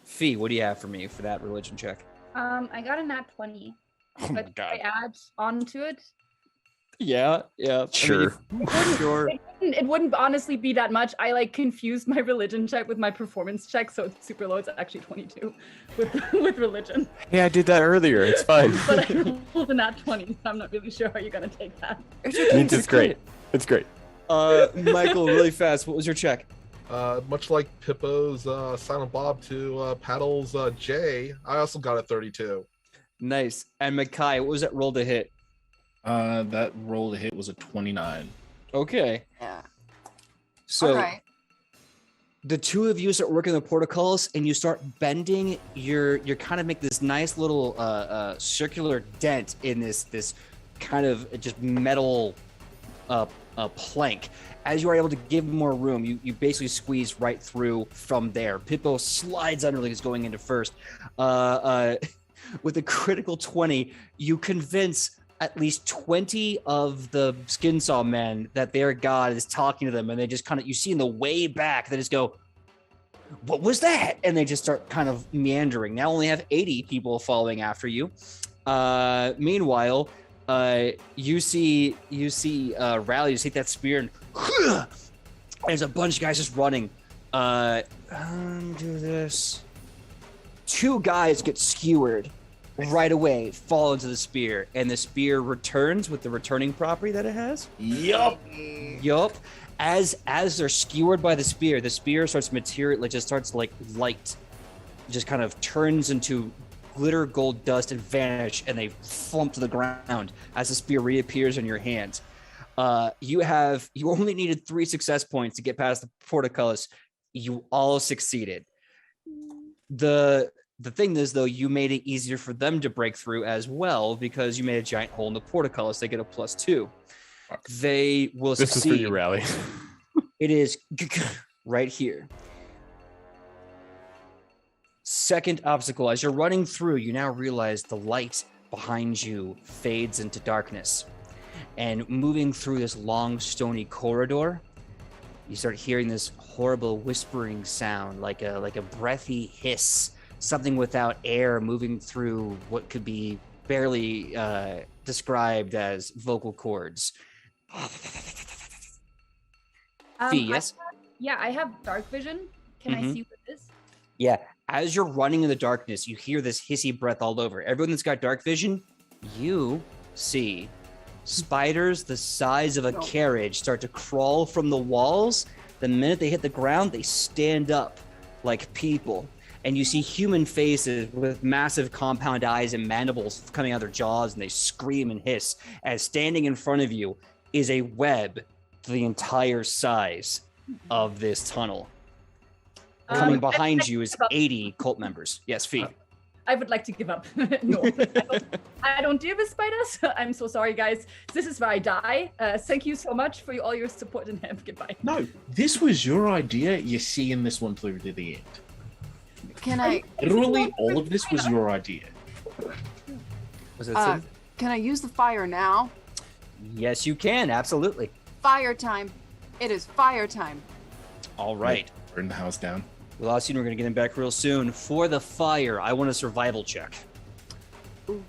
Fee, what do you have for me for that religion check? I got a nat 20. Oh my But God. I add onto it. Yeah. Sure. Sure. It wouldn't honestly be that much. I like confused my religion check with my performance check, so it's super low. It's actually 22 with religion. Yeah, I did that earlier. It's fine. But I rolled a nat 20, so I'm not really sure how you're gonna take that. It's great. It's great. Michael, really fast. What was your check? Much like Pippo's Silent Bob to Paddle's J, I also got a 32. Nice. And Makai, what was that roll to hit? That roll to hit was a 29. Okay. Yeah. So All right. the two of you start working the protocols and you start bending you're kind of make this nice little circular dent in this kind of just metal plank. As you are able to give more room, you basically squeeze right through from there. Pippo slides under like he's going into first. With a critical 20, you convince at least 20 of the skin saw men that their god is talking to them, and they just kind of, you see in the way back, they just go, what was that? And they just start kind of meandering. Now only have 80 people following after you. Meanwhile, you see Rally just take that spear and there's a bunch of guys just running. Do this. Two guys get skewered right away, fall into the spear, and the spear returns with the returning property that it has. Yup. As they're skewered by the spear starts material, it just starts like light, just kind of turns into glitter gold dust and vanish, and they flump to the ground as the spear reappears in your hands. You only needed 3 success points to get past the portcullis. You all succeeded. The thing is, though, you made it easier for them to break through as well because you made a giant hole in the portcullis. They get a +2. They will succeed. This is for you, Rally. It is right here. Second obstacle. As you're running through, you now realize the light behind you fades into darkness. And moving through this long, stony corridor, you start hearing this horrible whispering sound, like a breathy hiss. Something without air moving through what could be barely described as vocal cords. Fee, yes? I have dark vision. Can I see what it is? Yeah. As you're running in the darkness, you hear this hissy breath all over. Everyone that's got dark vision, you see spiders the size of a carriage start to crawl from the walls. The minute they hit the ground, they stand up like people. And you see human faces with massive compound eyes and mandibles coming out of their jaws, and they scream and hiss as standing in front of you is a web the entire size of this tunnel. Coming behind you is 80 cult members. Yes, Fee. I would like to give up. No, I don't deal with spiders. I'm so sorry, guys. This is where I die. Thank you so much for all your support and help. Goodbye. No, this was your idea. You're seeing this one through to the end. Can I? Literally, all of this was your idea. Was that Can I use the fire now? Yes, you can. Absolutely. Fire time. It is fire time. All right. Burn the house down. Velocity, we're going to get him back real soon. For the fire, I want a survival check. Ooh.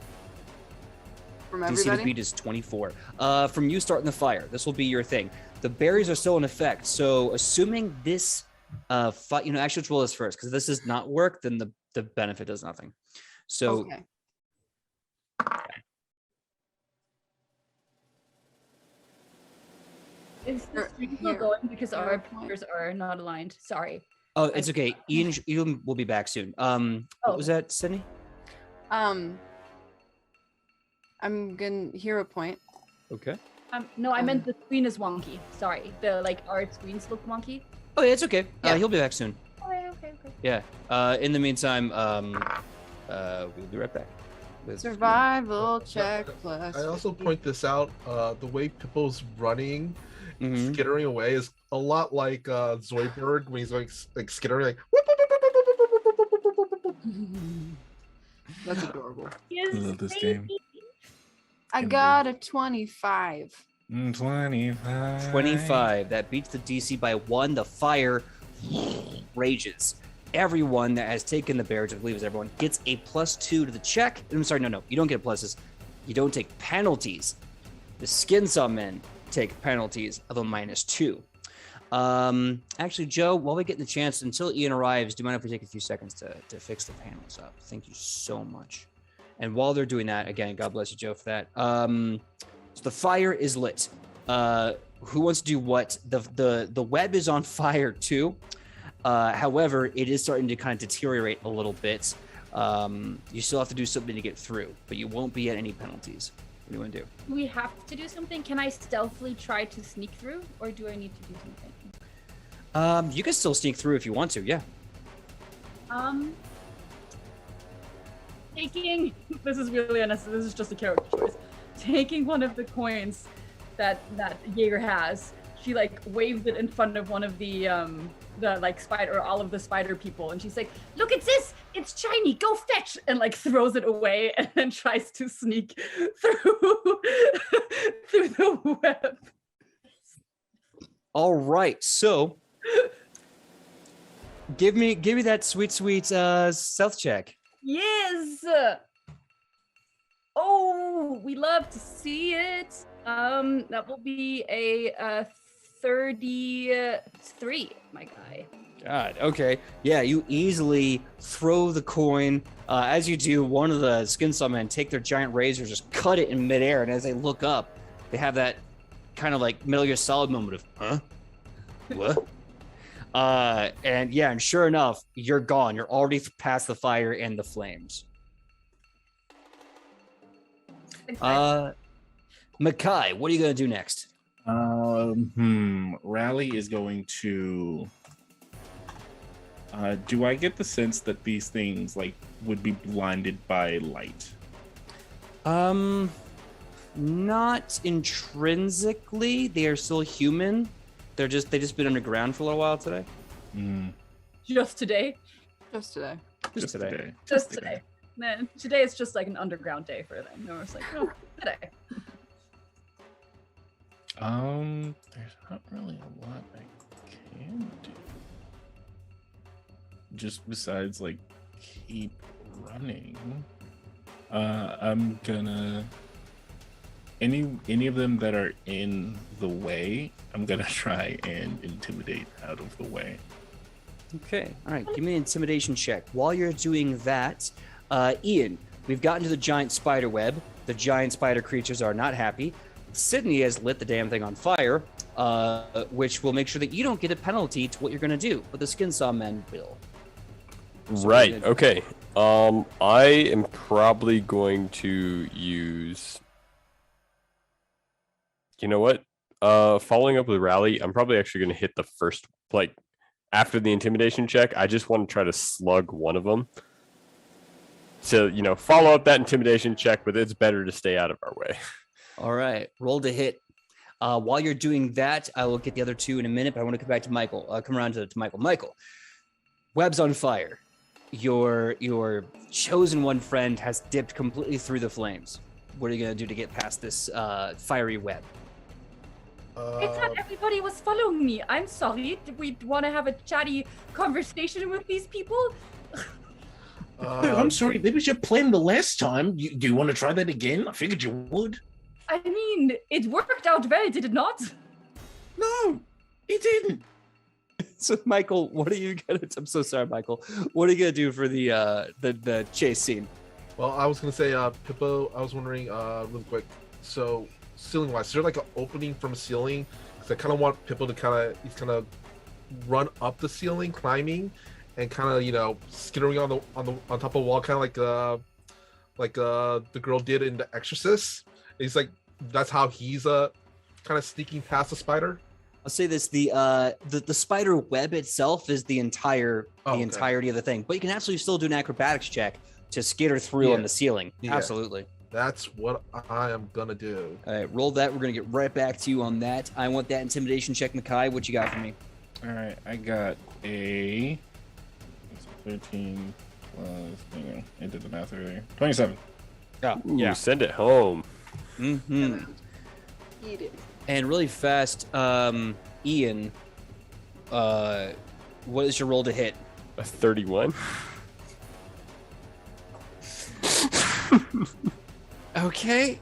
From DC to everybody? beat is 24. From you starting the fire, this will be your thing. The berries are still in effect, so assuming this actually let's roll this first, because if this does not work, then the benefit does nothing. So Okay. Is the stream still Here. going because our Point. pictures are not aligned? Sorry. oh, it's okay. Ian will be back soon. What was that, Sydney? I'm gonna hear a point. Okay. No, I meant the screen is wonky. Sorry. Our screens look wonky. Oh, yeah, it's okay. Yeah. He'll be back soon. Okay. Yeah. In the meantime, we'll be right back. with Survival check plus. I also point this out. The way Pippo's running, Mhm. skittering away, is a lot like Zoidberg when he's like skittering, like. That's adorable. I love this game. I got a 25. 25. 25. That beats the DC by 1. The fire rages. Everyone that has taken the bear, which I believe is everyone, gets a +2 to the check. I'm sorry, no. You don't get pluses. You don't take penalties. The skin saw men take penalties of a -2. Actually, Joe, while we get the chance, until Ian arrives, do you mind if we take a few seconds to fix the panels up? Thank you so much. And while they're doing that, again, God bless you, Joe, for that. So the fire is lit. Who wants to do what? The web is on fire too. However, it is starting to kind of deteriorate a little bit. You still have to do something to get through, but you won't be at any penalties. What do you want to do? Do we have to do something? Can I stealthily try to sneak through, or do I need to do something? You can still sneak through if you want to, yeah. Taking this is really unnecessary. This is just a character choice. Taking one of the coins that Jaeger has, she like waves it in front of one of the like spider, or all of the spider people, and she's like, "Look at this! It's shiny. Go fetch!" and like throws it away, and then tries to sneak through through the web. All right, so give me that sweet stealth check. Yes. Oh, we love to see it. That will be a 33, my guy. God, okay. Yeah, you easily throw the coin. As you do, one of the skin saw men take their giant razors, just cut it in midair, and as they look up, they have that kind of like Metal Gear Solid moment of, huh? What? And sure enough, you're gone. You're already past the fire and the flames. Makai, what are you gonna do next? Rally is going to. Do I get the sense that these things like would be blinded by light? Not intrinsically. They are still human. They just been underground for a little while today. Just today. Just today. Just today. Just today. Man, today is just like an underground day for them. No, it's like, oh, today. There's not really a lot I can do. Just besides like keep running. I'm gonna any of them that are in the way, I'm gonna try and intimidate out of the way. Okay. All right. Give me an intimidation check. While you're doing that, Ian, we've gotten to the giant spider web. The giant spider creatures are not happy. Sydney has lit the damn thing on fire, which will make sure that you don't get a penalty to what you're going to do, but the skin saw men will. So right. Okay. I am probably going to use. You know what? Following up with Rally, I'm probably actually going to hit the first, like, after the intimidation check. I just want to try to slug one of them. So, follow up that intimidation check, but it's better to stay out of our way. All right. Roll to hit. While you're doing that, I will get the other two in a minute, but I want to come back to Michael. Come around to Michael. Michael, web's on fire. Your chosen one friend has dipped completely through the flames. What are you going to do to get past this fiery web? I thought everybody was following me. I'm sorry. Did we want to have a chatty conversation with these people? I'm sorry, that was your plan the last time. Do you want to try that again? I figured you would. I mean, it worked out well, did it not? No, it didn't. So, Michael, what are you gonna? I'm so sorry, Michael. What are you gonna do for the chase scene? Well, I was gonna say, Pippo. I was wondering, real quick. So, ceiling-wise, is there like an opening from a ceiling? Because I kind of want Pippo to kind of run up the ceiling, climbing, and kind of skittering on top of the wall, kind of like the girl did in The Exorcist. He's like, that's how he's kind of sneaking past the spider. I'll say this: the spider web itself is the entirety of the thing, but you can absolutely still do an acrobatics check to skitter through Yeah. on the ceiling. Yeah. Absolutely. That's what I am gonna do. All right, roll that. We're gonna get right back to you on that. I want that intimidation check, Makai. What you got for me? All right, I got a 13 plus. Hang on, I did the math earlier. 27. Oh, Ooh, send it home. Mm-hmm. Eat it. And really fast, Ian. What is your roll to hit? A 31. Okay.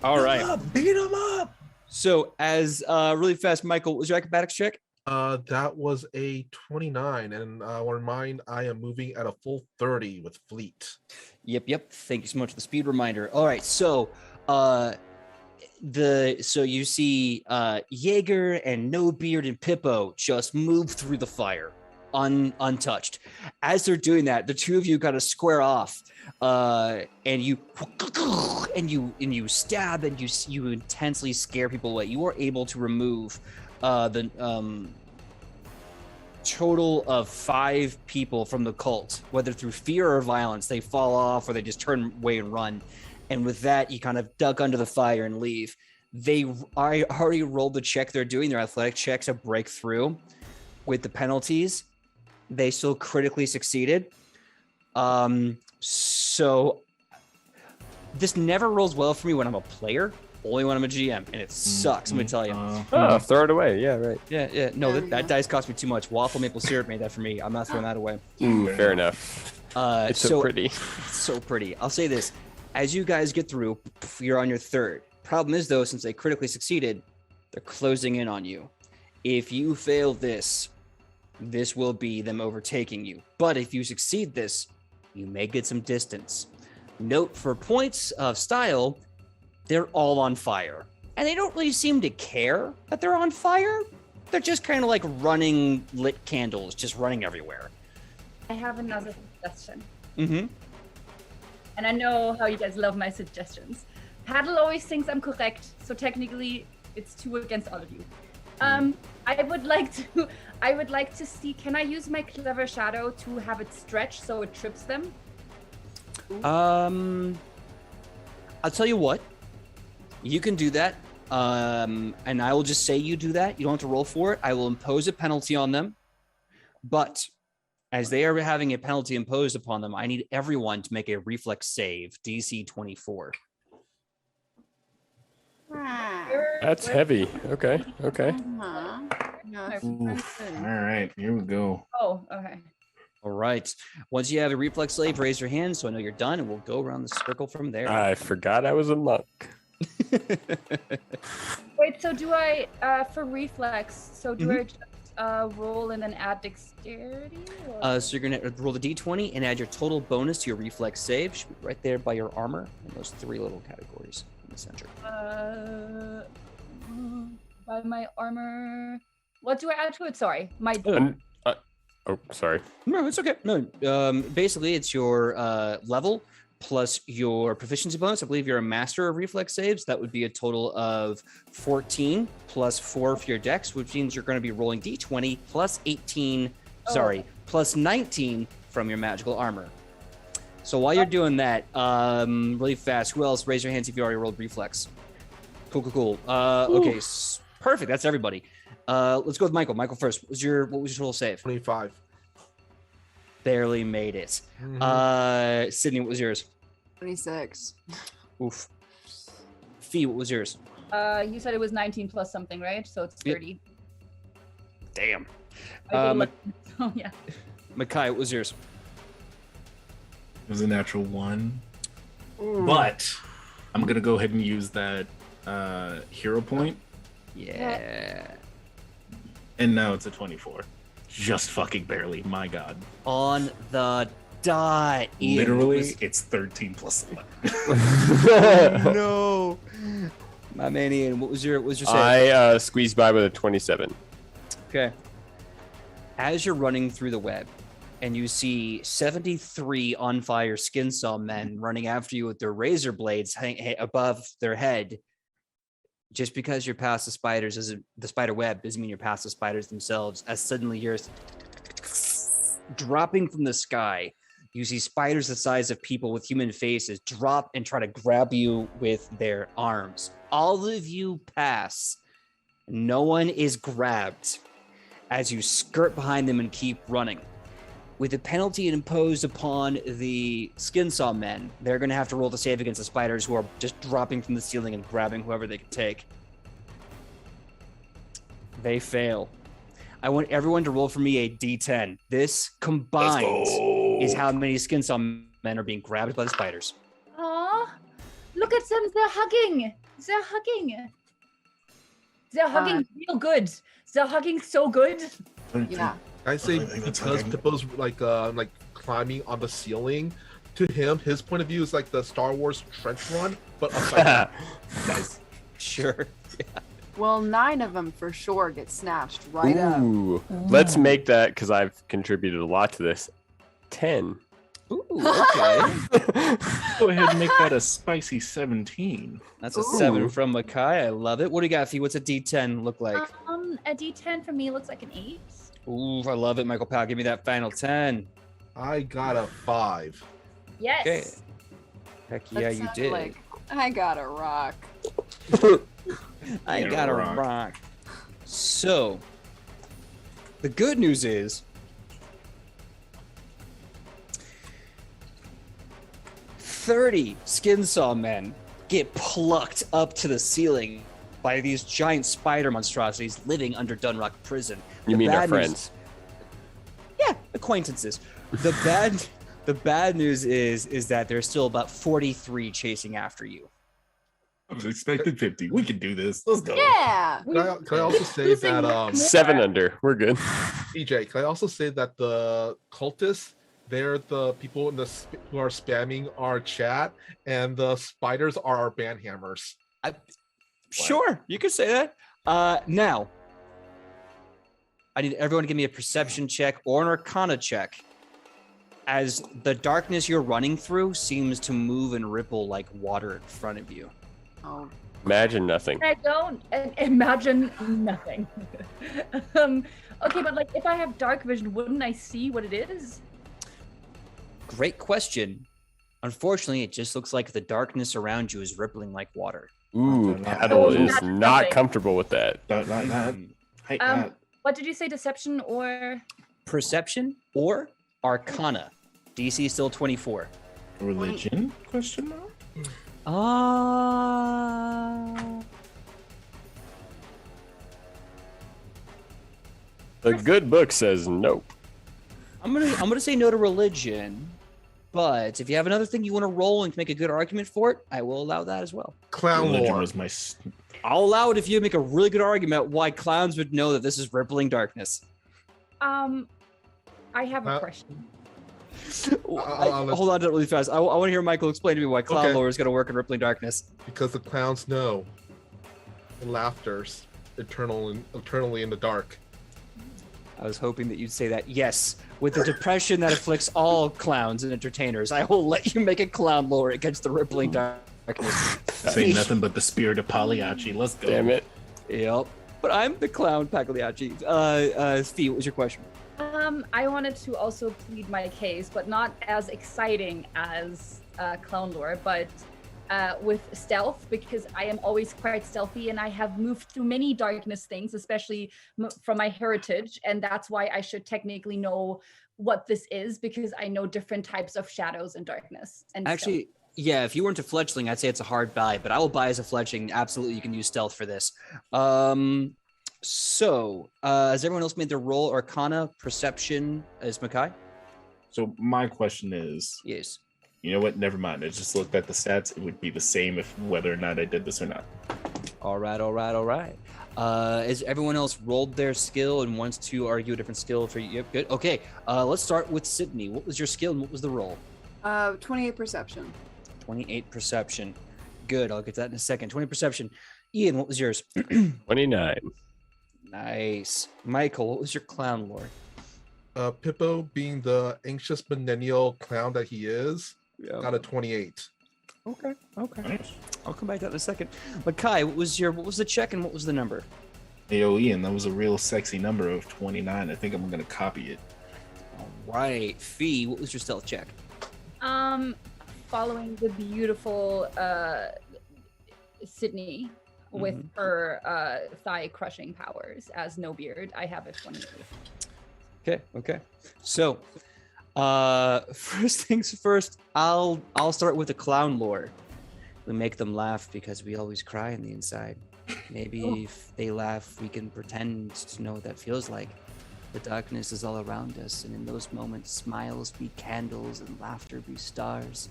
All right. Beat him up. So as really fast, Michael, what was your acrobatics check? That was a 29, and I want to remind I am moving at a full 30 with fleet. Yep. Thank you so much for the speed reminder. All right, so you see Jaeger and No Beard and Pippo just move through the fire untouched. As they're doing that, the two of you got to square off, and you stab and you intensely scare people away. You are able to remove the total of 5 people from the cult, whether through fear or violence. They fall off or they just turn away and run. And with that, you kind of duck under the fire and leave. I already rolled the check they're doing, their athletic checks to break through. With the penalties, they still critically succeeded. So this never rolls well for me when I'm a player, only when I'm a GM, and it sucks, let me tell you. Oh, throw it away. Yeah, right. Yeah. No, There we that go. dice cost me too much. Waffle maple syrup made that for me. I'm not throwing that away. Fair enough. It's so pretty. It's so pretty. I'll say this. As you guys get through, you're on your third. Problem is, though, since they critically succeeded, they're closing in on you. If you fail this will be them overtaking you. But if you succeed this, you may get some distance. Note for points of style, they're all on fire. And they don't really seem to care that they're on fire. They're just kind of like running lit candles, just running everywhere. I have another suggestion. Mm-hmm. And I know how you guys love my suggestions. Paddle always thinks I'm correct, so technically it's 2 against all of you. I would like to see, can I use my clever shadow to have it stretch so it trips them? I'll tell you what. You can do that. And I will just say you do that. You don't have to roll for it. I will impose a penalty on them. But as they are having a penalty imposed upon them, I need everyone to make a reflex save, DC 24. That's heavy. Okay. Uh-huh. No, My it's reflex All right, here we go. Oh, okay. All right. Once you have a reflex save, raise your hand so I know you're done, and we'll go around the circle from there. I forgot I was a monk. Wait, so do I, for reflex, so do I just roll and then add dexterity? Or? So you're going to roll the d20 and add your total bonus to your reflex save. Should be right there by your armor in those 3 little categories in the center. By my armor. What do I add to it? Sorry. My Oh, sorry. No, it's okay. No, basically it's your level plus your proficiency bonus. I believe you're a master of reflex saves. That would be a total of 14 plus 4 for your dex, which means you're going to be rolling d20 plus 18, plus 19 from your magical armor. So while you're doing that, really fast, who else? Raise your hands if you already rolled reflex. Cool. Okay, perfect. That's everybody. Let's go with Michael. Michael first. What was your total save? 25. Barely made it. Mhm. Sydney, what was yours? 26. Oof. Fee, what was yours? You said it was 19 plus something, right? So it's Yep. 30. Damn. I did look- oh yeah. Makai, what was yours? It was a natural 1. But I'm gonna go ahead and use that hero point, Yeah. and now it's a 24. Just fucking barely. My God. On the dot. Ian, Literally, what it's 13 plus 11. was- no. My man Ian, what was your save? I squeezed by with a 27. Okay. As you're running through the web and you see 73 on fire skin saw men running after you with their razor blades above their head, just because you're past the spiders doesn't, the spider web doesn't mean you're past the spiders themselves, as suddenly you're dropping from the sky. you see spiders the size of people with human faces drop and try to grab you with their arms. All of you pass. No one is grabbed as you skirt behind them and keep running. With the penalty imposed upon the skin saw men, they're going to have to roll the save against the spiders who are just dropping from the ceiling and grabbing whoever they can take. They fail. I want everyone to roll for me a d10. This combined is how many skin saw men are being grabbed by the spiders. Aw, look at them. They're hugging. They're hugging. They're hugging real good. They're hugging so good. Yeah. I say That's because okay. Pippo's like climbing on the ceiling. To him, his point of view is like the Star Wars trench run, but upside down. Nice. Sure. Well, 9 of them for sure get snatched right up. Ooh. Let's make that, because I've contributed a lot to this, 10. Ooh, okay. Go ahead and make that a spicy 17. That's a Ooh. 7 from Makai. I love it. What do you got, Fee? What's a D10 look like? A D10 for me looks like an 8. Ooh, I love it, Michael Powell. Give me that final 10. I got a 5. Yes. Okay. Heck That yeah, you sounds did. Like, I got a rock. I Yeah, got a rock. rock. So, the good news is, 30 skin saw men get plucked up to the ceiling by these giant spider monstrosities living under Dunrock Prison. You The mean our bad news- friends? Yeah, acquaintances. The bad news is that there's still about 43 chasing after you. I was expecting 50. We can do this. Let's go. Yeah. Can I also say that 7 under. We're good. EJ, can I also say that the cultists, they're the people in the who are spamming our chat, and the spiders are our banhammers. Sure, you could say that. Now, I need everyone to give me a perception check or an arcana check, as the darkness you're running through seems to move and ripple like water in front of you. Oh, Imagine nothing. I don't imagine nothing. Okay, but like if I have dark vision, wouldn't I see what it is? Great question. Unfortunately, it just looks like the darkness around you is rippling like water. Ooh, Oh, Paddle is that's not nothing. comfortable with that. Not. Hey, What did you say? Deception or? Perception or arcana. DC still 24. religion? Question mark? The good book says nope. I'm gonna say no to religion, but if you have another thing you want to roll and make a good argument for it, I will allow that as well. Clown Religion lore. was my. I'll allow it if you make a really good argument why clowns would know that this is rippling darkness. I have a question. Hold on to it really fast. I want to hear Michael explain to me why clown Okay. lore is going to work in rippling darkness. Because the clowns know. And laughter's eternally in the dark. I was hoping that you'd say that. Yes, with the depression that afflicts all clowns and entertainers, I will let you make a clown lore against the rippling darkness. Say nothing but the spirit of Pagliacci. Let's go. Damn it. Yep. But I'm the clown Pagliacci. Fee, what was your question? I wanted to also plead my case, but not as exciting as clown lore, but with stealth, because I am always quite stealthy and I have moved through many darkness things, especially from my heritage, and that's why I should technically know what this is, because I know different types of shadows and darkness. And Actually, yeah, if you weren't a fletchling, I'd say it's a hard buy, but I will buy as a fletchling. Absolutely, you can use stealth for this. So, has everyone else made their roll? Arcana, perception, is Makai? So my question is, Yes. you know what? Never mind. I just looked at the stats. It would be the same if whether or not I did this or not. All right. Has everyone else rolled their skill and wants to argue a different skill for you? Yep, good. Okay, let's start with Sydney. What was your skill and what was the roll? 28 perception. 28 perception. Good, I'll get to that in a second. 20 perception. Ian, what was yours? 29. Nice. Michael, what was your clown lore? Pippo, being the anxious millennial clown that he is, got a 28. Okay. Nice. I'll come back to that in a second. Makai, what was the check and what was the number? Hey, yo, Ian, that was a real sexy number of 29. I think I'm gonna copy it. All right. Fee, what was your stealth check? Following the beautiful Sydney with her thigh crushing powers as No Beard, I have a 28. Okay. So, first things first, I'll start with the clown lore. We make them laugh because we always cry on the inside. Maybe if they laugh, we can pretend to know what that feels like. The darkness is all around us, and in those moments, smiles be candles and laughter be stars.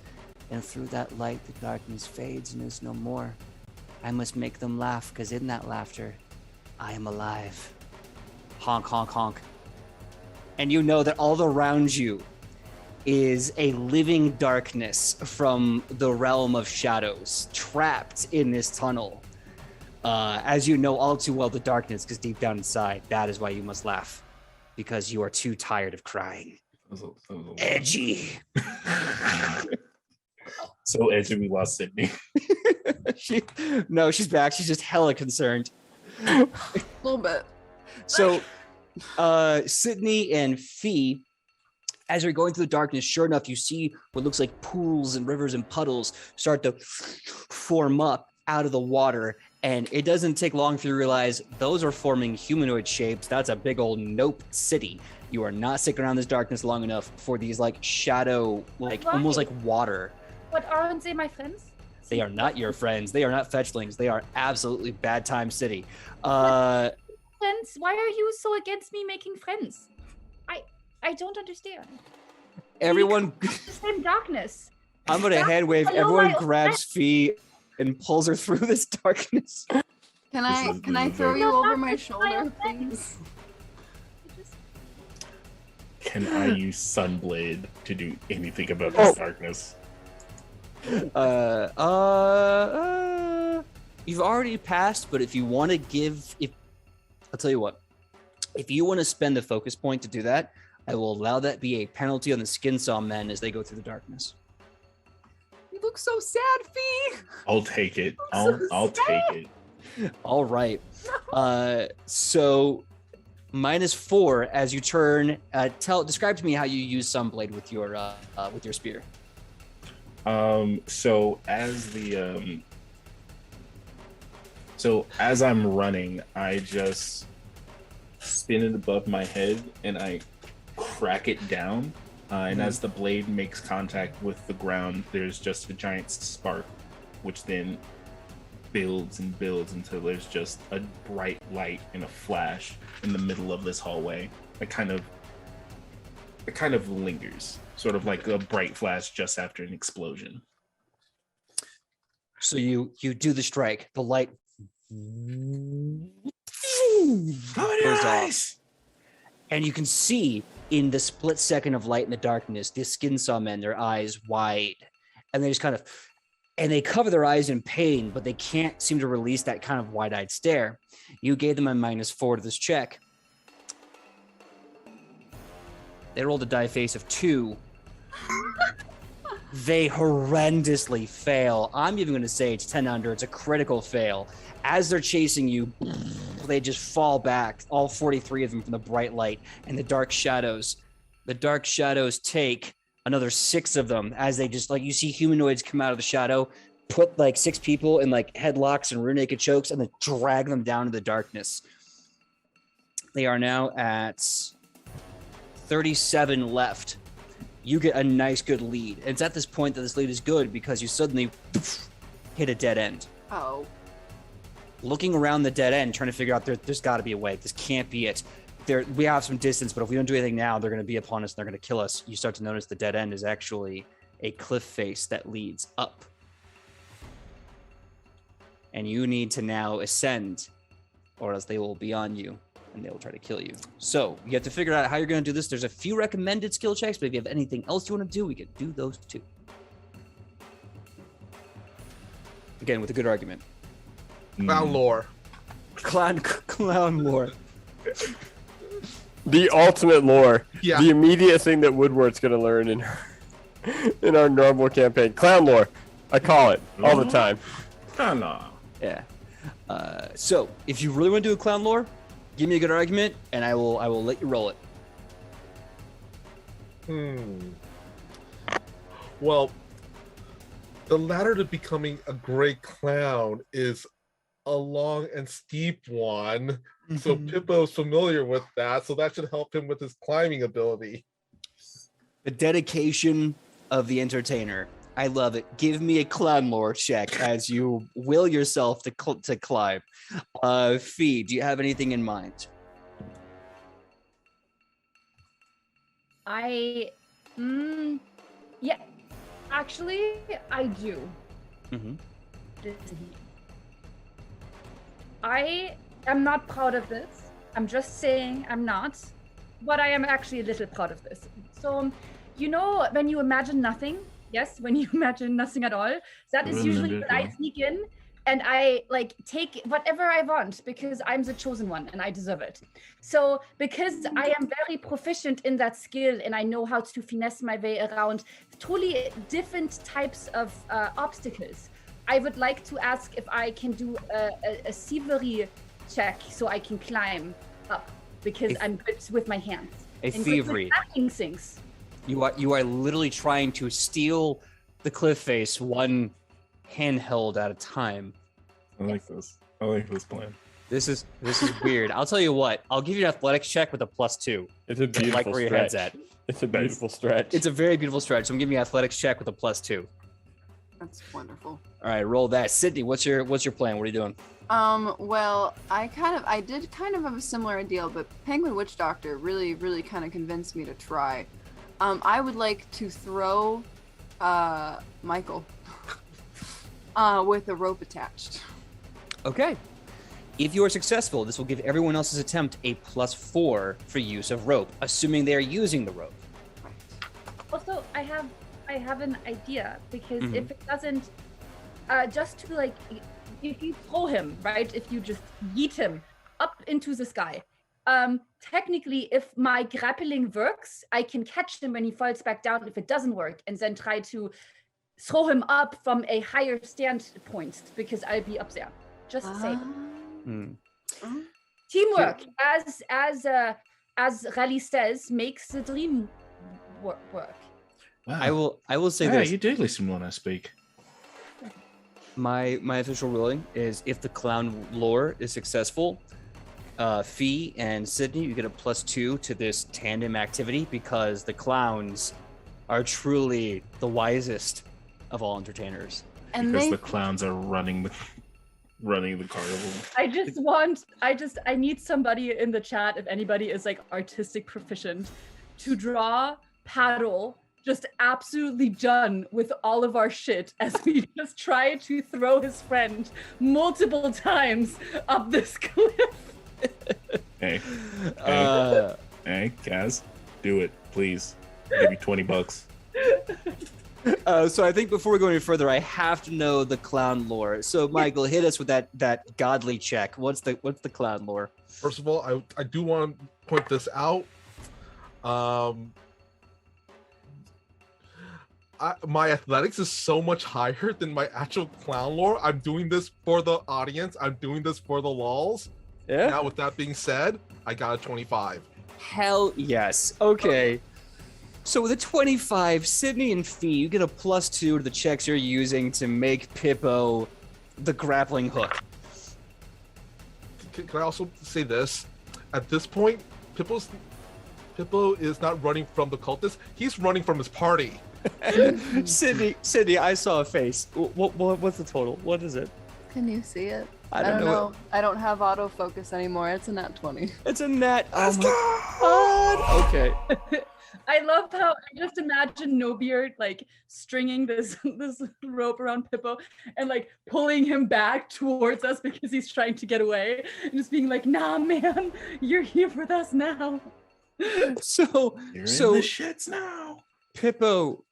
And through that light, the darkness fades and is no more. I must make them laugh, because in that laughter, I am alive. Honk, honk, honk. And you know that all around you is a living darkness from the realm of shadows, trapped in this tunnel. As you know all too well, the darkness, because deep down inside, that is why you must laugh, because you are too tired of crying. Edgy. So edgy, we lost Sydney. No, she's back. She's just hella concerned. A little bit. So, Sydney and Fee, as you're going through the darkness, sure enough, you see what looks like pools and rivers and puddles start to form up out of the water. And it doesn't take long for you to realize those are forming humanoid shapes. That's a big old nope city. You are not sticking around this darkness long enough for these like shadow, like almost like water. But aren't they my friends? They are not your friends. They are not fetchlings. They are absolutely bad time city. Friends? Why are you so against me making friends? I don't understand. Everyone, The same darkness. I'm gonna hand wave. Everyone grabs Fee and pulls her through this darkness. Can I throw you over my shoulder, please? Can I use Sunblade to do anything about this darkness? You've already passed, but if you want to I'll tell you what. If you want to spend the focus point to do that, I will allow that be a penalty on the skin saw men as they go through the darkness. You look so sad, Fee. I'll take it. I'll take it. All right. So -4 as you turn. Describe to me how you use Sunblade with your spear. So as I'm running, I just spin it above my head and I crack it down. And as the blade makes contact with the ground, there's just a giant spark, which then builds and builds until there's just a bright light and a flash in the middle of this hallway. It kind of lingers, sort of like a bright flash just after an explosion. So you do the strike. The light goes off, and you can see in the split second of light in the darkness, the skin saw men, their eyes wide, and they just kind of, and they cover their eyes in pain, but they can't seem to release that kind of wide-eyed stare. You gave them a -4 to this check. They rolled a die face of 2. They horrendously fail. I'm even going to say it's 10 under. It's a critical fail. As they're chasing you, they just fall back, all 43 of them, from the bright light and the dark shadows. The dark shadows take another 6 of them as they just, like, you see humanoids come out of the shadow, put like 6 people in like headlocks and rear naked chokes, and then drag them down to the darkness. They are now at 37 left. You get a nice good lead. And it's at this point that this lead is good because you suddenly hit a dead end. Oh. Looking around the dead end, trying to figure out there's got to be a way. This can't be it. We have some distance, but if we don't do anything now, they're going to be upon us and they're going to kill us. You start to notice the dead end is actually a cliff face that leads up. And you need to now ascend, or else they will be on you and they will try to kill you. So you have to figure out how you're going to do this. There's a few recommended skill checks, but if you have anything else you want to do, we can do those too. Again, with a good argument. Clown lore. Clown lore. The ultimate lore. Yeah. The immediate thing that Woodward's going to learn in our normal campaign. Clown lore. I call it all the time. Yeah. So if you really want to do a clown lore, give me a good argument, and I will let you roll it. Well, the ladder to becoming a great clown is a long and steep one. So Pippo's familiar with that, so that should help him with his climbing ability. The dedication of the entertainer. I love it. Give me a clown lore check as you will yourself to climb. Fee, do you have anything in mind? Yeah, actually, I do. I am not proud of this. I'm just saying I'm not, but I am actually a little proud of this. So, you know, when you imagine nothing, yes, when you imagine nothing at all, that is usually when I sneak in and I like take whatever I want because I'm the chosen one and I deserve it. So because I am very proficient in that skill and I know how to finesse my way around truly different types of obstacles, I would like to ask if I can do a thievery check so I can climb up because I'm good with my hands. A thievery. Things. You are literally trying to steal the cliff face one handheld at a time. I like this. I like this plan. This is weird. I'll tell you what. I'll give you an athletics check with a +2. It's a beautiful like where your head's at. It's a beautiful stretch. It's a very beautiful stretch. So I'm giving you an athletics check with a +2. That's wonderful. All right, roll that. Sydney, what's your plan? What are you doing? Well, I did kind of have a similar ideal, but Penguin Witch Doctor really kind of convinced me to try. I would like to throw Michael with a rope attached. Okay. If you are successful, this will give everyone else's attempt a +4 for use of rope, assuming they are using the rope. Also, I have an idea because if it doesn't, just to like, if you throw him, right? If you just yeet him up into the sky, technically, if my grappling works, I can catch him when he falls back down. If it doesn't work, and then try to throw him up from a higher standpoint because I'll be up there. Just say. Teamwork, as Raleigh says, makes the dream work. Wow. I will say Yeah, this. you do listen when I speak. My official ruling is if the clown lore is successful, Fee and Sydney, you get a +2 to this tandem activity because the clowns are truly the wisest of all entertainers. And Because they the clowns are running the carnival. I need somebody in the chat, if anybody is like artistic proficient, to draw Paddle just absolutely done with all of our shit as we just try to throw his friend multiple times up this cliff. Hey, Kaz, do it, please. Give me $20. So I think before we go any further, I have to know the clown lore. So Michael, hit us with that godly check. What's the clown lore? First of all, I do want to point this out. My athletics is so much higher than my actual clown lore. I'm doing this for the audience. I'm doing this for the lols. Yeah. Now, with that being said, I got a 25. Hell yes. Okay. So with a 25, Sydney and Fee, you get a +2 to the checks you're using to make Pippo the grappling hook. Can I also say this? At this point, Pippo is not running from the cultist. He's running from his party. Sydney, I saw a face. What's the total? What is it? Can you see it? I don't know. I don't have autofocus anymore. It's a nat 20. It's a net. Oh my god. Okay. I love how I just imagine No Beard like stringing this rope around Pippo and like pulling him back towards us because he's trying to get away and just being like, "Nah, man, you're here with us now." So You're in the shits now. Pippo,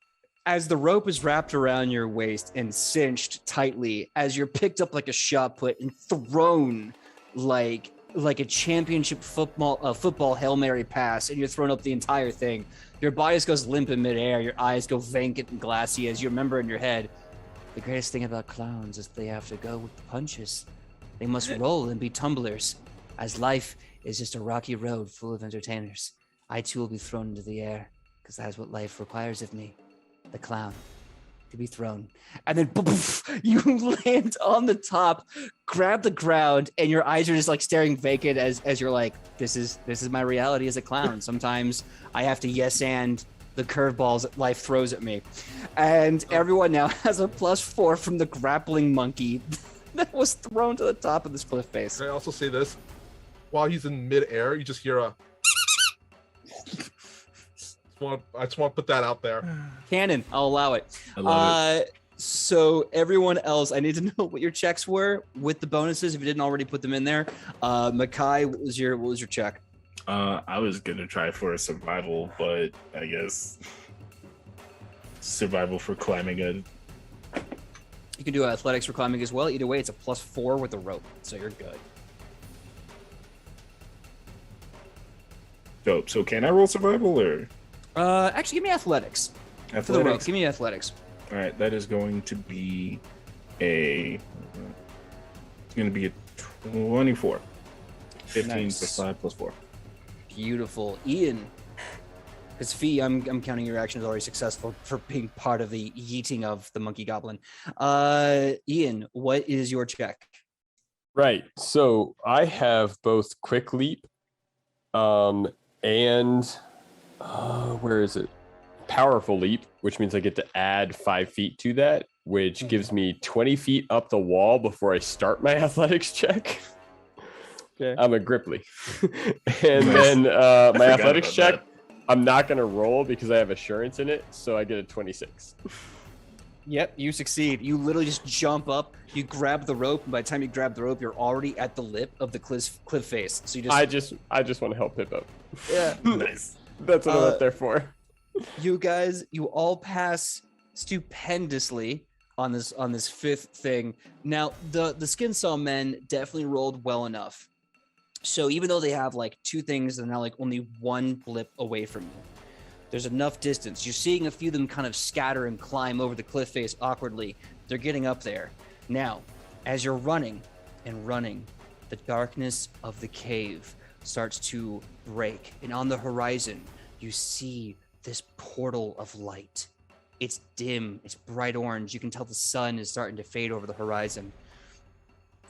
as the rope is wrapped around your waist and cinched tightly, as you're picked up like a shot put and thrown like a championship football Hail Mary pass, and you're thrown up the entire thing. Your body just goes limp in midair. Your eyes go vacant and glassy as you remember in your head, the greatest thing about clowns is they have to go with the punches. They must roll and be tumblers, as life is just a rocky road full of entertainers. I too will be thrown into the air, because that is what life requires of me, the clown, to be thrown. And then poof, you land on the top, grab the ground, and your eyes are just like staring vacant as you're like, this is my reality as a clown. Sometimes I have to yes and the curveballs that life throws at me. And everyone now has a +4 from the grappling monkey that was thrown to the top of this cliff face. Can I also say this? While he's in midair, you just hear a. I just want to put that out there. Canon, I'll allow it. I love it. So everyone else, I need to know what your checks were with the bonuses if you didn't already put them in there. Makai, what was your check? I was gonna try for a survival, but I guess survival for climbing a. You can do athletics for climbing as well. Either way, it's a +4 with a rope, so you're good. Dope. So can I roll survival or? Actually, give me athletics. For the rope, give me athletics. All right, that is going to be a. It's going to be a 24. 15 Nice. plus 5 plus 4. Beautiful, Ian. Because Fee, I'm counting your actions already successful for being part of the yeeting of the monkey goblin. Ian, what is your check? Right. So I have both quick leap, and where is it? Powerful leap, which means I get to add 5 feet to that, which gives me 20 feet up the wall before I start my athletics check. Okay. I'm a Gripply. And then my athletics check, that. I'm not going to roll because I have assurance in it, so I get a 26. Yep, you succeed. You literally just jump up, you grab the rope, and by the time you grab the rope, you're already at the lip of the cliff face. So you just I just want to help Pippo. yeah. Nice. That's what I'm up there for. You guys, you all pass stupendously on this fifth thing. Now, the skin saw men definitely rolled well enough. So even though they have like 2 things, they're now like only 1 blip away from you. There's enough distance. You're seeing a few of them kind of scatter and climb over the cliff face awkwardly. They're getting up there. Now, as you're running and running, the darkness of the cave starts to break. And on the horizon, you see this portal of light. It's dim, it's bright orange. You can tell the sun is starting to fade over the horizon.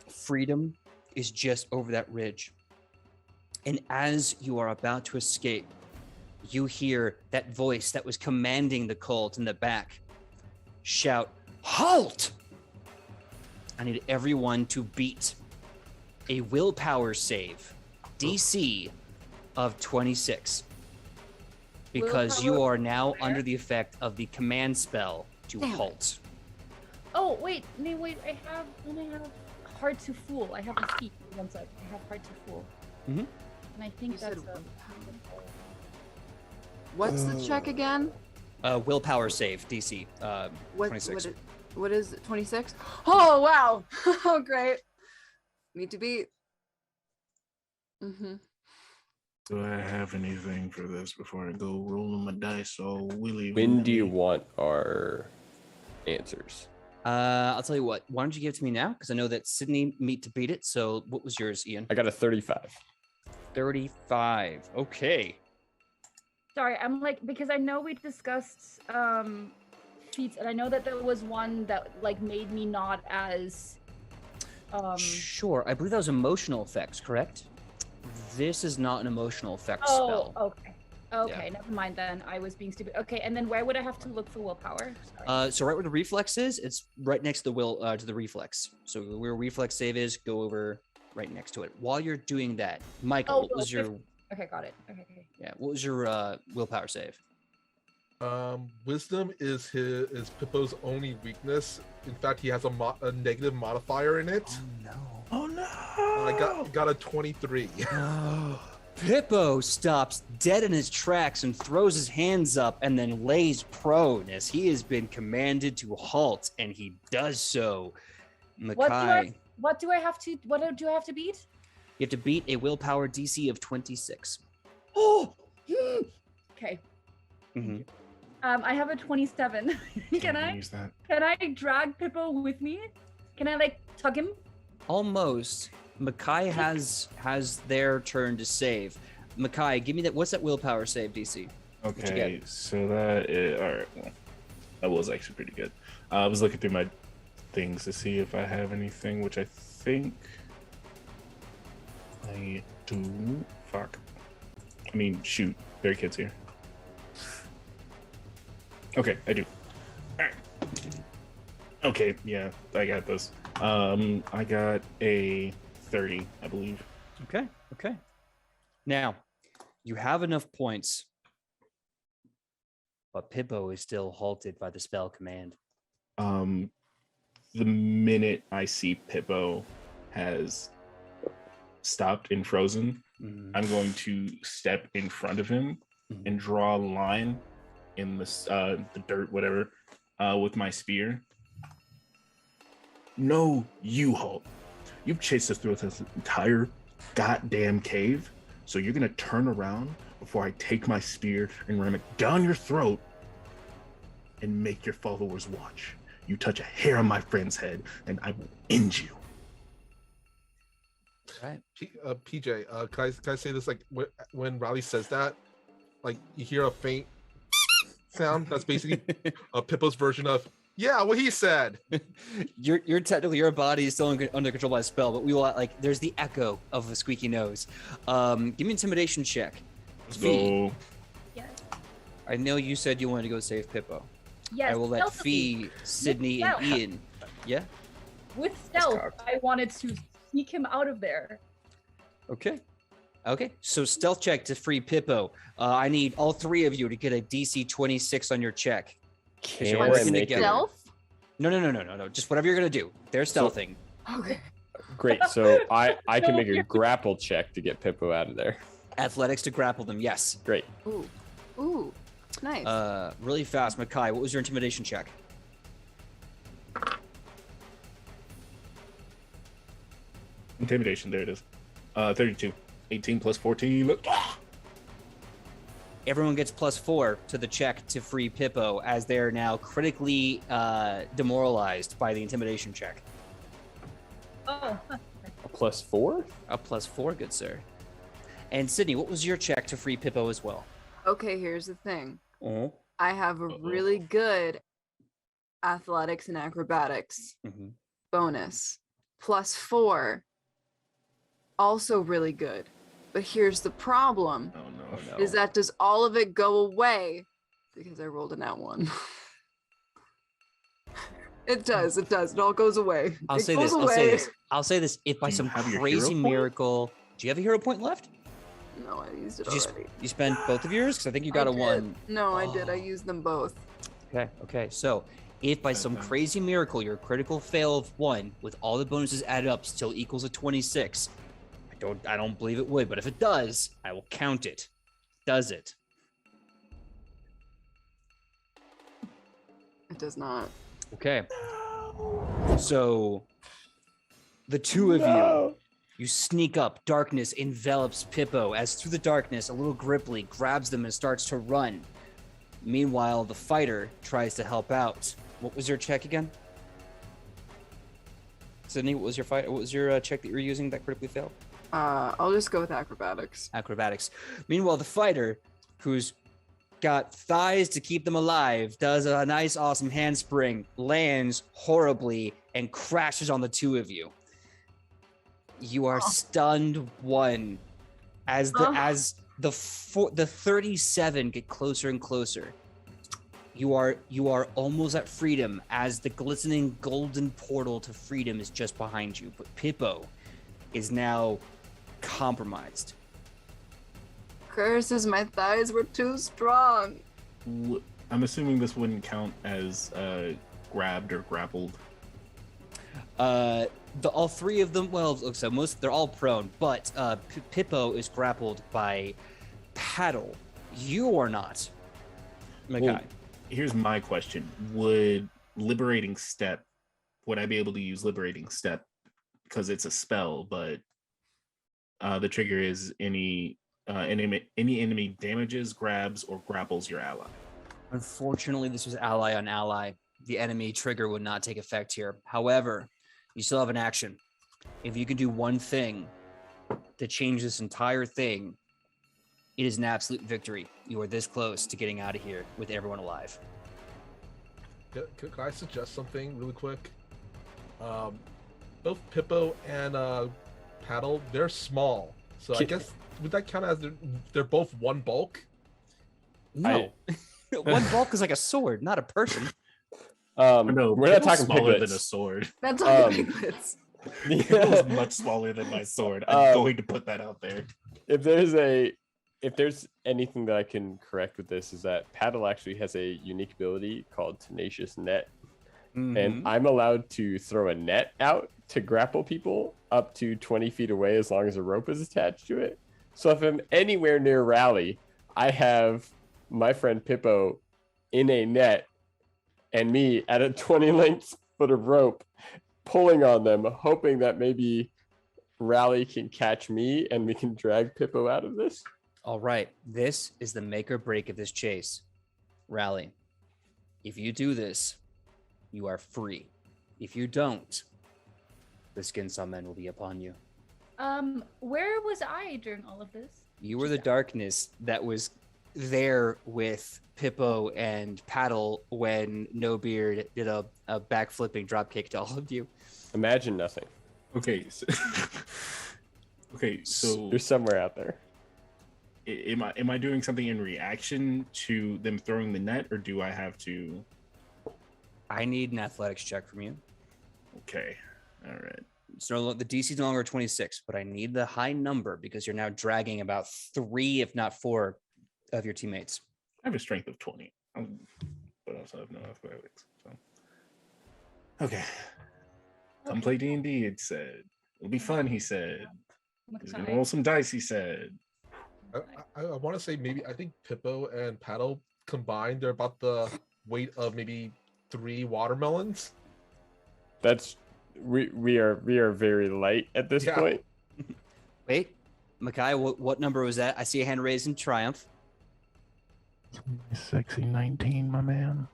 Freedom is just over that ridge. And as you are about to escape, you hear that voice that was commanding the cult in the back shout, "Halt!" I need everyone to beat a willpower save, DC of 26. Because you are now under the effect of the command spell to Damn it. halt. Oh, wait, I have hard to fool. I have a feat one side. I have hard to fool. Mhm. And I think You that's said What's the check again? Willpower save, DC, What, 26. What is it? 26? Oh, wow. Oh, great. Need to beat. Mm-hmm. Do I have anything for this before I go rolling my dice all willy? When do you want our answers? I'll tell you what. Why don't you give it to me now? Because I know that Sydney meet to beat it. So what was yours, Ian? I got a 35. 35. Okay. Sorry, I'm like, because I know we discussed feats, and I know that there was one that like made me not as Sure. I believe that was emotional effects, correct? This is not an emotional effects spell. okay. Okay, never mind then. I was being stupid. Okay, and then where would I have to look for willpower? Sorry. So right where the reflex is, it's right next to the reflex. So where reflex save is, go over right next to it. While you're doing that, Michael, what was your Okay, got it. Okay. what was your willpower save? Wisdom is Pippo's only weakness. In fact, he has a negative modifier in it. No. Oh no! I got a 23. Pippo stops dead in his tracks and throws his hands up and then lays prone as he has been commanded to halt, and he does so. Makai, What do I have to beat? you have to beat a willpower DC of 26. Oh. Okay. Mhm. I have a 27. Can I use that? drag Pippo with me? Can I like tug him? Almost. Makai has their turn to save. Makai, give me that. What's that willpower save, DC? Okay, so that is all right. Well, that was actually pretty good. I was looking through my things to see if I have anything, which I think I do. Fuck. I mean, shoot. Very kids here. Okay, I do. All right. Okay, yeah, I got this. I got a 30, I believe. Okay. Now, you have enough points, but Pippo is still halted by the spell command. The minute I see Pippo has stopped and frozen, I'm going to step in front of him and draw a line in the dirt, whatever, with my spear. No, you halt. You've chased us through this entire goddamn cave, so you're gonna turn around before I take my spear and ram it down your throat and make your followers watch. You touch a hair on my friend's head, and I will end you. Right. PJ, can I say this? Like when Riley says that, like you hear a faint sound. That's basically Pippo's version of what he said. You're technically, your body is still under control by a spell, but we will there's the echo of a squeaky nose. Give me intimidation check. Let's go. Yes. I know you said you wanted to go save Pippo. Yes. I will let stealthily. Fee, Sydney, and Ian. Yeah. With stealth, I wanted to sneak him out of there. Okay. So stealth check to free Pippo. I need all three of you to get a DC 26 on your check. Can you're I working make together. it? Stealth? No. Just whatever you're gonna do. They're stealthing. Okay. Great. So I can make a grapple check to get Pippo out of there. Athletics to grapple them. Yes. Great. Ooh. Nice. Really fast, Makai. What was your intimidation check? Intimidation, there it is. 32. 18 plus 14. Look. Everyone gets +4 to the check to free Pippo, as they're now critically demoralized by the intimidation check. Oh. A +4? A +4, good sir. And Sydney, what was your check to free Pippo as well? Okay, here's the thing. Oh. I have a really good athletics and acrobatics bonus. +4. Also really good. But here's the problem. Oh no. Is that does all of it go away? Because I rolled a nat 1. It does. It all goes away. I'll say this. If by some crazy miracle, do you have a hero point left? No, I used it already. You spent both of yours? Because I think you got a 1. No, I did. I used them both. Okay. So if by some crazy miracle your critical fail of 1 with all the bonuses added up still equals a 26, I don't believe it would, but if it does, I will count it. Does it? It does not. Okay. So the two of you sneak up. Darkness envelops Pippo as through the darkness, a little Gripply grabs them and starts to run. Meanwhile, the fighter tries to help out. What was your check again? Sydney, what was your check that you were using that critically failed? I'll just go with acrobatics. Acrobatics. Meanwhile, the fighter, who's got thighs to keep them alive, does a nice, awesome handspring, lands horribly, and crashes on the two of you. You are stunned 1 as the 37 get closer and closer. You are almost at freedom as the glistening golden portal to freedom is just behind you. But Pippo is now compromised. Curses, my thighs were too strong. I'm assuming this wouldn't count as grabbed or grappled. All three of them, they're all prone, but Pippo is grappled by Paddle. You are not. Well, here's my question. Would I be able to use Liberating Step? Because it's a spell, but the trigger is any enemy damages, grabs, or grapples your ally. Unfortunately, this was ally on ally. The enemy trigger would not take effect here. However, you still have an action. If you can do one thing to change this entire thing, It is an absolute victory. You are this close to getting out of here with everyone alive. Can I suggest something really quick? Both Pippo and Paddle, they're small. So I guess, would that count as they're both one bulk? No. One bulk is like a sword, not a person. No, we're not talking smaller piglets. than a sword. That's all piglets. It was much smaller than my sword. I'm going to put that out there. If there's anything that I can correct with this, is that Paddle actually has a unique ability called Tenacious Net. And I'm allowed to throw a net out to grapple people up to 20 feet away as long as a rope is attached to it. So if I'm anywhere near Rally, I have my friend Pippo in a net and me at a 20 length foot of rope pulling on them, hoping that maybe Rally can catch me and we can drag Pippo out of this. All right. This is the make or break of this chase. Rally. If you do this, you are free. If you don't, the Skinsaw Men will be upon you. Where was I during all of this? You were the darkness that was there with Pippo and Paddle when No Beard did a backflipping dropkick to all of you. Imagine nothing. Okay. So You're somewhere out there. am I doing something in reaction to them throwing the net, or do I have to? I need an athletics check from you. Okay. All right. So the DC is no longer 26, but I need the high number because you're now dragging about 3, if not 4, of your teammates. I have a strength of 20, but also have no athletics. So. Okay. Come play D&D, it said. It'll be fun, he said. He's gonna roll some dice, he said. I want to say maybe, I think Pippo and Paddle combined, they're about the weight of maybe 3 watermelons. That's we are very light at this point. Wait, Makai, what number was that? I see a hand raised in triumph. Sexy 19, my man.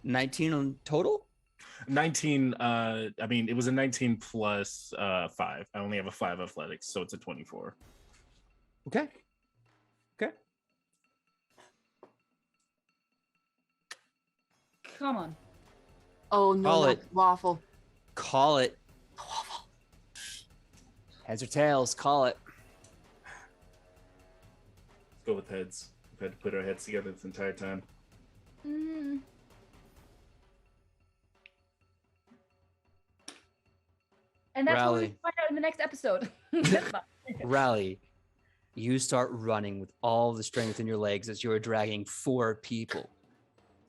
19 on total? 19, I mean, it was a 19 plus 5. I only have a 5 athletics, so it's a 24. Okay. Come on. Oh no, Call not it. waffle. Call it. Waffle. Heads or tails, call it. Let's go with heads. We've had to put our heads together this entire time. Mm. And that's what we Rally. find out in the next episode. Rally. You start running with all the strength in your legs as you are dragging 4 people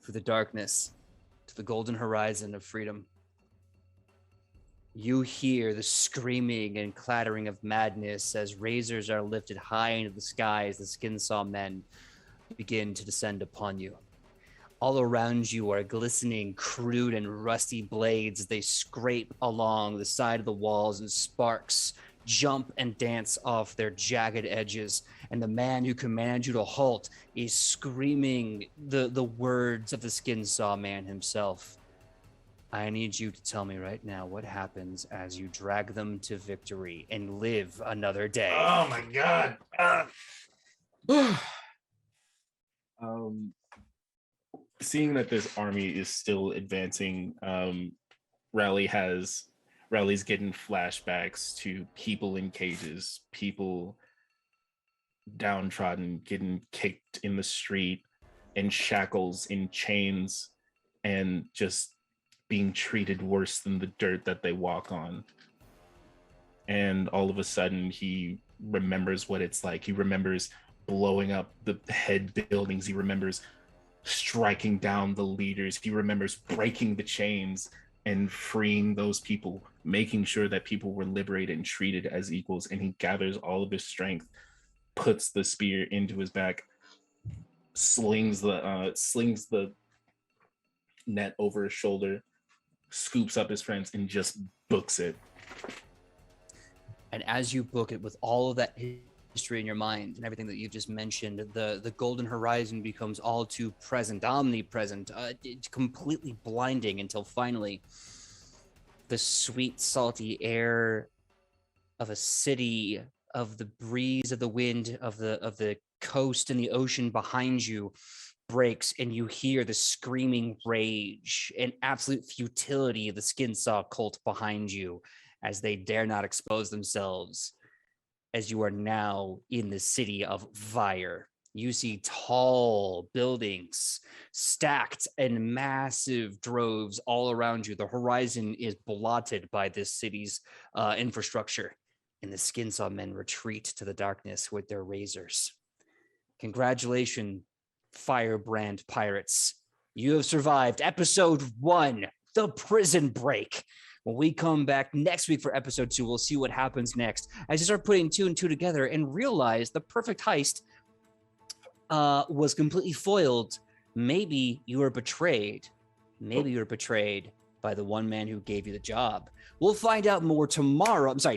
through the darkness to the golden horizon of freedom. You hear the screaming and clattering of madness as razors are lifted high into the sky as the Skinsaw Men begin to descend upon you. All around you are glistening, crude, and rusty blades as they scrape along the side of the walls, and sparks jump and dance off their jagged edges. And the man who commanded you to halt is screaming the words of the Skinsaw Man himself. I need you to tell me right now what happens as you drag them to victory and live another day. Oh my god. Seeing that this army is still advancing, Rally's getting flashbacks to people in cages, people downtrodden, getting kicked in the street, in shackles, in chains, and just being treated worse than the dirt that they walk on. And all of a sudden he remembers what it's like. He remembers blowing up the head buildings. He remembers striking down the leaders. He remembers breaking the chains and freeing those people, making sure that people were liberated and treated as equals. And he gathers all of his strength, puts the spear into his back, slings the net over his shoulder, scoops up his friends, and just books it. And as you book it with all of that history in your mind and everything that you've just mentioned, the golden horizon becomes all too present, omnipresent, completely blinding, until finally the sweet, salty air of a city of the breeze, of the wind, of the coast and the ocean behind you breaks, and you hear the screaming rage and absolute futility of the skin saw cult behind you as they dare not expose themselves, as you are now in the city of Fire. You see tall buildings stacked in massive droves all around you. The horizon is blotted by this city's infrastructure, and the Skinsaw men retreat to the darkness with their razors. Congratulations, Firebrand pirates. You have survived episode 1, the prison break. When we come back next week for episode 2, we'll see what happens next as you start putting 2 and 2 together and realize the perfect heist was completely foiled. Maybe you were betrayed. Maybe you were betrayed by the one man who gave you the job. We'll find out more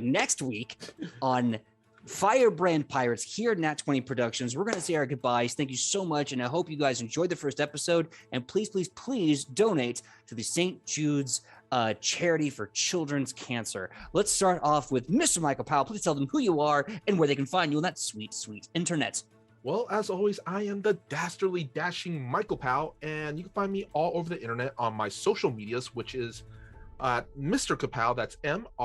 next week on Firebrand Pirates here at Nat 20 Productions. We're going to say our goodbyes. Thank you so much, and I hope you guys enjoyed the first episode. And please, please, please donate to the St. Jude's charity for children's cancer. Let's start off with Mr. Michael Powell. Please tell them who you are and where they can find you on that sweet, sweet internet. Well, as always, I am the dastardly dashing Michael Powell, and you can find me all over the internet on my social medias, which is Mr. Kapow, that's MRKAPAO,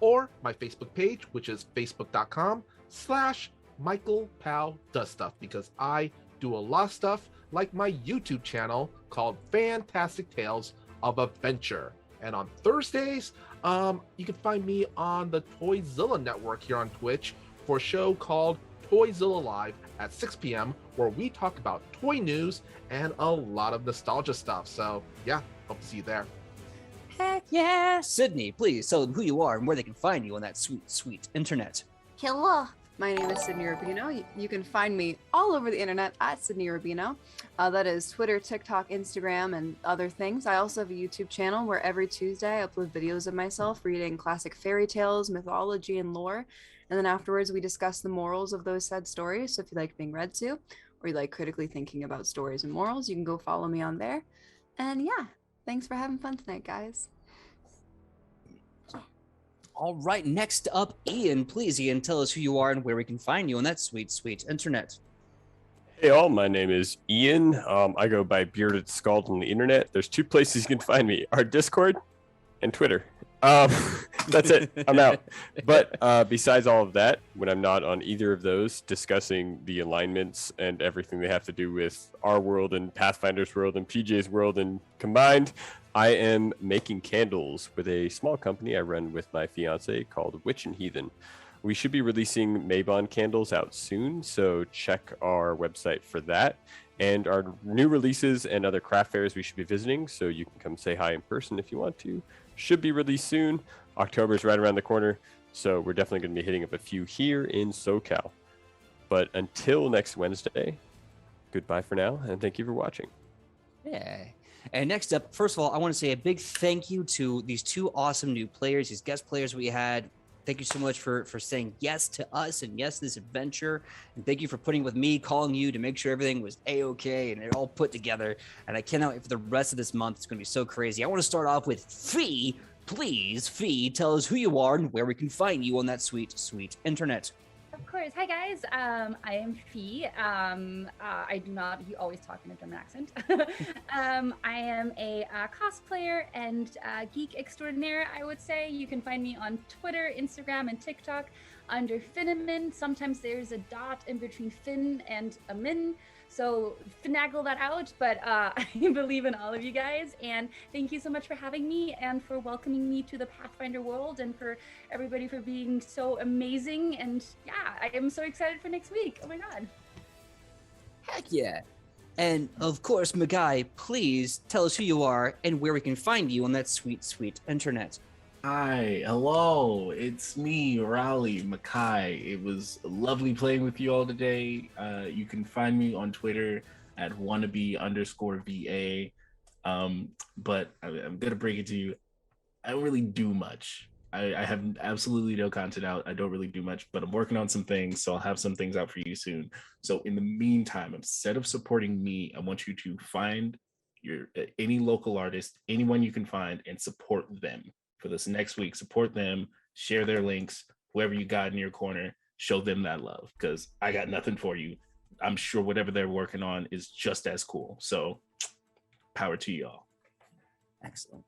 or my Facebook page, which is facebook.com/Michael Powell Does Stuff, because I do a lot of stuff like my YouTube channel called Fantastic Tales of Adventure. And on Thursdays, you can find me on the Toyzilla Network here on Twitch for a show called Toyzilla Live at 6 p.m. where we talk about toy news and a lot of nostalgia stuff. So yeah, hope to see you there. Heck yeah. Sydney, please tell them who you are and where they can find you on that sweet, sweet internet. Hello, my name is Sydney Rubino. You can find me all over the internet at Sydney Rubino. That is Twitter, TikTok, Instagram, and other things. I also have a YouTube channel where every Tuesday I upload videos of myself reading classic fairy tales, mythology, and lore. And then afterwards, we discuss the morals of those said stories. So if you like being read to, or you like critically thinking about stories and morals, you can go follow me on there. And yeah, thanks for having fun tonight, guys. All right, next up, Ian. Please, Ian, tell us who you are and where we can find you on that sweet, sweet internet. Hey all, my name is Ian. I go by Bearded Scald on the internet. There's 2 places you can find me, our Discord and Twitter. That's it. I'm out. But besides all of that, when I'm not on either of those, discussing the alignments and everything they have to do with our world and Pathfinder's world and PJ's world and combined, I am making candles with a small company I run with my fiance called Witch and Heathen. We should be releasing Mabon candles out soon, so check our website for that. And our new releases and other craft fairs we should be visiting, so you can come say hi in person if you want to. Should be released soon. October is right around the corner, so we're definitely going to be hitting up a few here in SoCal. But until next Wednesday, goodbye for now, and thank you for watching. Yeah. And next up, first of all, I want to say a big thank you to these 2 awesome new players, these guest players we had. Thank you so much for saying yes to us and yes to this adventure. And thank you for putting with me, calling you to make sure everything was A-okay and it all put together. And I cannot wait for the rest of this month. It's going to be so crazy. I want to start off with Fee. Please, Fee, tell us who you are and where we can find you on that sweet, sweet internet. Of course. Hi, guys. I am Fee. I do not always talk in a German accent. I am a cosplayer and geek extraordinaire, I would say. You can find me on Twitter, Instagram, and TikTok under Finnemin. Sometimes there's a dot in between Finn and a min. So finagle that out, but I believe in all of you guys, and thank you so much for having me and for welcoming me to the Pathfinder world, and for everybody for being so amazing. And yeah, I am so excited for next week. Oh my god. Heck yeah. And of course, Magai, please tell us who you are and where we can find you on that sweet, sweet internet. Hi, hello, it's me, Raleigh Mackay. It was lovely playing with you all today. You can find me on Twitter at wannabe_VA. But I'm gonna break it to you. I don't really do much. I have absolutely no content out. I don't really do much, but I'm working on some things, so I'll have some things out for you soon. So in the meantime, instead of supporting me, I want you to find any local artist, anyone you can find, and support them. For this next week, support them, share their links, whoever you got in your corner, show them that love, because I got nothing for you. I'm sure whatever they're working on is just as cool. So power to y'all. Excellent.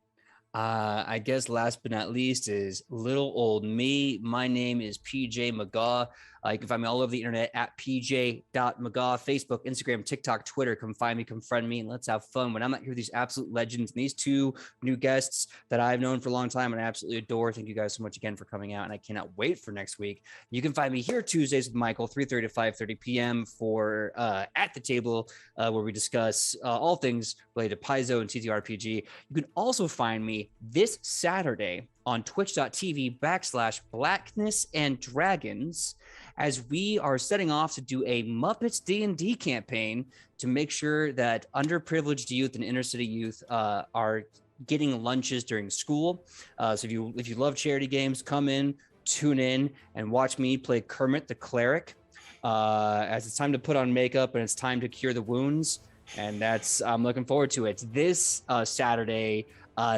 I guess last but not least is little old me. My name is PJ McGaw. You can find me all over the internet at pj.mcgaw, Facebook, Instagram, TikTok, Twitter. Come find me, come friend me, and let's have fun. When I'm not here with these absolute legends and these two new guests that I've known for a long time and I absolutely adore. Thank you guys so much again for coming out, and I cannot wait for next week. You can find me here Tuesdays with Michael, 3:30 to 5:30 p.m. for At the Table, where we discuss all things related to Paizo and TTRPG. You can also find me this Saturday on twitch.tv/Blackness and Dragons, as we are setting off to do a Muppets D&D campaign to make sure that underprivileged youth and inner city youth are getting lunches during school. So if you love charity games, come in, tune in, and watch me play Kermit the Cleric as it's time to put on makeup and it's time to cure the wounds. And I'm looking forward to it. This Saturday,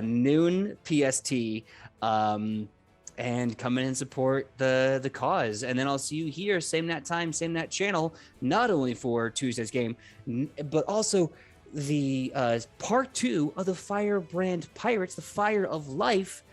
noon PST. And come in and support the cause. And then I'll see you here, same that time, same that channel, not only for Tuesday's game, but also the part 2 of the Firebrand Pirates, the Fire of Life.